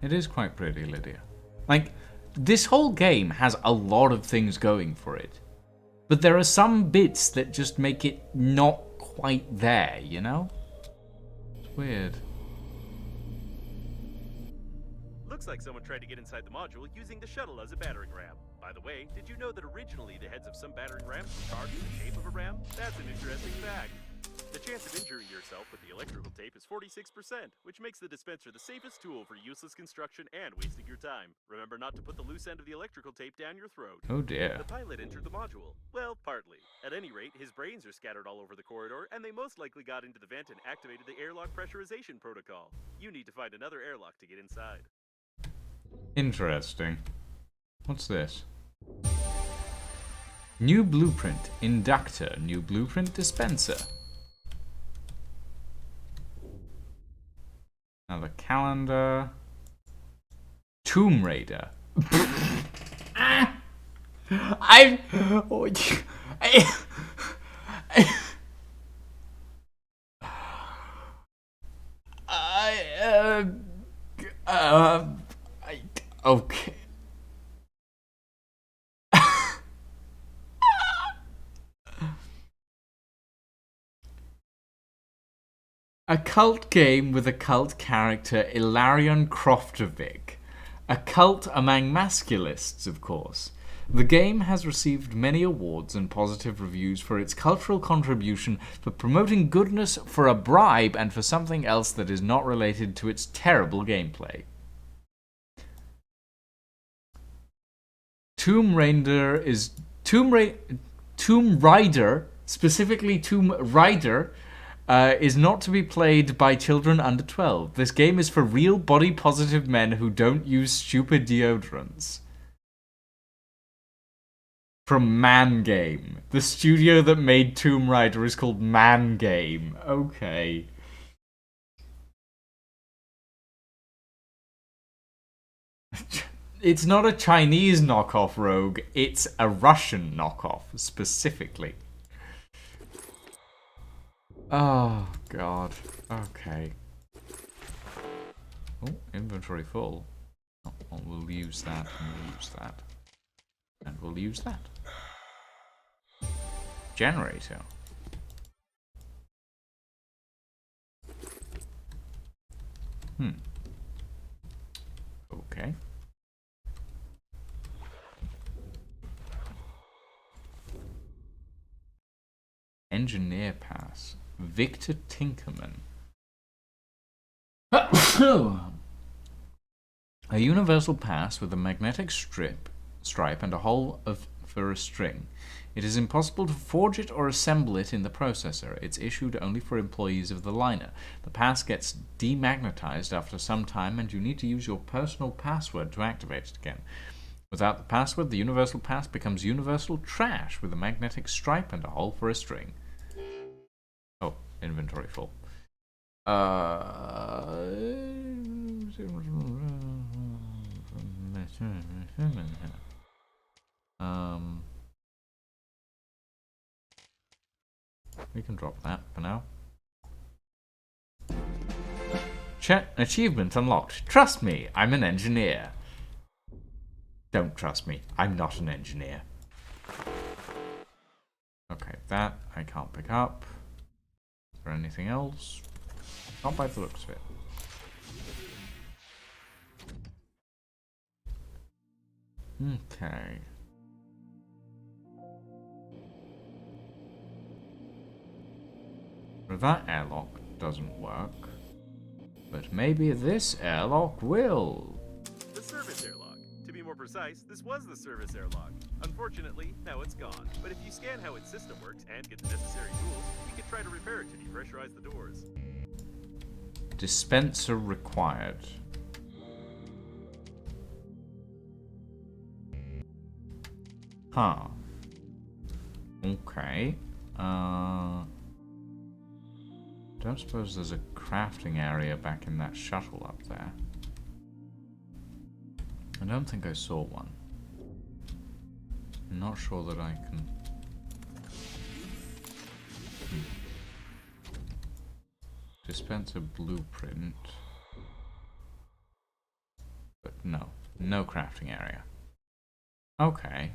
It is quite pretty, Lydia. Like, this whole game has a lot of things going for it. But there are some bits that just make it not quite there, you know? It's weird. Looks like someone tried to get inside the module using the shuttle as a battering ram. By the way, did you know that originally the heads of some battering rams were carved in the shape of a ram? That's an interesting fact. The chance of injuring yourself with the electrical tape is 46%, which makes the dispenser the safest tool for useless construction and wasting your time. Remember not to put the loose end of the electrical tape down your throat. Oh dear. The pilot entered the module. Well, partly. At any rate, his brains are scattered all over the corridor, and they most likely got into the vent and activated the airlock pressurization protocol. You need to find another airlock to get inside. Interesting. What's this? New blueprint. Inductor. New blueprint dispenser. Another calendar. Tomb Raider. Okay. A cult game with a cult character, Ilarion Croftovic. A cult among masculists, of course. The game has received many awards and positive reviews for its cultural contribution, for promoting goodness for a bribe, and for something else that is not related to its terrible gameplay. Tomb Raider, specifically Tomb Raider, is not to be played by children under 12. This game is for real body-positive men who don't use stupid deodorants. From Man Game. The studio that made Tomb Raider is called Man Game. Okay. It's not a Chinese knockoff, Rogue. It's a Russian knockoff, specifically. Oh, God. Okay. Oh, inventory full. Oh, well, we'll use that, and we'll use that. And we'll use that. Generator. Okay. Engineer pass. Victor Tinkerman. A universal pass with a magnetic stripe and a hole for a string. It is impossible to forge it or assemble it in the processor. It's issued only for employees of the liner. The pass gets demagnetized after some time, and you need to use your personal password to activate it again. Without the password, the universal pass becomes universal trash with a magnetic stripe and a hole for a string. Oh, inventory full. We can drop that for now. Achievement unlocked. Trust me, I'm an engineer. Don't trust me, I'm not an engineer. Okay, that I can't pick up. Is there anything else? Not by the looks of it. Okay. Well, that airlock doesn't work. But maybe this airlock will. The service airlock. To be more precise, this was the service airlock. Unfortunately, now it's gone. But if you scan how its system works and get the necessary tools, you can try to repair it to depressurize the doors. Dispenser required. Huh. Okay. Don't suppose there's a crafting area back in that shuttle up there. I don't think I saw one. I'm not sure that I can... Dispenser blueprint. But no. No crafting area. Okay.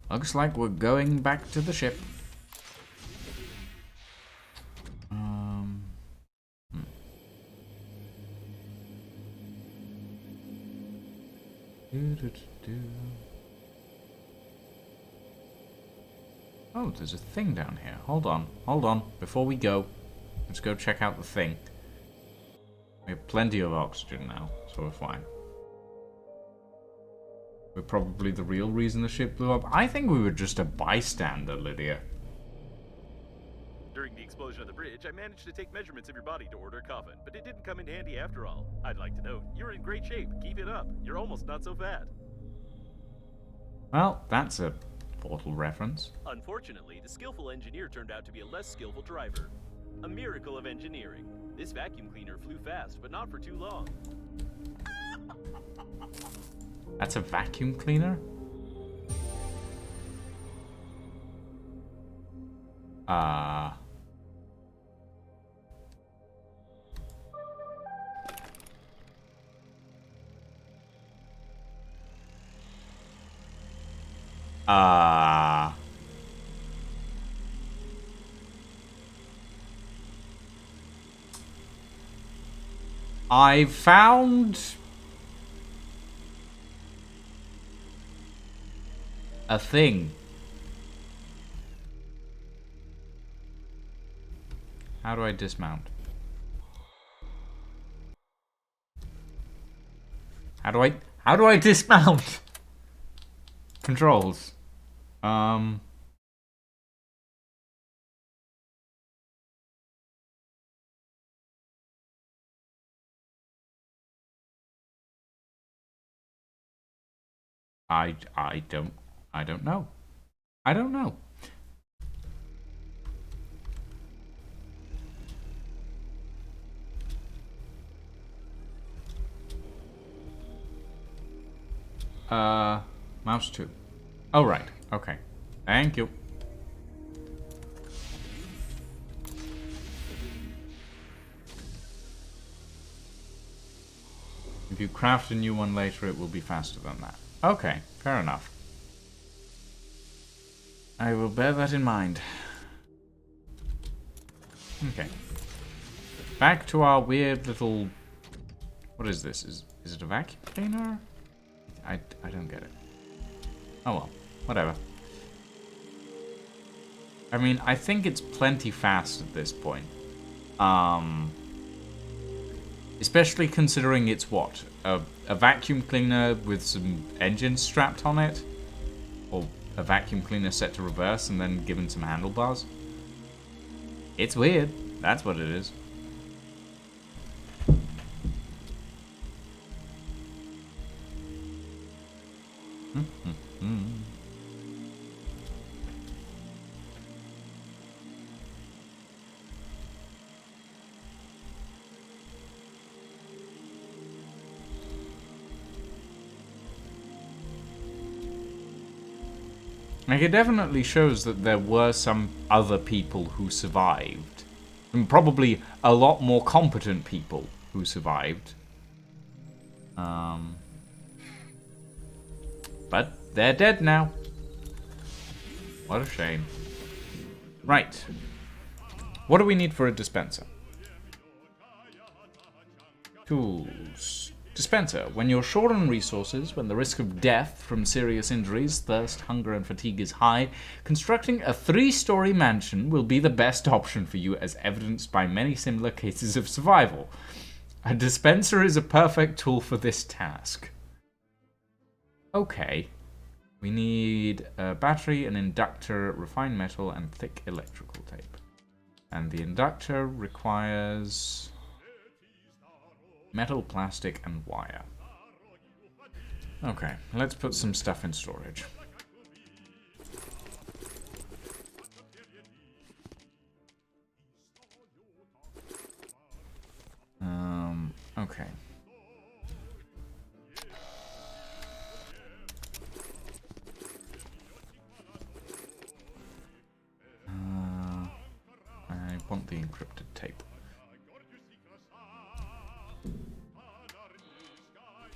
Looks like we're going back to the ship. Oh, there's a thing down here. Hold on. Before we go, let's go check out the thing. We have plenty of oxygen now, so we're fine. We're probably the real reason the ship blew up. I think we were just a bystander, Lydia. During the explosion of the bridge, I managed to take measurements of your body to order a coffin, but it didn't come in handy after all. I'd like to note, you're in great shape. Keep it up. You're almost not so fat. Well, that's a Portal reference. Unfortunately, the skillful engineer turned out to be a less skillful driver. A miracle of engineering. This vacuum cleaner flew fast, but not for too long. That's a vacuum cleaner? I found a thing. How do I dismount? How do I dismount? Controls. I don't know. I don't know. Mouse 2. Oh, right. Okay. Thank you. If you craft a new one later, it will be faster than that. Okay, fair enough. I will bear that in mind. Okay. Back to our weird little... What is this? Is it a vacuum cleaner? I don't get it. Oh well, whatever. I mean, I think it's plenty fast at this point. Especially considering it's what? A vacuum cleaner with some engines strapped on it? Or a vacuum cleaner set to reverse and then given some handlebars? It's weird. That's what it is. Like, it definitely shows that there were some other people who survived. And probably a lot more competent people who survived. But they're dead now. What a shame. Right. What do we need for a dispenser? Tools. Dispenser. When you're short on resources, when the risk of death from serious injuries, thirst, hunger, and fatigue is high, constructing a 3-story mansion will be the best option for you, as evidenced by many similar cases of survival. A dispenser is a perfect tool for this task. Okay. We need a battery, an inductor, refined metal, and thick electrical tape. And the inductor requires... metal, plastic, and wire. Okay, let's put some stuff in storage. Okay. I want the encrypted tape.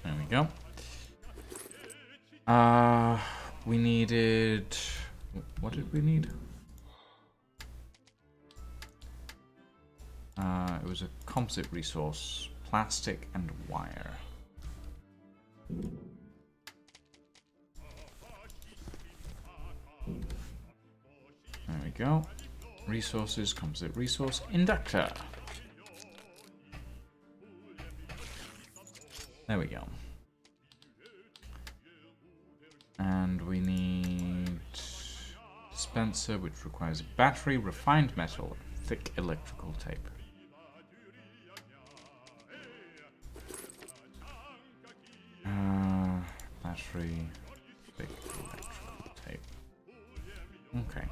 There we go. We needed... What did we need? It was a composite resource, plastic and wire. There we go. Resources, composite resource, inductor. There we go. And we need dispenser, which requires a battery, refined metal, thick electrical tape. Battery, thick electrical tape. Okay.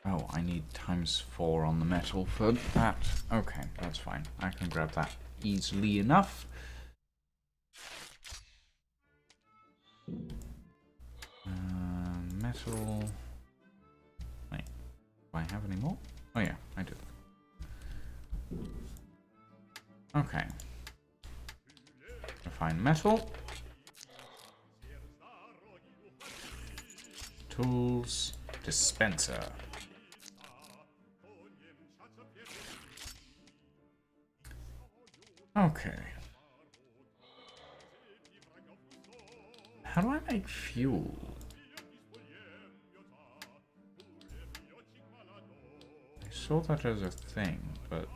Oh, I need ×4 on the metal for that. Okay, that's fine. I can grab that easily enough. Metal. Wait, do I have any more? Oh yeah, I do. Okay. Refine metal. Tools. Dispenser. Okay. How do I make fuel? I saw that as a thing, but...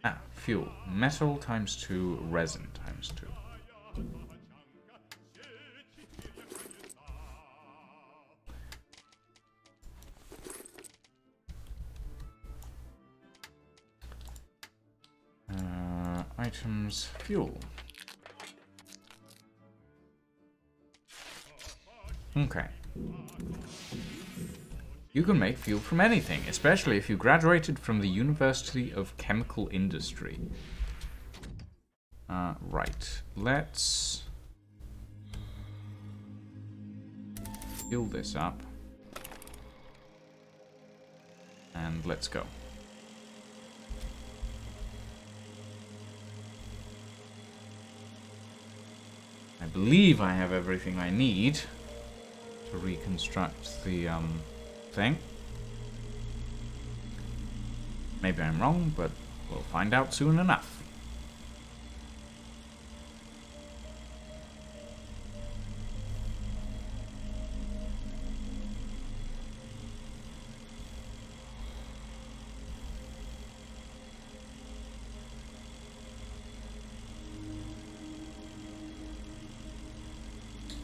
Ah, fuel. Metal times 2, resin times 2. Items, fuel. Okay. You can make fuel from anything, especially if you graduated from the University of Chemical Industry. Right. Let's fill this up. And let's go. I believe I have everything I need to reconstruct the thing. Maybe I'm wrong, but we'll find out soon enough.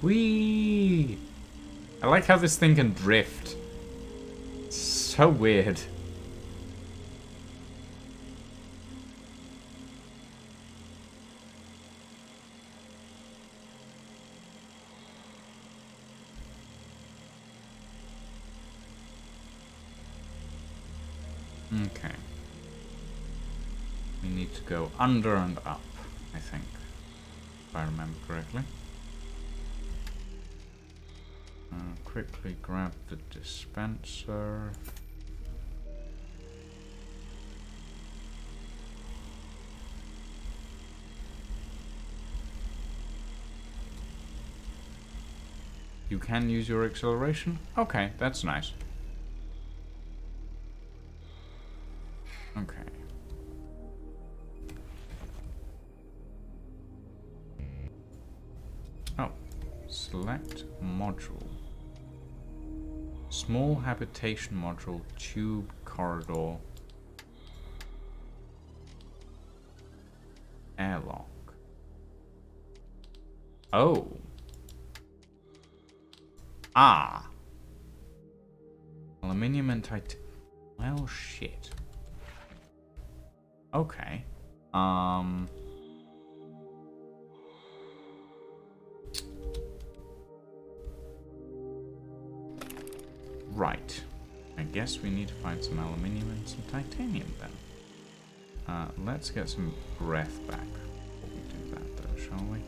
Whee! I like how this thing can drift. It's so weird. Okay. We need to go under and up, I think. If I remember correctly. Quickly grab the dispenser. You can use your acceleration? Okay, that's nice. Okay. Oh. Select module. Small habitation module, tube corridor, airlock. Oh. Ah. Aluminium and titanium. Well, shit. Okay. Right. I guess we need to find some aluminium and some titanium then. Let's get some breath back before we do that though, shall we?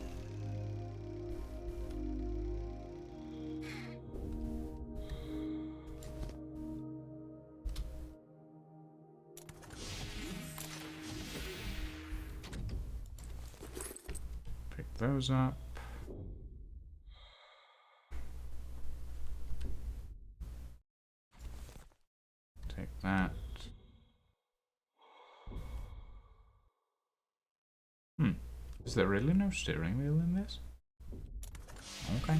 Pick those up. That. Is there really no steering wheel in this? Okay.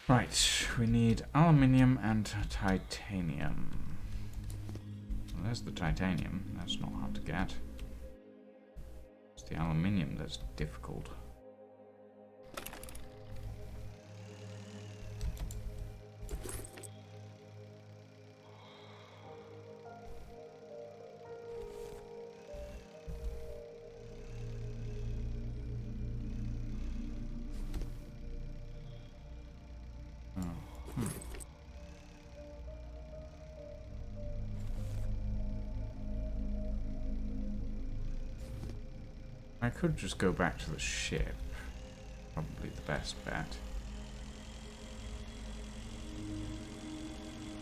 Right, we need aluminium and titanium. Well, there's the titanium. That's not hard to get. It's the aluminium that's difficult. I could just go back to the ship. Probably the best bet.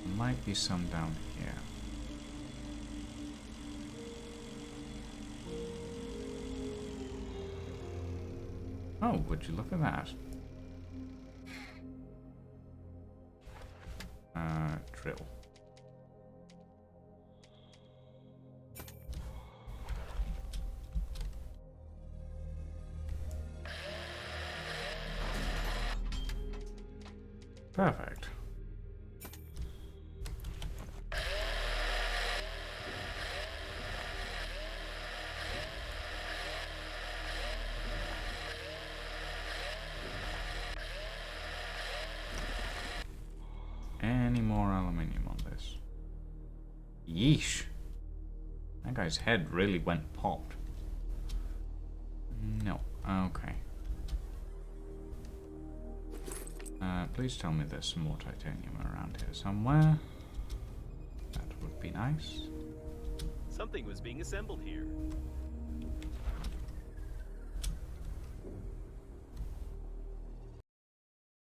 There might be some down here. Oh, would you look at that? Drill. Perfect. Any more aluminium on this? Yeesh. That guy's head really went popped. No. Okay. Please tell me there's some more titanium around here somewhere. That would be nice. Something was being assembled here.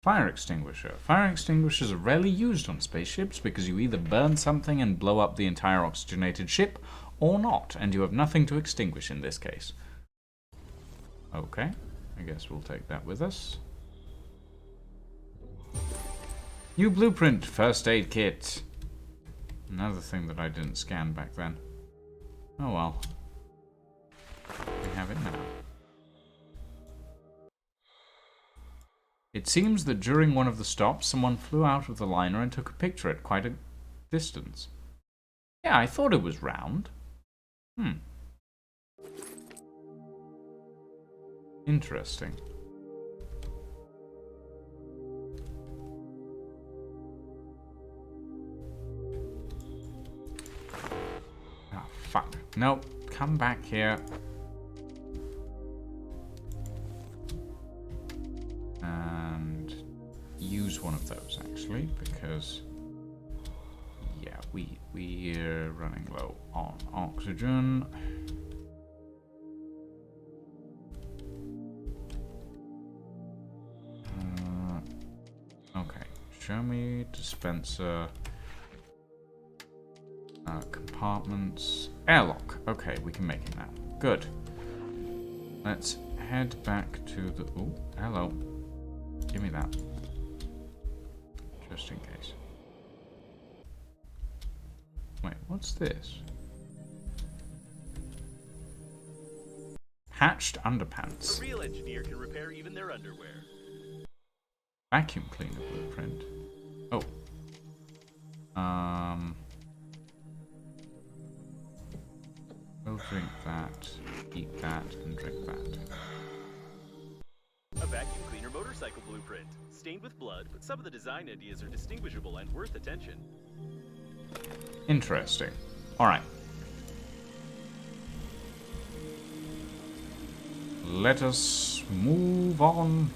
Fire extinguisher. Fire extinguishers are rarely used on spaceships because you either burn something and blow up the entire oxygenated ship, or not, and you have nothing to extinguish in this case. Okay, I guess we'll take that with us. New blueprint, first aid kit. Another thing that I didn't scan back then. Oh well. We have it now. It seems that during one of the stops, someone flew out of the liner and took a picture at quite a distance. Yeah, I thought it was round. Interesting. Ah, fuck. Nope. Come back here. And use one of those, actually, because... yeah, we're running low on oxygen. Okay, show me dispenser. Compartments. Airlock. Okay, we can make it now. Good. Let's head back to the... oh, hello. Give me that. Just in case. Wait, what's this? Hatched underpants. A real engineer can repair even their underwear. Vacuum cleaner blueprint. Oh. We'll drink that, eat that, and drink that. A vacuum cleaner motorcycle blueprint. Stained with blood, but some of the design ideas are distinguishable and worth attention. Interesting. Alright. Let us move on.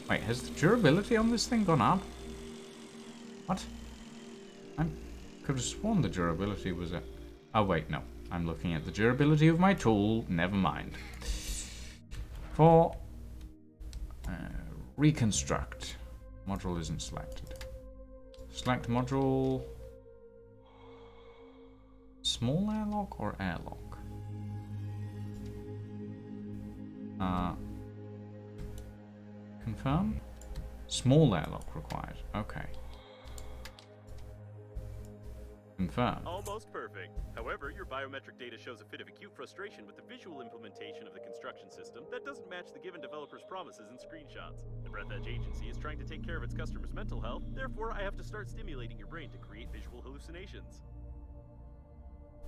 Wait, has the durability on this thing gone up? What? I could have sworn the durability was a... oh wait, no. I'm looking at the durability of my tool. Never mind. For... reconstruct. Module isn't selected. Select module... small airlock or airlock? Confirm? Small airlock required. Okay. Confirm. Almost perfect. However, your biometric data shows a fit of acute frustration with the visual implementation of the construction system that doesn't match the given developer's promises and screenshots. The Breathedge agency is trying to take care of its customers' mental health, therefore I have to start stimulating your brain to create visual hallucinations.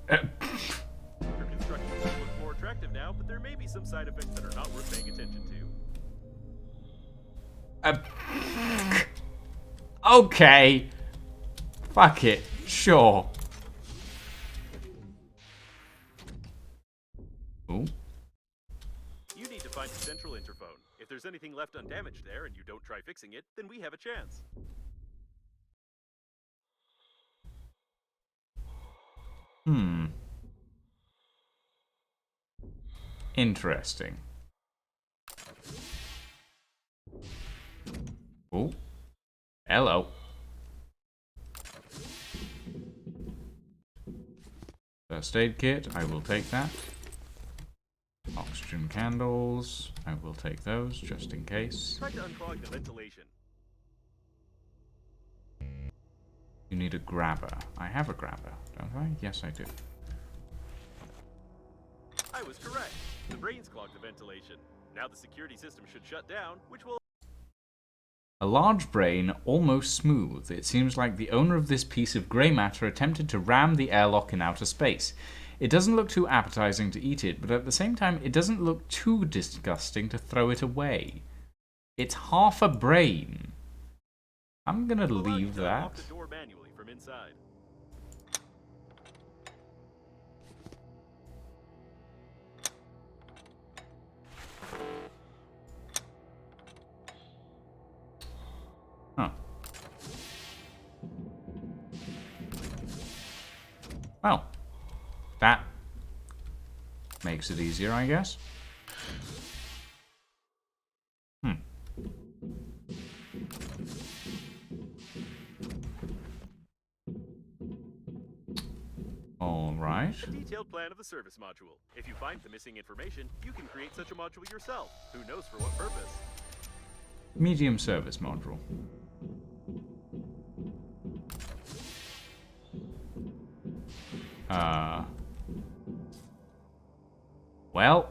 Your construction will look more attractive now, but there may be some side effects that are not worth paying attention to. Okay. Fuck it. Sure. Ooh. You need to find the central interphone. If there's anything left undamaged there and you don't try fixing it, then we have a chance. Interesting. Oh. Hello. First aid kit, I will take that. Oxygen candles. I will take those just in case. Try to unclog the ventilation. You need a grabber. I have a grabber, don't I? Yes, I do. I was correct. The brains clogged the ventilation. Now the security system should shut down, which will... A large brain, almost smooth. It seems like the owner of this piece of grey matter attempted to ram the airlock in outer space. It doesn't look too appetizing to eat it, but at the same time, it doesn't look too disgusting to throw it away. It's half a brain. I'm gonna leave that. Lock the door manually from inside. Huh. Well, that makes it easier, I guess. All right. A detailed plan of the service module. If you find the missing information, you can create such a module yourself. Who knows for what purpose? Medium service module. Well,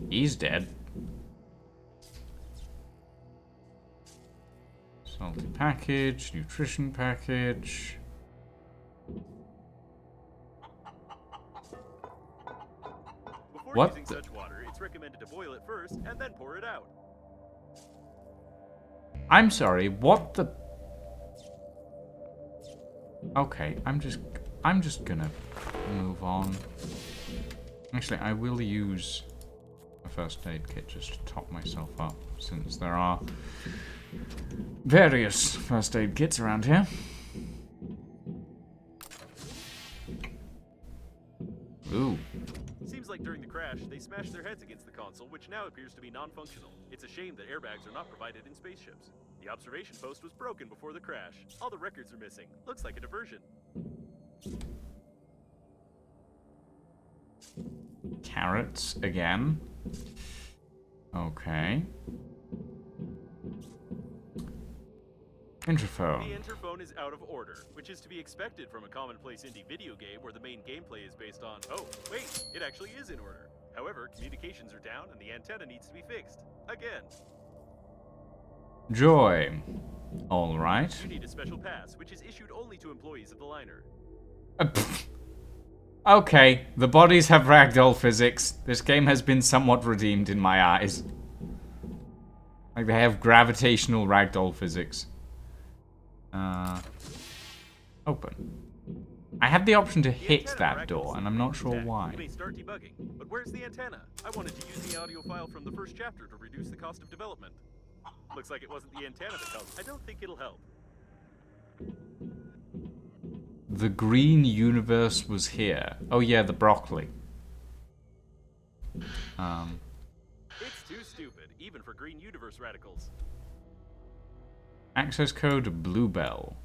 he's dead. Salty package, nutrition package. Before What using such water, it's recommended to boil it first and then pour it out. I'm sorry, what the... Okay, I'm just gonna move on. Actually, I will use a first aid kit just to top myself up, since there are various first aid kits around here. Ooh. Seems like during the crash, they smashed their heads against the console, which now appears to be non-functional. It's a shame that airbags are not provided in spaceships. The observation post was broken before the crash. All the records are missing. Looks like a diversion. Carrots again. Okay. Interphone. The interphone is out of order, which is to be expected from a commonplace indie video game where the main gameplay is based on, oh, wait, it actually is in order. However, communications are down and the antenna needs to be fixed. Again. Joy. Alright. You need a special pass, which is issued only to employees of the liner. Okay, the bodies have ragdoll physics. This game has been somewhat redeemed in my eyes. Like, they have gravitational ragdoll physics. Open. I had the option to hit that door, and I'm not sure why. You may start debugging, but where's the antenna? I wanted to use the audio file from the first chapter to reduce the cost of development. Looks like it wasn't the antenna that caused. I don't think it'll help. The green universe was here. Oh yeah, the broccoli. It's too stupid, even for green universe radicals. Access code Bluebell.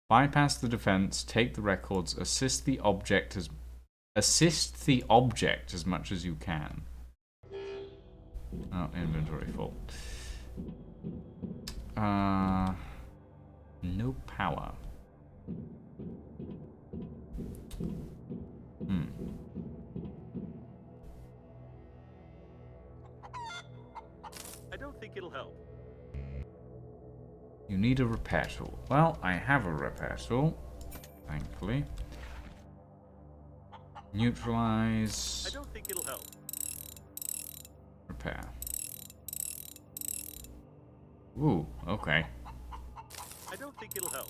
Bypass the defense, take the records, assist the object as much as you can. Oh, inventory full. No power. I don't think it'll help. You need a repair tool. Well, I have a repair tool, thankfully. Neutralize. I don't think it'll help. Repair. Ooh, okay. I don't think it'll help.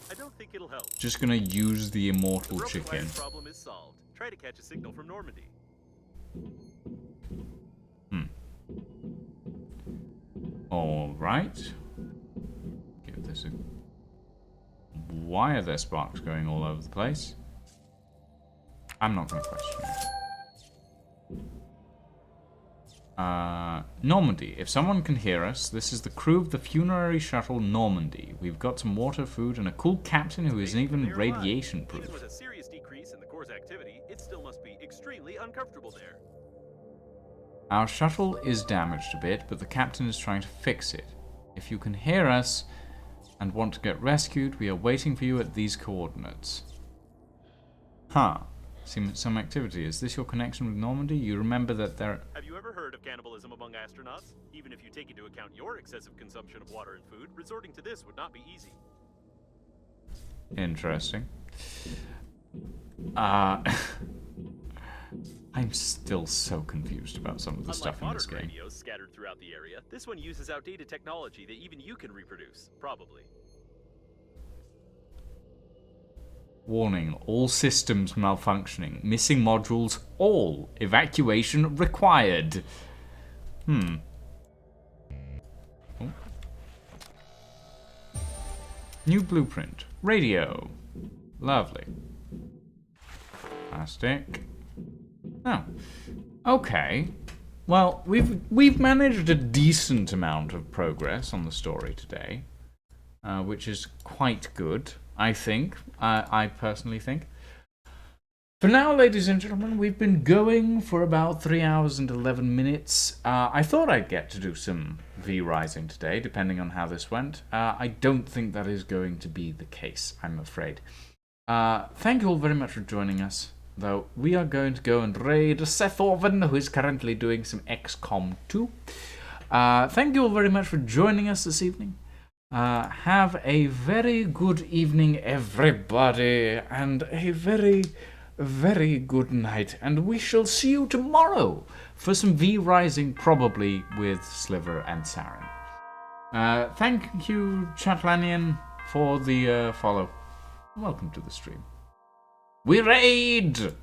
I don't think it'll help. Just gonna use the immortal The chicken. problem is solved. Try to catch a signal from Normandy. Alright. Give this a... Why are there sparks going all over the place? I'm not gonna question it. Normandy. If someone can hear us, this is the crew of the funerary shuttle Normandy. We've got some water, food, and a cool captain who isn't even radiation proof. Even with a serious decrease in the core's activity, it still must be extremely uncomfortable there. Our shuttle is damaged a bit, but the captain is trying to fix it. If you can hear us and want to get rescued, we are waiting for you at these coordinates. Huh. Some activity. Is this your connection with Normandy? You remember that there... Have you ever heard of cannibalism among astronauts? Even if you take into account your excessive consumption of water and food, resorting to this would not be easy. Interesting. I'm still so confused about some of the stuff in this game. Unlike modern radios scattered throughout the area, this one uses outdated technology that even you can reproduce, probably. Warning, all systems malfunctioning. Missing modules, all. Evacuation required. Oh. New blueprint. Radio. Lovely. Plastic. Oh. Okay. Well, we've managed a decent amount of progress on the story today, which is quite good. I think. I personally think. For now, ladies and gentlemen, we've been going for about 3 hours and 11 minutes. I thought I'd get to do some V-Rising today, depending on how this went. I don't think that is going to be the case, I'm afraid. Thank you all very much for joining us, though. We are going to go and raid Seth Orvan, who is currently doing some XCOM 2. Thank you all very much for joining us this evening. Have a very good evening, everybody, and a very, very good night. And we shall see you tomorrow for some V-Rising, probably with Sliver and Saren. Thank you, Chatlanian, for the follow. Welcome to the stream. We raid!